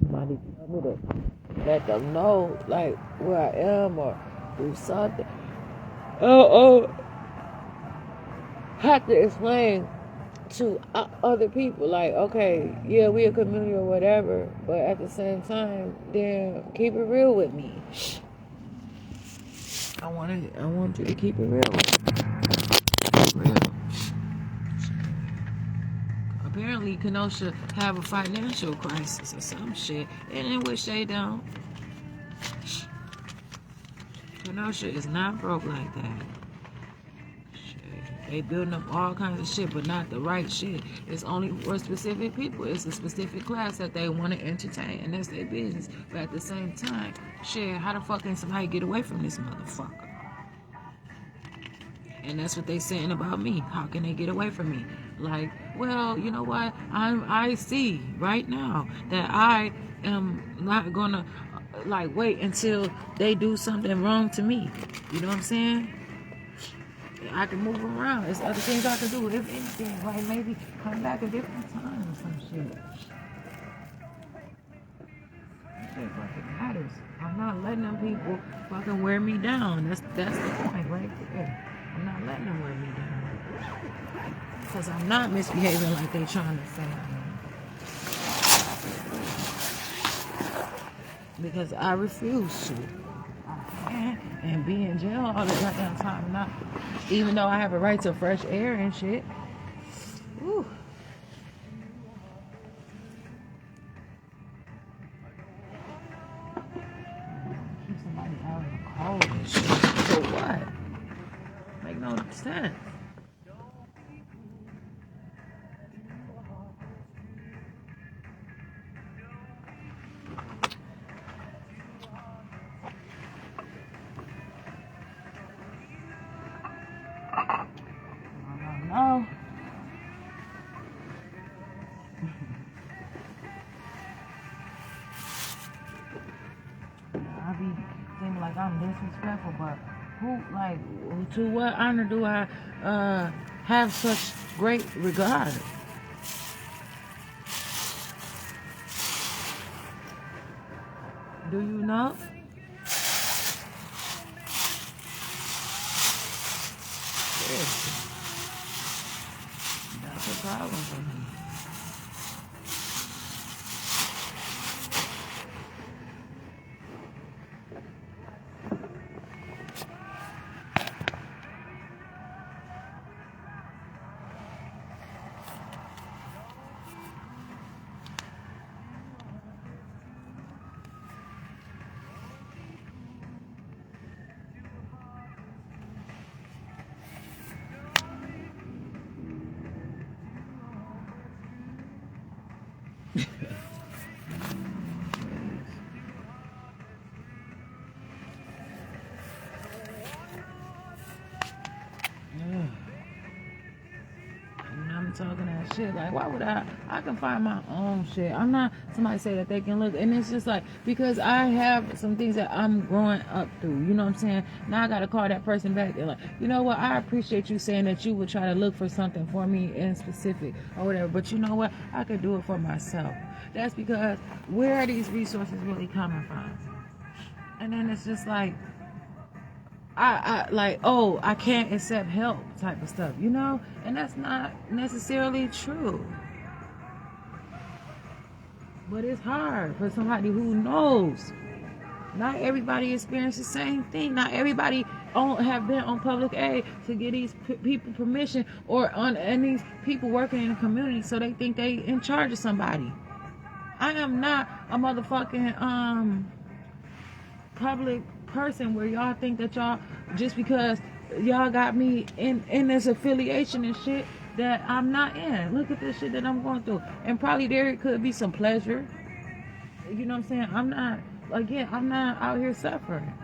Somebody tell me to let them know, like, where I am or do something. Have to explain to other people, like, okay, yeah, we a community or whatever, but at the same time, then keep it real with me. I want you to keep it real with me. Real. Apparently, Kenosha have a financial crisis or some shit, and in which they don't. Kenosha is not broke like that. They building up all kinds of shit, but not the right shit. It's only for specific people. It's a specific class that they want to entertain, and that's their business. But at the same time, shit, how the fuck can somebody get away from this motherfucker? And that's what they saying about me. How can they get away from me? Like, well, you know what? I see right now that I am not gonna like wait until they do something wrong to me. You know what I'm saying? I can move around. There's other things I can do. If anything, like maybe come back a different time or some shit. Shit fucking matters. I'm not letting them people fucking wear me down. That's the point right there. I'm not letting them wear me down. Because I'm not misbehaving like they trying to say I am. because I refuse to. I can't and be in jail all the goddamn time. Not even though I have a right to fresh air and shit. Whew. Keep somebody out in the cold and shit. So what? Make no sense. No. I be thinking like I'm disrespectful, but who, like, to what honor do I have such great regard? Do you know? Seriously. That's a problem for me. Talking that shit, like, why would I can find my own shit. I'm not somebody say that they can look, and it's just like, because I have some things that I'm growing up through, you know what I'm saying? Now I gotta call that person back and like, you know what, I appreciate you saying that you would try to look for something for me in specific or whatever, but you know what, I could do it for myself. That's because where are these resources really coming from? And then it's just like, I like, oh, I can't accept help type of stuff, you know? And that's not necessarily true. But it's hard for somebody who knows. Not everybody experiences the same thing. Not everybody have been on public aid to get these people permission, or and these people working in the community so they think they in charge of somebody. I am not a motherfucking public person where y'all think that y'all, just because y'all got me in this affiliation and shit that I'm not in. Look at this shit that I'm going through, and probably there could be some pleasure, you know what I'm saying? I'm not out here suffering,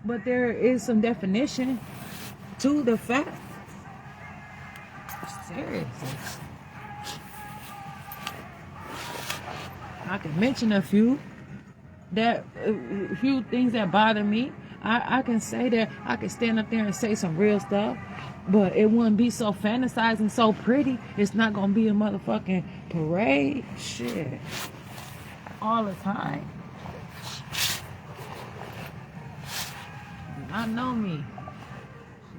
but there is some definition to the fact. Seriously, I can mention a few things that bother me. I can say that, I can stand up there and say some real stuff, but it wouldn't be so fantasizing, so pretty. It's not gonna be a motherfucking parade shit all the time. I know me.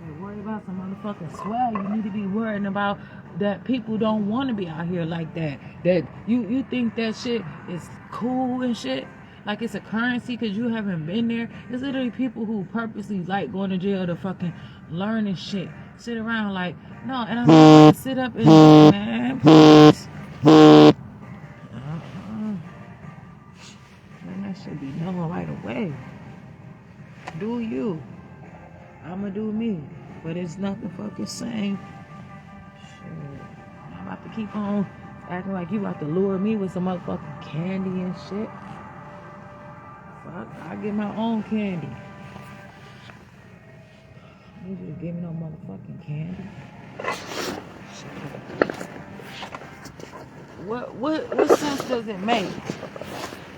Shit, worry about some motherfucking swell. You need to be worrying about that people don't want to be out here like that. That you think that shit is cool and shit. Like it's a currency because you haven't been there. There's literally people who purposely like going to jail to fucking learn and shit. Sit around like, no, and I'm not gonna sit up and, man, please. Man, that should be known right away. Do you. I'ma do me. But it's not the fucking same. Shit. I'm about to keep on acting like you about to lure me with some motherfucking candy and shit. I get my own candy. You just give me no motherfucking candy. What sense does it make?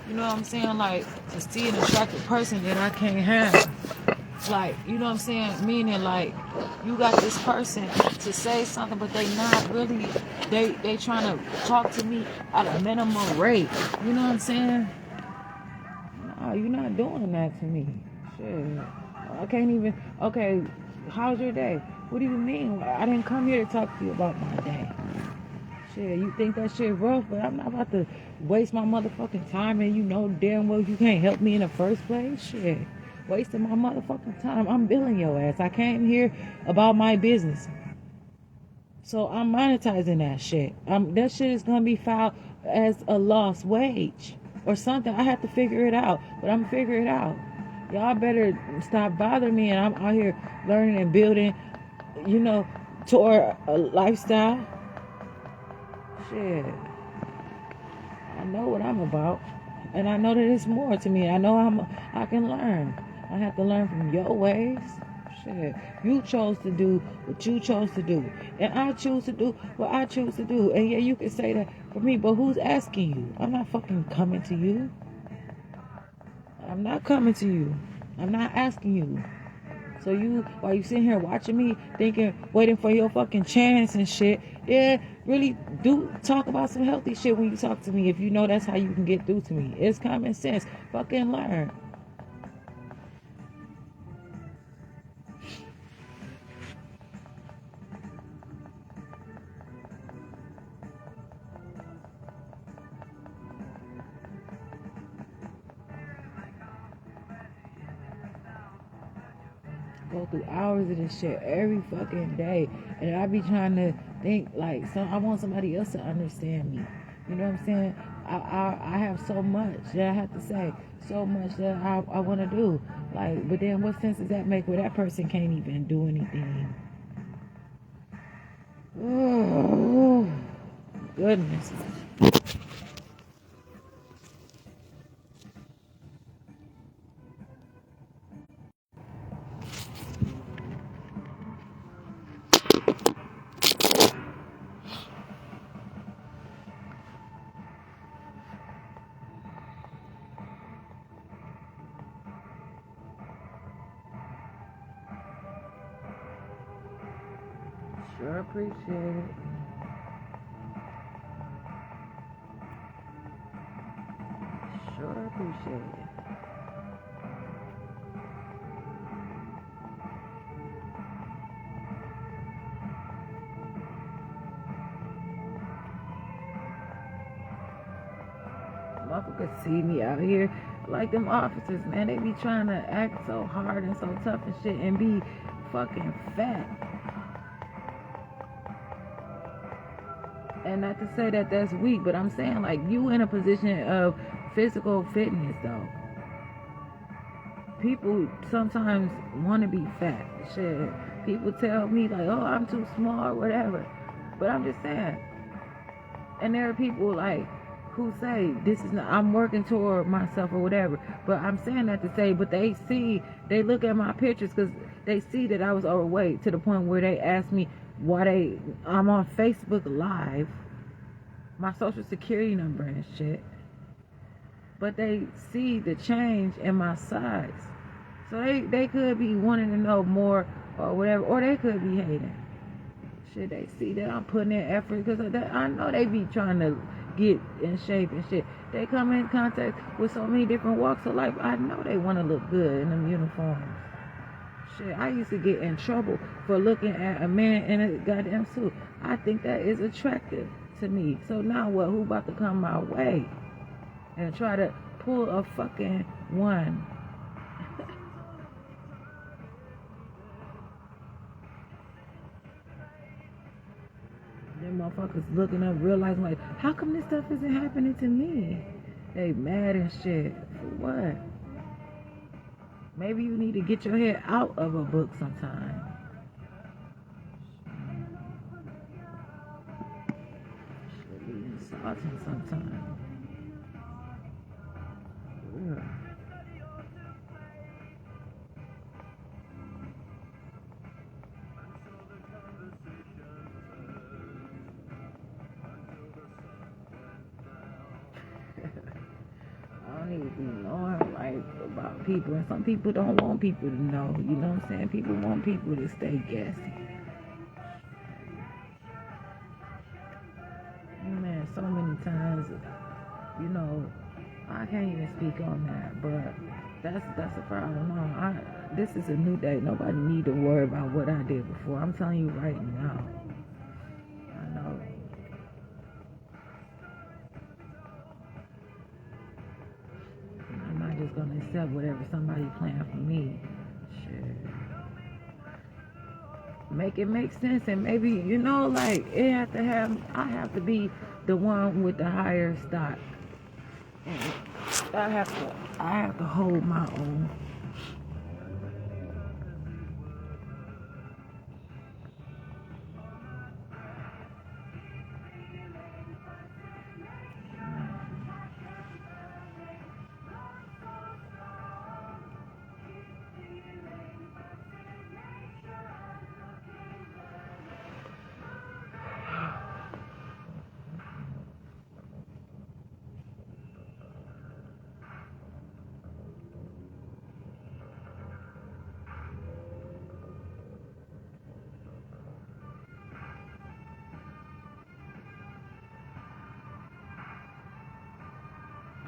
You know what I'm saying? Like, to see an attractive person that I can't have. Like, you know what I'm saying? Meaning, like, you got this person to say something, but they not really, they trying to talk to me at a minimum rate. You know what I'm saying? No, you're not doing that to me. Shit. I can't even, okay, how's your day? What do you mean? I didn't come here to talk to you about my day. Shit, Shit, you think that shit rough, but I'm not about to waste my motherfucking time and you know damn well you can't help me in the first place. Shit. Wasting my motherfucking time. I'm billing your ass. I came here about my business. So I'm monetizing that shit. That shit is gonna be filed as a lost wage or something. I have to figure it out, but I'm gonna figure it out. Y'all better stop bothering me, and I'm out here learning and building, toward a lifestyle. Shit. I know what I'm about, and I know that it's more to me. I know I can learn. I have to learn from your ways. Shit. You chose to do what you chose to do, and I choose to do what I choose to do. And yeah, you can say that for me, but who's asking you? I'm not fucking coming to you. I'm not coming to you. I'm not asking you. So while you sitting here watching me, thinking, waiting for your fucking chance and shit, yeah, really do talk about some healthy shit when you talk to me. If you know that's how you can get through to me. It's common sense. Fucking learn. Go through hours of this shit every fucking day, and I be trying to think like I want somebody else to understand me. You know what I'm saying? I have so much that I have to say, so much that I want to do. Like, but then what sense does that make where that person can't even do anything? Oh, goodness. Sure appreciate it. Sure appreciate it. Motherfuckers see me out here like them officers, man. They be trying to act so hard and so tough and shit and be fucking fat. And not to say that that's weak, but I'm saying like you in a position of physical fitness though. People sometimes want to be fat. Shit. People tell me like, oh, I'm too small or whatever. But I'm just saying. And there are people like who say this is not, I'm working toward myself or whatever. But I'm saying that to say, but they look at my pictures because they see that I was overweight to the point where they ask me why I'm on Facebook Live, my social security number and shit. But they see the change in my size. So they could be wanting to know more or whatever, or they could be hating. Shit, they see that I'm putting in effort because I know they be trying to get in shape and shit. They come in contact with so many different walks of life. I know they want to look good in them uniforms. Shit, I used to get in trouble for looking at a man in a goddamn suit. I think that is attractive to me. So now what? Who about to come my way and try to pull a fucking one? Them motherfuckers looking up, realizing like, how come this stuff isn't happening to me? They mad and shit. For what? Maybe you need to get your head out of a book sometime. Should be insulting sometimes. Yeah. I don't even be knowing like about people, and some people don't want people to know. You know what I'm saying? People want people to stay guessing. Man, so many times, I can't even speak on that, but that's a problem. No, this is a new day. Nobody need to worry about what I did before. I'm telling you right now. I know. accept whatever somebody planned for me. Shit. Make it make sense, and maybe, you know, like, I have to be the one with the higher stock. And I have to hold my own.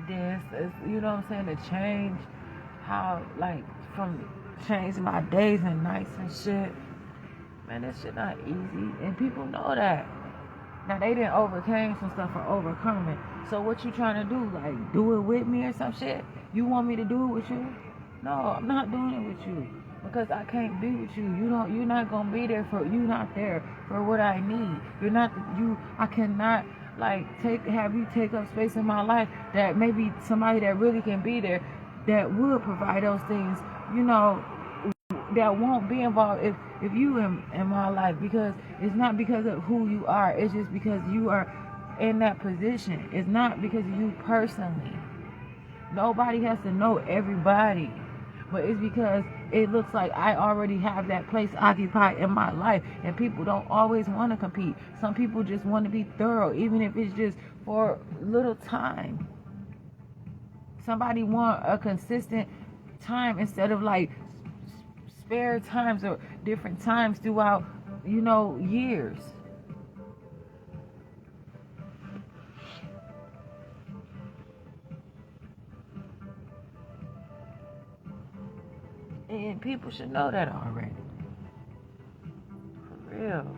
This is, you know what I'm saying, to change how, like, change my days and nights and shit. Man, this shit not easy, and people know that. Now, they didn't overcame some stuff or overcome it. So what you trying to do? Like, do it with me or some shit? You want me to do it with you? No, I'm not doing it with you. Because I can't be with you. You're not gonna be there you're not there for what I need. I cannot, like, have you take up space in my life that maybe somebody that really can be there, that would provide those things, you know, that won't be involved if you in my life. Because it's not because of who you are, it's just because you are in that position. It's not because of you personally. Nobody has to know everybody, but it's because it looks like I already have that place occupied in my life, and people don't always want to compete. Some people just want to be thorough, even if it's just for little time. Somebody want a consistent time instead of, like, spare times or different times throughout, you know, years. And people should know that already. For real.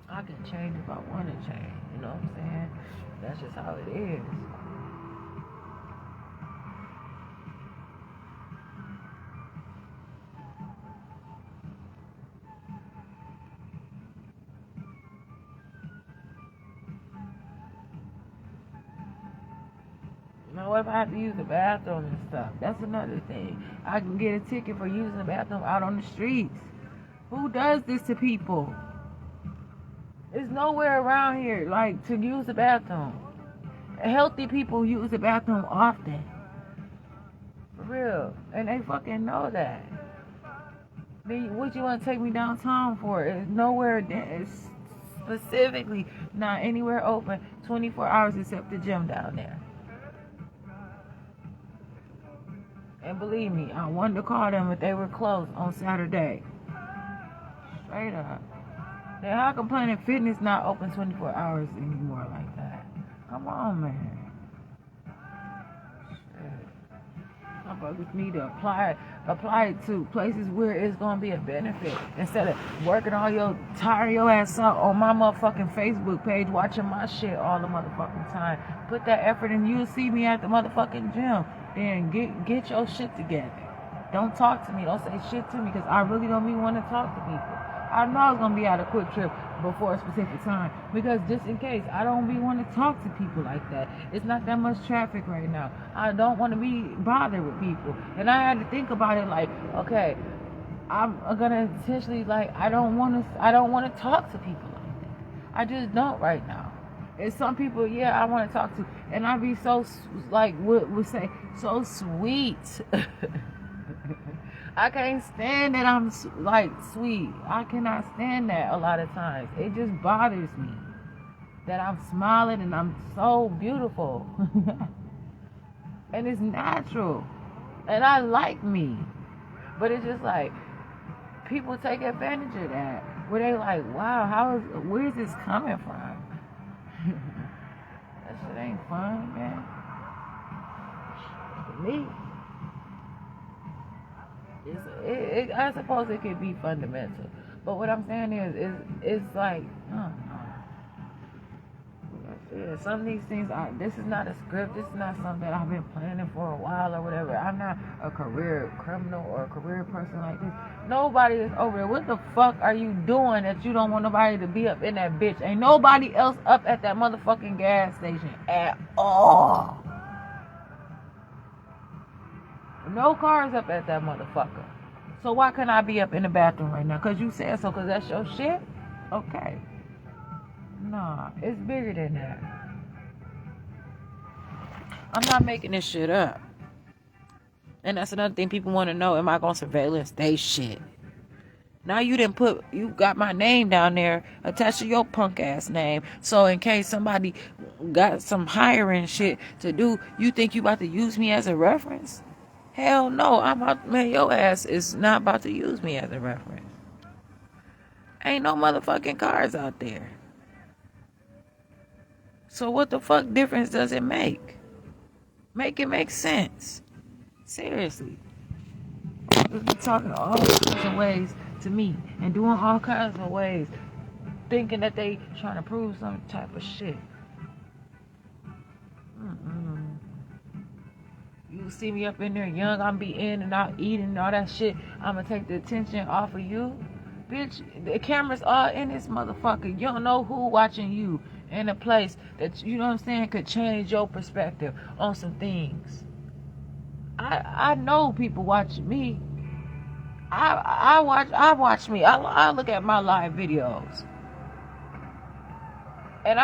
I can change if I want to change. You know what I'm saying? That's just how it is. Now, what if I have to use the bathroom and stuff? That's another thing. I can get a ticket for using the bathroom out on the streets. Who does this to people? There's nowhere around here, like, to use the bathroom. Healthy people use the bathroom often. For real. And they fucking know that. What you want to take me downtown for? It's nowhere, it's specifically not anywhere open 24 hours except the gym down there. And believe me, I wanted to call them if they were closed on Saturday. Straight up. Then how come Planet Fitness not open 24 hours anymore like that? Come on, man. Motherfuckers need to apply it to places where it's gonna be a benefit, instead of tiring your ass out on my motherfucking Facebook page watching my shit all the motherfucking time. Put that effort in. You'll see me at the motherfucking gym. Then get your shit together. Don't talk to me. Don't say shit to me, because I really don't even want to talk to people. I know I was going to be at a quick trip before a specific time, because just in case, I don't be want to talk to people like that. It's not that much traffic right now. I don't want to be bothered with people. And I had to think about it like, okay, I'm going to intentionally, like, I don't want to talk to people like that. I just don't right now. And some people, I want to talk to, and I be so, like, would say, so sweet. I can't stand that I'm, like, sweet. I cannot stand that a lot of times. It just bothers me that I'm smiling and I'm so beautiful. And it's natural. And I like me. But it's just like, people take advantage of that. Where they like, wow, where's this coming from? That shit ain't fun, man. For me. I suppose it could be fundamental, but what I'm saying is it's like, yeah, some of these things are. This is not a script. This is not something that I've been planning for a while or whatever. I'm not a career criminal or a career person like this. Nobody is over there. What the fuck are you doing that you don't want nobody to be up in that bitch? Ain't nobody else up at that motherfucking gas station at all. No cars up at that motherfucker. So why can't I be up in the bathroom right now? Cause you said so. Cause that's your shit. Okay. Nah, it's bigger than that. I'm not making this shit up. And that's another thing people want to know. Am I going to surveillance they shit? Now you got my name down there attached to your punk ass name. So in case somebody got some hiring shit to do, you think you about to use me as a reference? Hell no, man, your ass is not about to use me as a reference. Ain't no motherfucking cars out there. So what the fuck difference does it make? Make it make sense. Seriously. People be talking all kinds of ways to me and doing all kinds of ways, thinking that they trying to prove some type of shit. You see me up in there young, I'm be in and out eating and all that shit. I'ma take the attention off of you. Bitch, the camera's all in this motherfucker. You don't know who watching you in a place that, you know what I'm saying, could change your perspective on some things. I know people watching me. I watch me. I look at my live videos. And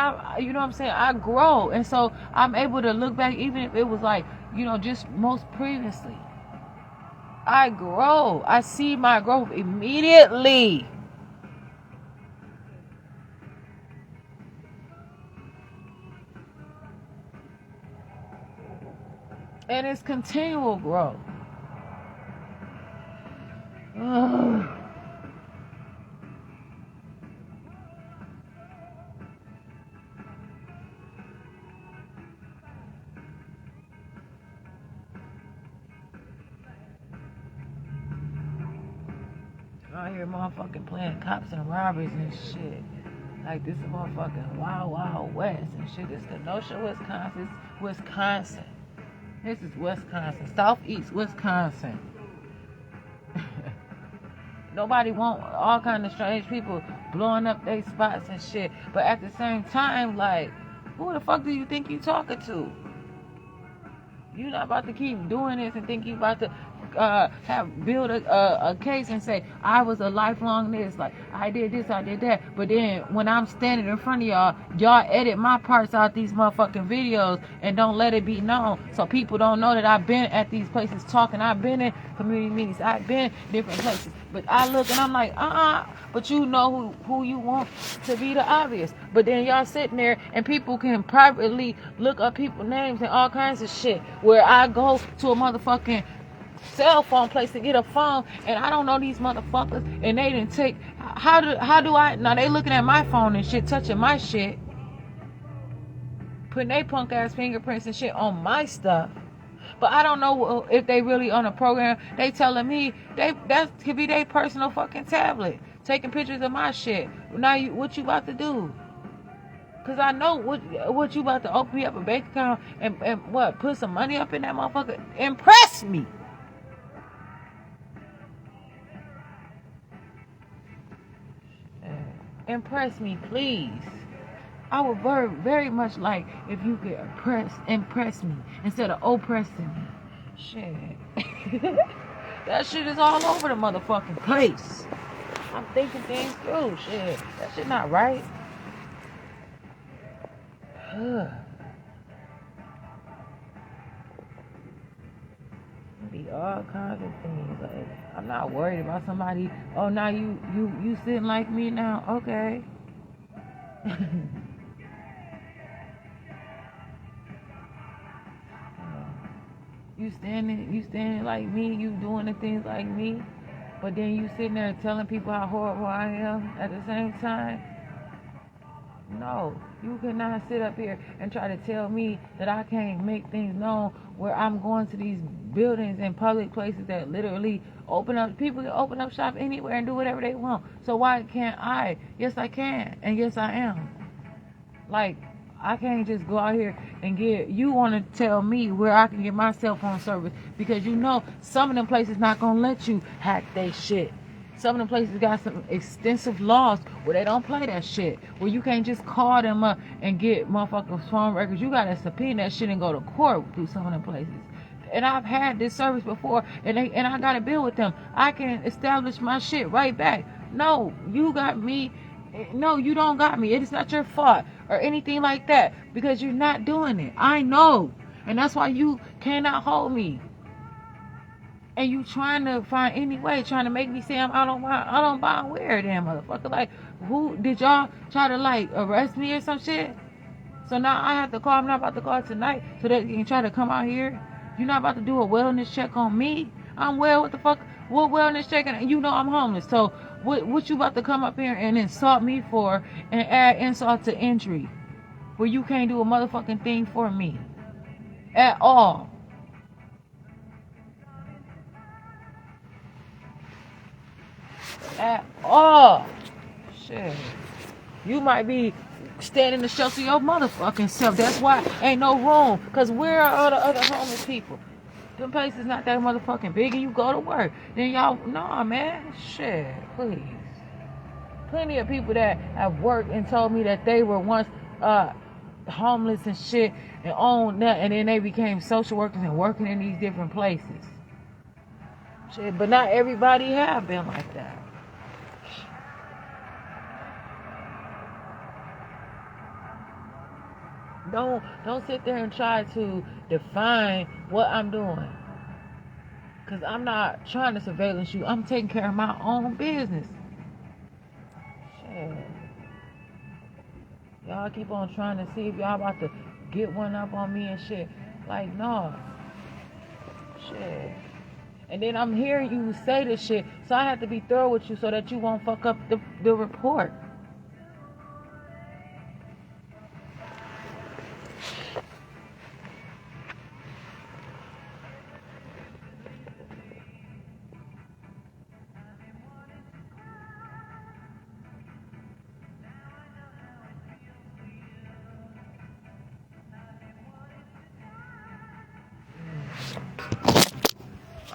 you know what I'm saying, I grow. And so I'm able to look back, even if it was like, you know, just most previously. I grow. I see my growth immediately. And it's continual growth. Ugh. I hear motherfucking playing cops and robbers and shit. Like this is motherfucking Wild West and shit. It's Kenosha, Wisconsin. This is Wisconsin, Southeast Wisconsin. Nobody want all kind of strange people blowing up their spots and shit. But at the same time, like, who the fuck do you think you talking to? You not about to keep doing this and think you about to build a case and say I was a lifelong this, like I did this, I did that. But then when I'm standing in front of y'all edit my parts out these motherfucking videos and don't let it be known, so people don't know that I've been at these places talking. I've been in community meetings. I've been different places. But I look and I'm like, but you know who you want to be the obvious. But then y'all sitting there and people can privately look up people's names and all kinds of shit. Where I go to a motherfucking cell phone place to get a phone and I don't know these motherfuckers and they didn't take. How do I? Now they looking at my phone and shit, touching my shit, putting their punk ass fingerprints and shit on my stuff. But I don't know if they really on a program. They telling me that could be their personal fucking tablet, taking pictures of my shit. Now what you about to do? Cause I know what you about to open me up a bank account and what, put some money up in that motherfucker. Impress me. Impress me, please. I would very, very much like if you could impress me instead of oppressing me. Shit. That shit is all over the motherfucking place. I'm thinking things through. Shit. That shit not right. Be all kinds of things. Like, I'm not worried about somebody. Oh, now you sitting like me now? Okay. You standing like me, you doing the things like me, but then you sitting there telling people how horrible I am at the same time. No, you cannot sit up here and try to tell me that I can't make things known where I'm going to these buildings and public places that literally open up. People can open up shop anywhere and do whatever they want. So why can't I? Yes, I can. And yes, I am. Like, I can't just go out here and you want to tell me where I can get my cell phone service because you know some of them places not going to let you hack they shit. Some of them places got some extensive laws where they don't play that shit. Where you can't just call them up and get motherfuckers phone records. You got to subpoena that shit and go to court through some of them places. And I've had this service before and I got a bill with them. I can establish my shit right back. No, you got me. No, you don't got me. It is not your fault or anything like that because you're not doing it. I know. And that's why you cannot hold me. And you trying to find any way, trying to make me say I don't buy and wear damn motherfucker. Like, who did y'all try to like arrest me or some shit? So now I have to call. I'm not about to call tonight so that you can try to come out here. You're not about to do a wellness check on me. I'm well. What the fuck? What wellness check? And you know I'm homeless. So what you about to come up here and insult me for and add insult to injury, where you can't do a motherfucking thing for me at all? At all. Shit. You might be standing to shelter your motherfucking self. That's why ain't no room. Because where are all the other homeless people? Them places not that motherfucking big and you go to work. Then y'all, nah, man. Shit, please. Plenty of people that have worked and told me that they were once homeless and shit and owned that and then they became social workers and working in these different places. Shit, but not everybody have been like that. Don't sit there and try to define what I'm doing. Because I'm not trying to surveillance you. I'm taking care of my own business. Shit. Y'all keep on trying to see if y'all about to get one up on me and shit. Like, no. Shit. And then I'm hearing you say this shit. So I have to be thorough with you so that you won't fuck up the report.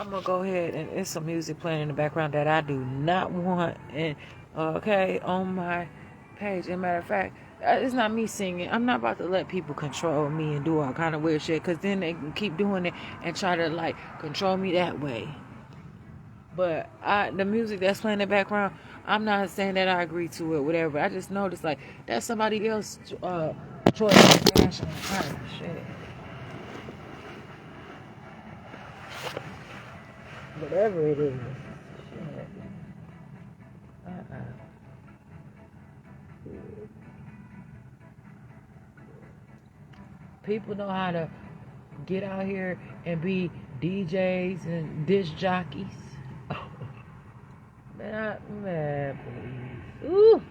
I'm gonna go ahead and it's some music playing in the background that I do not want and okay on my page. As a matter of fact, it's not me singing. I'm not about to let people control me and do all kind of weird shit because then they can keep doing it and try to like control me that way. But the music that's playing in the background, I'm not saying that I agree to it, whatever. I just noticed like that's somebody else's choice of passion. Shit. Whatever it is. Shit. People know how to get out here and be DJs and disc jockeys. Man, please. Ooh.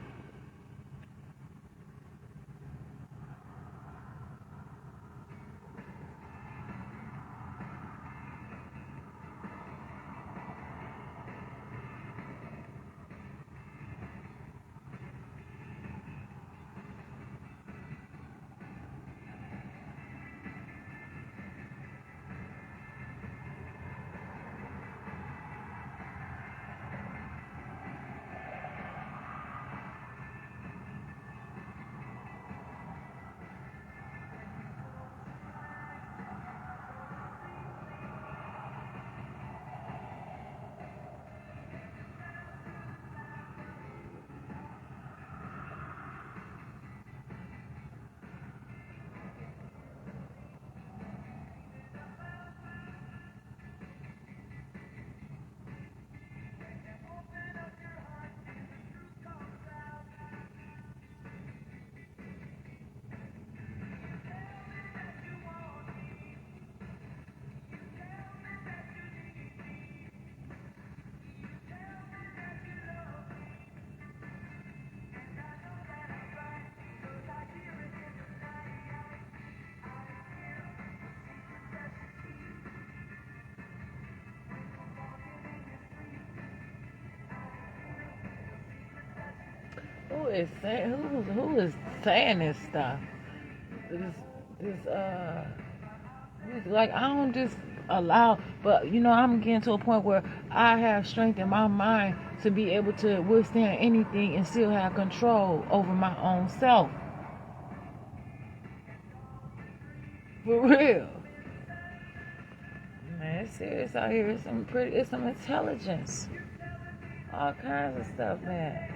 is saying who is saying this stuff? This like I don't just allow, but I'm getting to a point where I have strength in my mind to be able to withstand anything and still have control over my own self. For real. Man, it's serious out here. It's some intelligence. All kinds of stuff, man.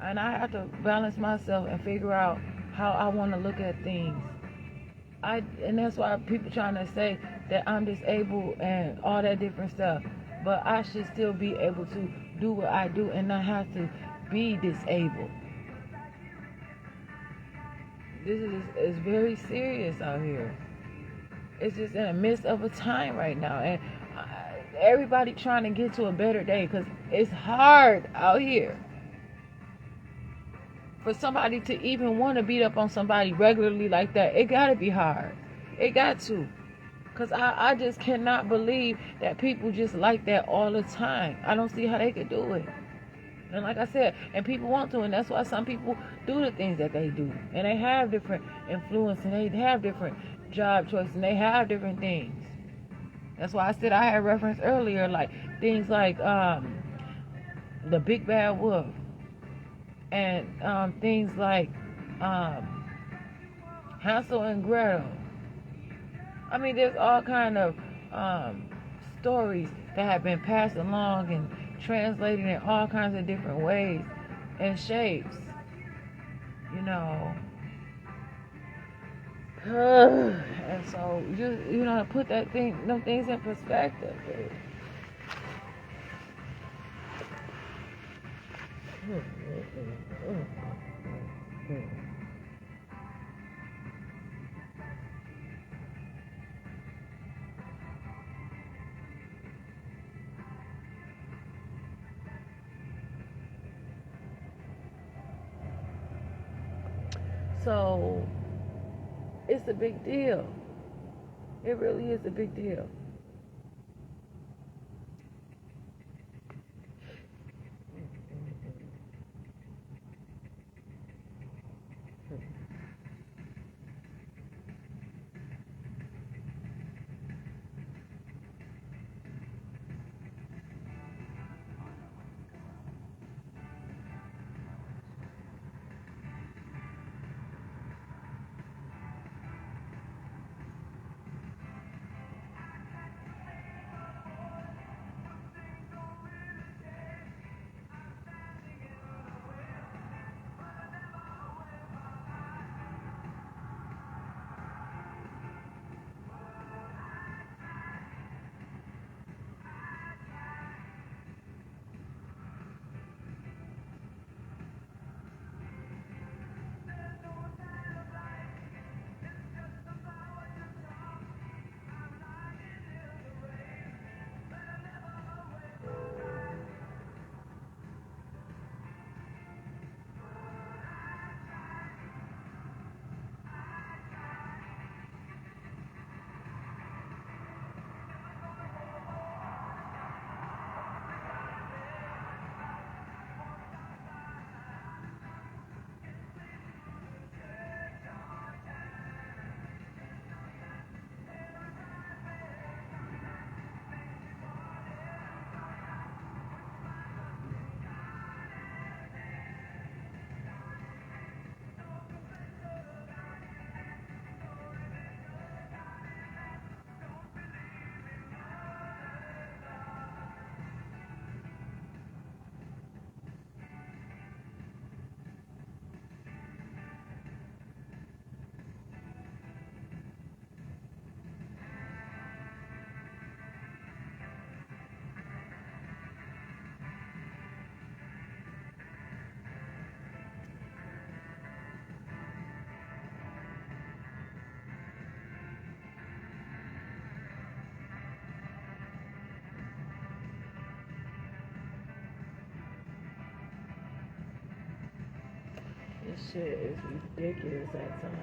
And I have to balance myself and figure out how I want to look at things. And that's why people trying to say that I'm disabled and all that different stuff. But I should still be able to do what I do and not have to be disabled. This is very serious out here. It's just in the midst of a time right now. And everybody trying to get to a better day because it's hard out here. For somebody to even want to beat up on somebody regularly like that, it got to be hard. It got to. Because I just cannot believe that people just like that all the time. I don't see how they could do it. And like I said, and people want to, and that's why some people do the things that they do. And they have different influence, and they have different job choices, and they have different things. That's why I said I had referenced earlier, like things like the Big Bad Wolf. And things like Hansel and Gretel. I mean, there's all kind of stories that have been passed along and translated in all kinds of different ways and shapes. And so just put them things in perspective. So it's a big deal. It really is a big deal. This shit is ridiculous at times.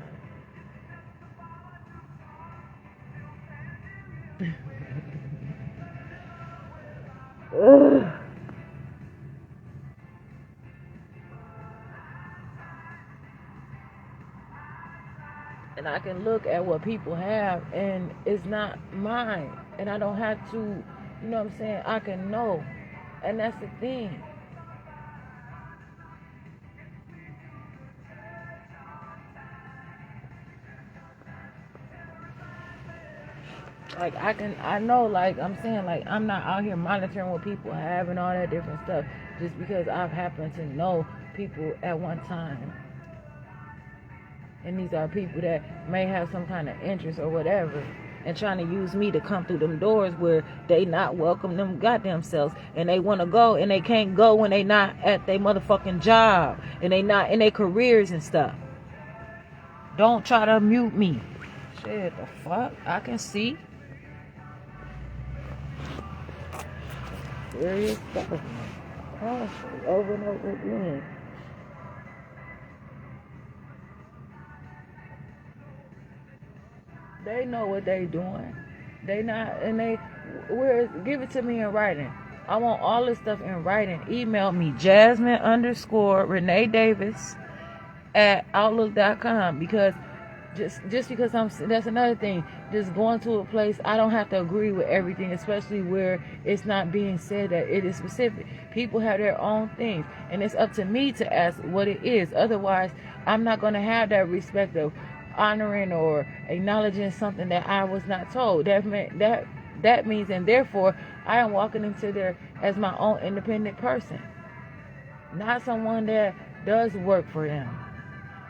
Ugh. and I can look at what people have, and it's not mine, and I don't have to, you know what I'm saying? I can know, and that's the thing. Like I know, like I'm saying, like I'm not out here monitoring what people have and all that different stuff just because I've happened to know people at one time. And these are people that may have some kind of interest or whatever and trying to use me to come through them doors where they not welcome them goddamn selves, and they want to go and they can't go when they not at their motherfucking job and they not in their careers and stuff. Don't try to mute me. Shit, the fuck? I can see. Serious stuff. Oh, over and over again. They know what they doing. They not, and they, give it to me in writing. I want all this stuff in writing. Email me, Jasmine_Renee Davis @outlook.com, because just because that's another thing. Just going to a place, I don't have to agree with everything, especially where it's not being said that it is specific. People have their own things, and it's up to me to ask what it is. Otherwise, I'm not going to have that respect of honoring or acknowledging something that I was not told. That means, and therefore, I am walking into there as my own independent person, not someone that does work for them,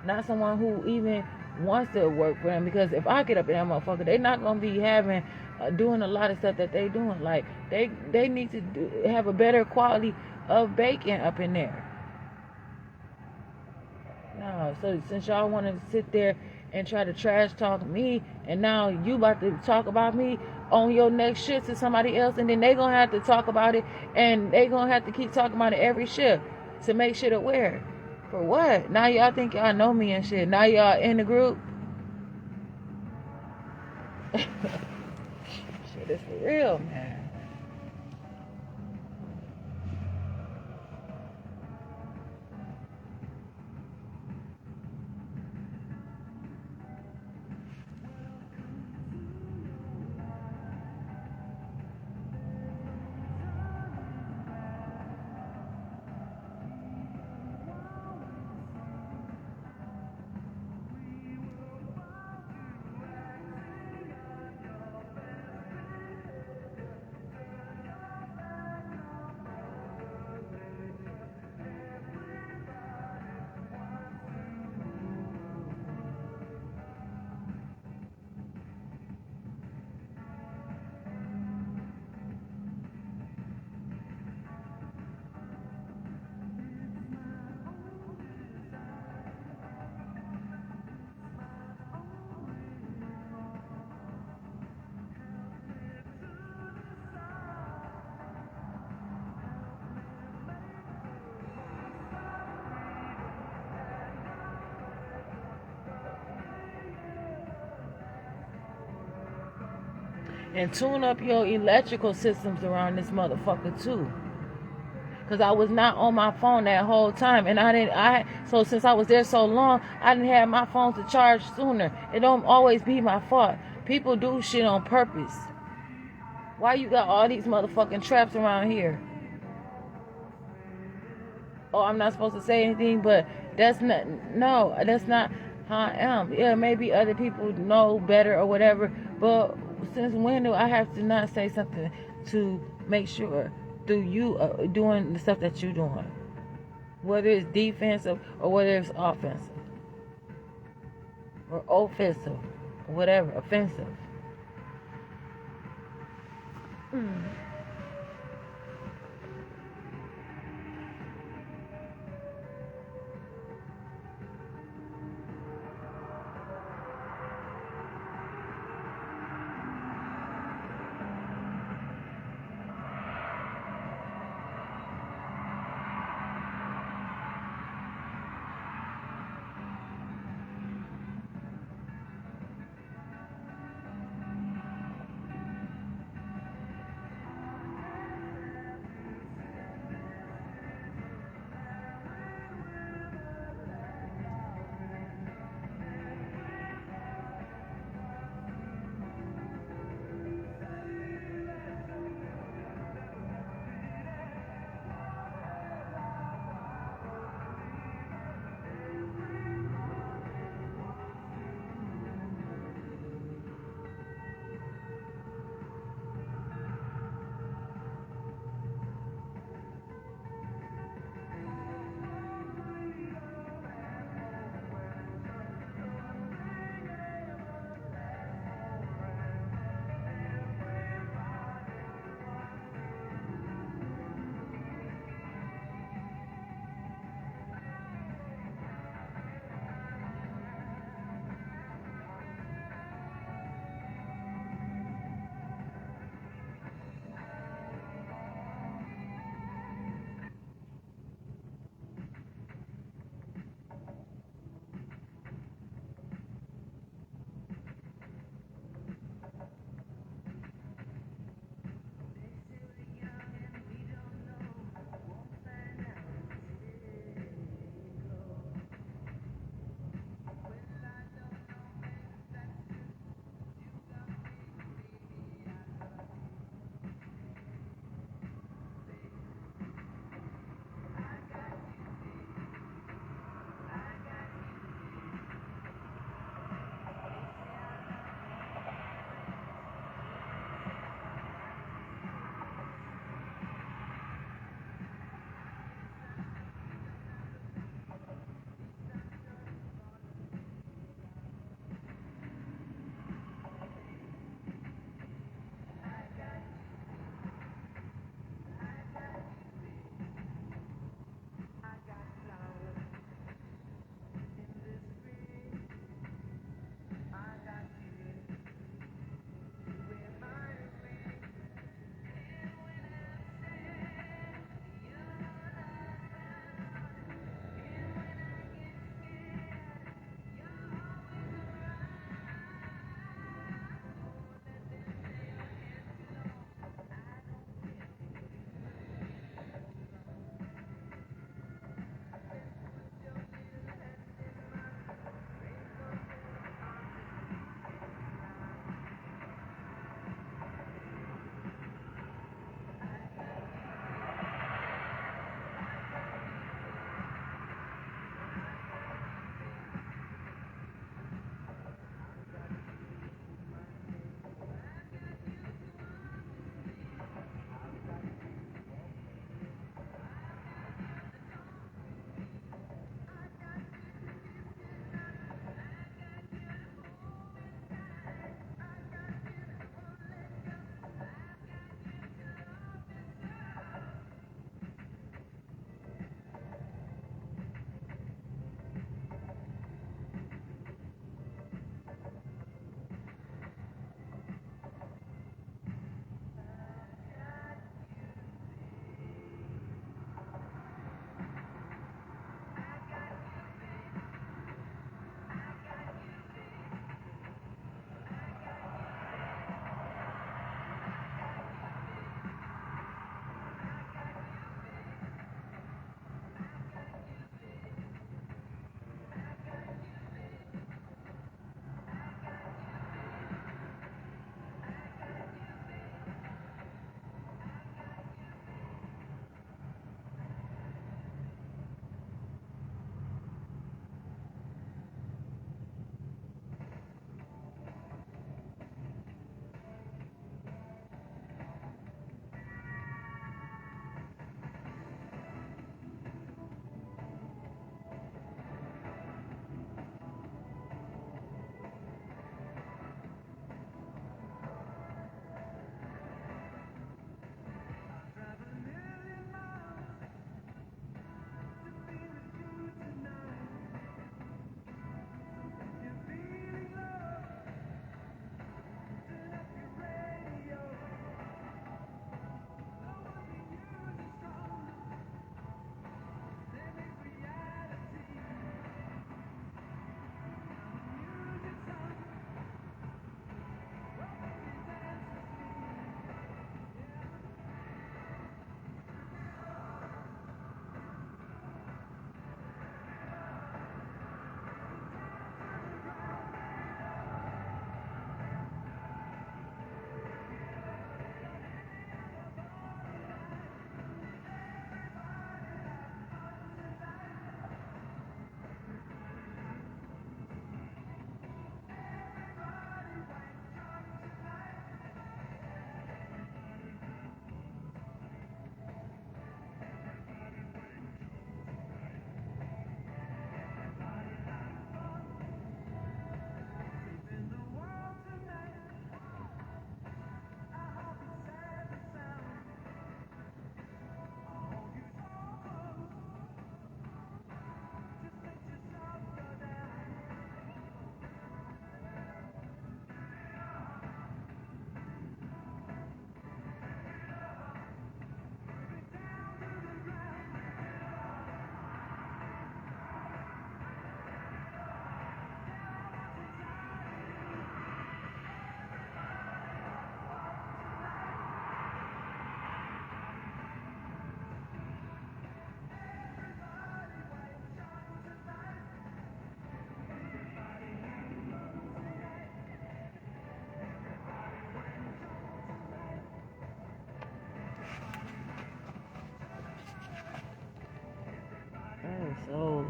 not someone who even wants to work for them. Because if I get up in that motherfucker, they're not gonna be having doing a lot of stuff that they doing. Like they need to have a better quality of bacon up in there. No, so since y'all want to sit there and try to trash talk me, and now you about to talk about me on your next shift to somebody else, and then they gonna have to talk about it, and they gonna have to keep talking about it every shift to make shit aware. For what? Now y'all think y'all know me and shit. Now y'all in the group. Shit is for real, man. And tune up your electrical systems around this motherfucker too. Cause I was not on my phone that whole time, and so since I was there so long, I didn't have my phone to charge sooner. It don't always be my fault. People do shit on purpose. Why you got all these motherfucking traps around here? Oh, I'm not supposed to say anything, but that's not how I am. Yeah, maybe other people know better or whatever, but since when do I have to not say something to make sure through you doing the stuff that you're doing, whether it's defensive or whether it's offensive or offensive or whatever, offensive.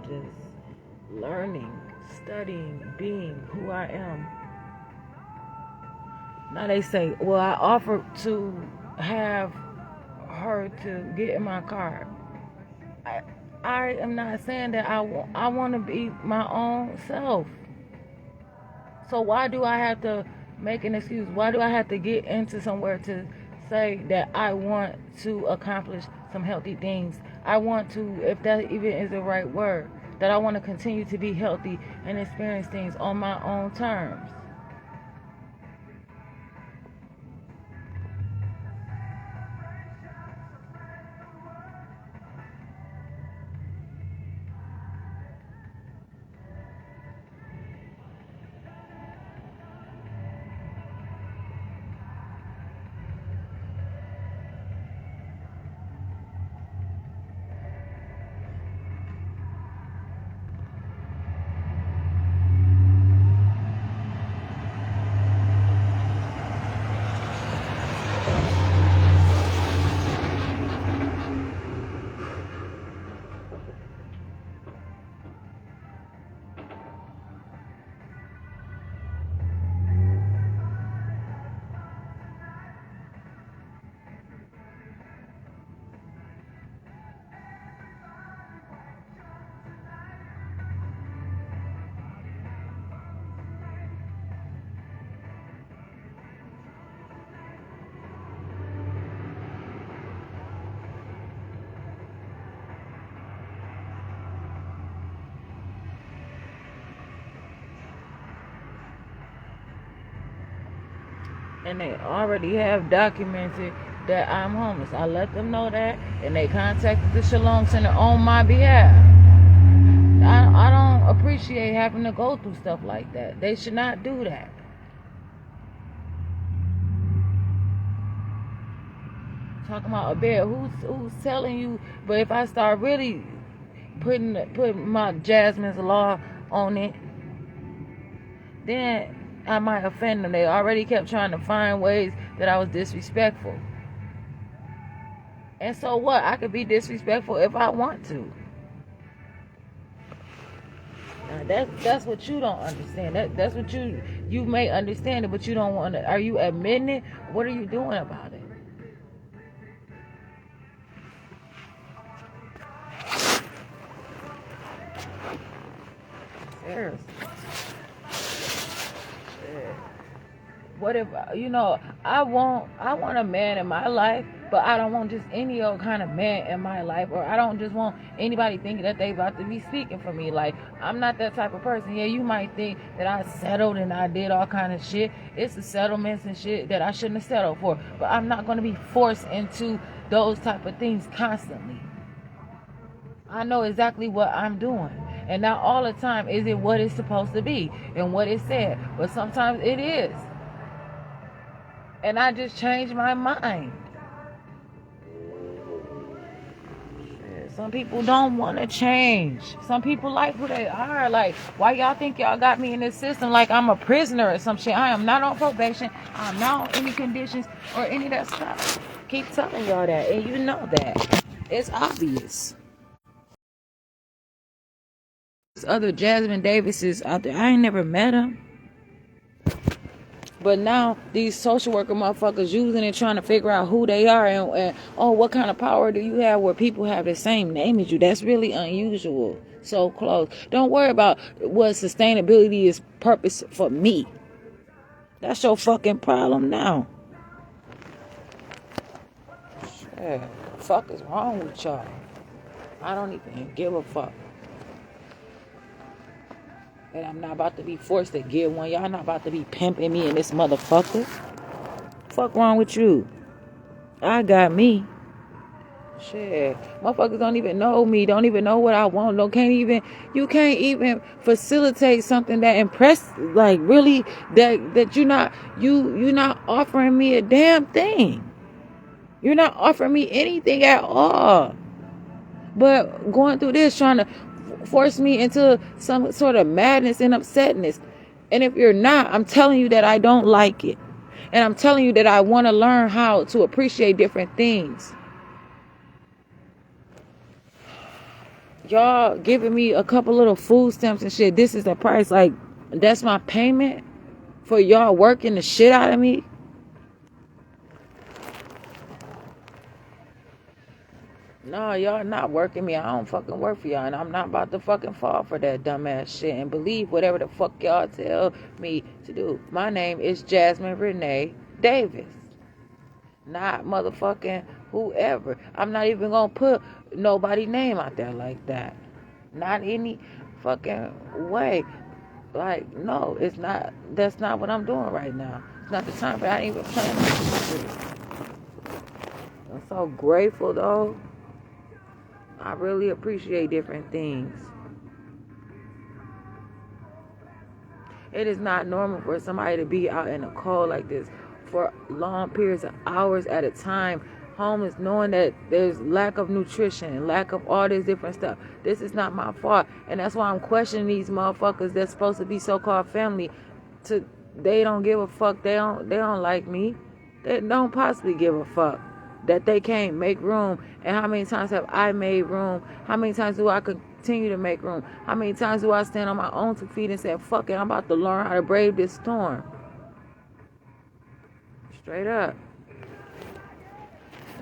just learning, studying, being who I am. Now they say, well, I offered to have her to get in my car. I am not saying that I want to be my own self. So why do I have to make an excuse? Why do I have to get into somewhere to say that I want to accomplish some healthy things? I want to, if that even is the right word, that I want to continue to be healthy and experience things on my own terms. And they already have documented that I'm homeless. I let them know that, and they contacted the Shalom Center on my behalf. I don't appreciate having to go through stuff like that. They should not do that. Talking about a bed, who's telling you? But if I start really putting my Jasmine's Law on it, then I might offend them. They already kept trying to find ways that I was disrespectful. And so what? I could be disrespectful if I want to. Now that's what you don't understand. That's what you may understand it, but you don't want to. Are you admitting it? What are you doing about it? Seriously. What if, I want a man in my life, but I don't want just any old kind of man in my life, or I don't just want anybody thinking that they about to be speaking for me. Like, I'm not that type of person. Yeah, you might think that I settled and I did all kind of shit. It's the settlements and shit that I shouldn't have settled for, but I'm not going to be forced into those type of things constantly. I know exactly what I'm doing. And not all the time is it what it's supposed to be and what it said, but sometimes it is. And I just changed my mind. Some people don't want to change. Some people like who they are. Like, why y'all think y'all got me in this system like I'm a prisoner or some shit? I am not on probation. I'm not on any conditions or any of that stuff. Keep telling y'all that, and you know that. It's obvious. There's other Jasmine Davises out there. I ain't never met them. But now these social worker motherfuckers using it, trying to figure out who they are and what kind of power do you have where people have the same name as you? That's really unusual. So close. Don't worry about what sustainability is purpose for me. That's your fucking problem now. Shit, what the fuck is wrong with y'all? I don't even give a fuck. And I'm not about to be forced to get one. Y'all not about to be pimping me in this motherfucker. Fuck wrong with you? I got me. Shit. Motherfuckers don't even know me. Don't even know what I want. You can't even facilitate something that like really that you're not offering me a damn thing. You're not offering me anything at all. But going through this, trying to force me into some sort of madness and upsetness. And if you're not, I'm telling you that I don't like it. And I'm telling you that I want to learn how to appreciate different things. y'all giving me a couple little food stamps and shit. This is the price. Like, that's my payment for y'all working the shit out of me. No, y'all not working me. I don't fucking work for y'all. And I'm not about to fucking fall for that dumbass shit and believe whatever the fuck y'all tell me to do. My name is Jasmine Renee Davis. Not motherfucking whoever. I'm not even gonna put nobody's name out there like that. Not any fucking way. Like, no, it's not. That's not what I'm doing right now. It's not the time, but I ain't even playing this shit. I'm so grateful though. I really appreciate different things. It is not normal for somebody to be out in the cold like this for long periods of hours at a time, homeless, knowing that there's lack of nutrition, lack of all this different stuff. This is not my fault. And that's why I'm questioning these motherfuckers that's supposed to be so-called family. They don't give a fuck. They don't like me. They don't possibly give a fuck that they can't make room. And how many times have I made room? How many times do I continue to make room? How many times do I stand on my own 2 feet and say, fuck it, I'm about to learn how to brave this storm? Straight up.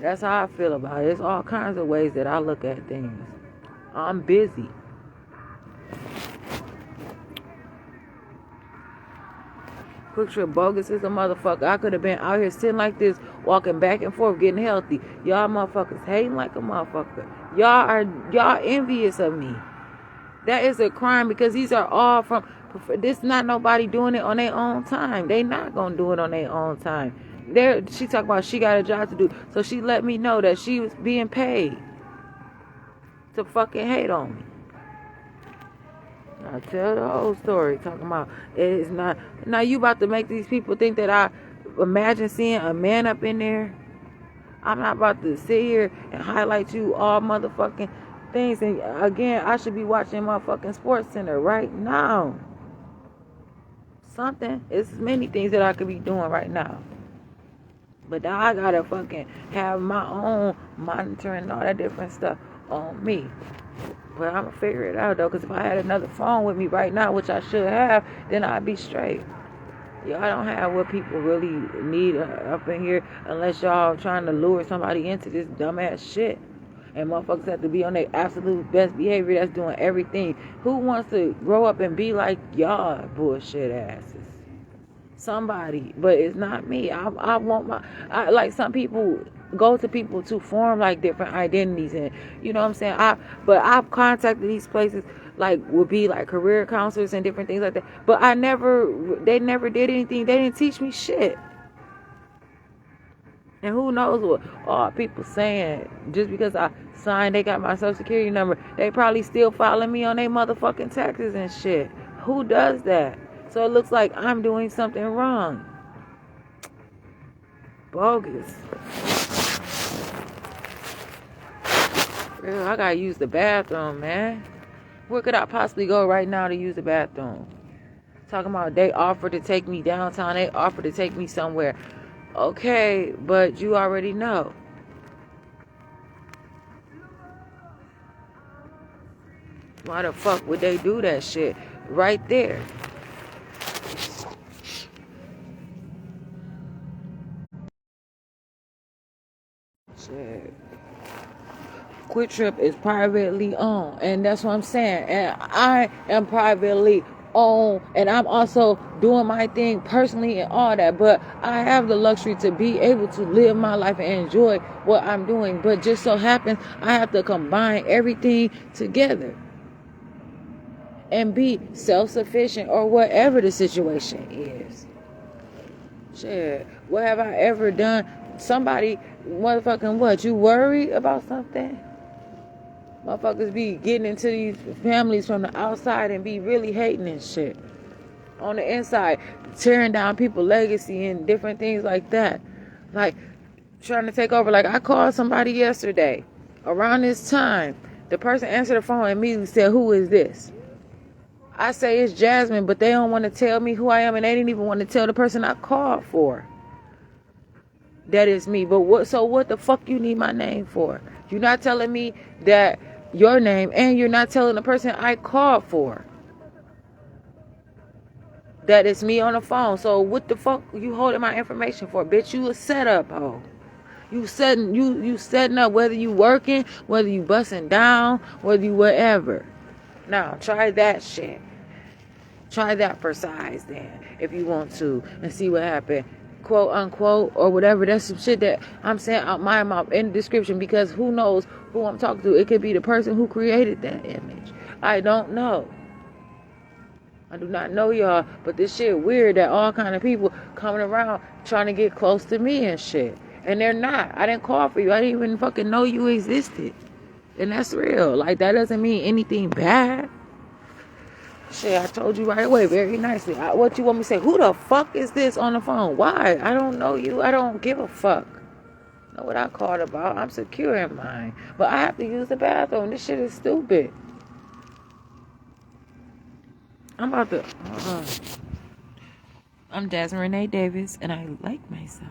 That's how I feel about it. There's all kinds of ways that I look at things. I'm busy. Quick bogus is a motherfucker. I could have been out here sitting like this, walking back and forth, getting healthy. Y'all motherfuckers hating like a motherfucker. Y'all envious of me. That is a crime because these are all from. This not nobody doing it on their own time. They not gonna do it on their own time. She talk about she got a job to do, so she let me know that she was being paid to fucking hate on me. I tell the whole story, talking about it is not. Now you about to make these people think that I imagine seeing a man up in there. I'm not about to sit here and highlight you all motherfucking things. And again, I should be watching motherfucking Sports Center right now. Something. It's many things that I could be doing right now. But now I gotta fucking have my own monitoring and all that different stuff on me. But I'm gonna figure it out though, because if I had another phone with me right now, which I should have, then I'd be straight. Y'all don't have what people really need up in here unless y'all trying to lure somebody into this dumbass shit. And motherfuckers have to be on their absolute best behavior. That's doing everything. Who wants to grow up and be like y'all bullshit asses? Somebody, but it's not me. I want like some people go to people to form like different identities, and you know what I'm saying. I've contacted these places like would be like career counselors and different things like that. But they never did anything. They didn't teach me shit. And who knows what all people saying just because I signed, they got my social security number. They probably still filing me on their motherfucking taxes and shit. Who does that? So it looks like I'm doing something wrong. Bogus. Girl, I gotta use the bathroom, man. Where could I possibly go right now to use the bathroom? Talking about they offered to take me downtown. They offered to take me somewhere. Okay, but you already know. Why the fuck would they do that shit right there? Shit. Quick Trip is privately owned, and that's what I'm saying. And I am privately owned, and I'm also doing my thing personally and all that. But I have the luxury to be able to live my life and enjoy what I'm doing. But just so happens I have to combine everything together and be self-sufficient or whatever the situation is. Shit, what have I ever done? Somebody, motherfucking what? You worried about something? Motherfuckers be getting into these families from the outside and be really hating and shit. On the inside, tearing down people's legacy and different things like that. Like, trying to take over. Like, I called somebody yesterday. Around this time, the person answered the phone and immediately said, "Who is this?" I say it's Jasmine, but they don't want to tell me who I am, and they didn't even want to tell the person I called for that is me. But what the fuck you need my name for? You're not telling me that your name, and you're not telling the person I called for that it's me on the phone. So what the fuck you holding my information for, bitch? You a setup hoe. You setting up, whether you working, whether you busting down, whether you whatever. Now try that shit. Try that for size then, if you want to, and see what happened. Quote unquote or whatever. That's some shit that I'm saying out my mouth in the description, because who knows who I'm talking to. It could be the person who created that image. I don't know. I do not know y'all, but this shit weird that all kind of people coming around trying to get close to me and shit. And they're not. I didn't call for you. I didn't even fucking know you existed. And that's real. Like, that doesn't mean anything bad. Shit, I told you right away very nicely. What you want me to say? Who the fuck is this on the phone? Why? I don't know you. I don't give a fuck. Know what I called about? I'm secure in mine. But I have to use the bathroom. This shit is stupid. I'm about to... I'm Jasmine Renee Davis, and I like myself.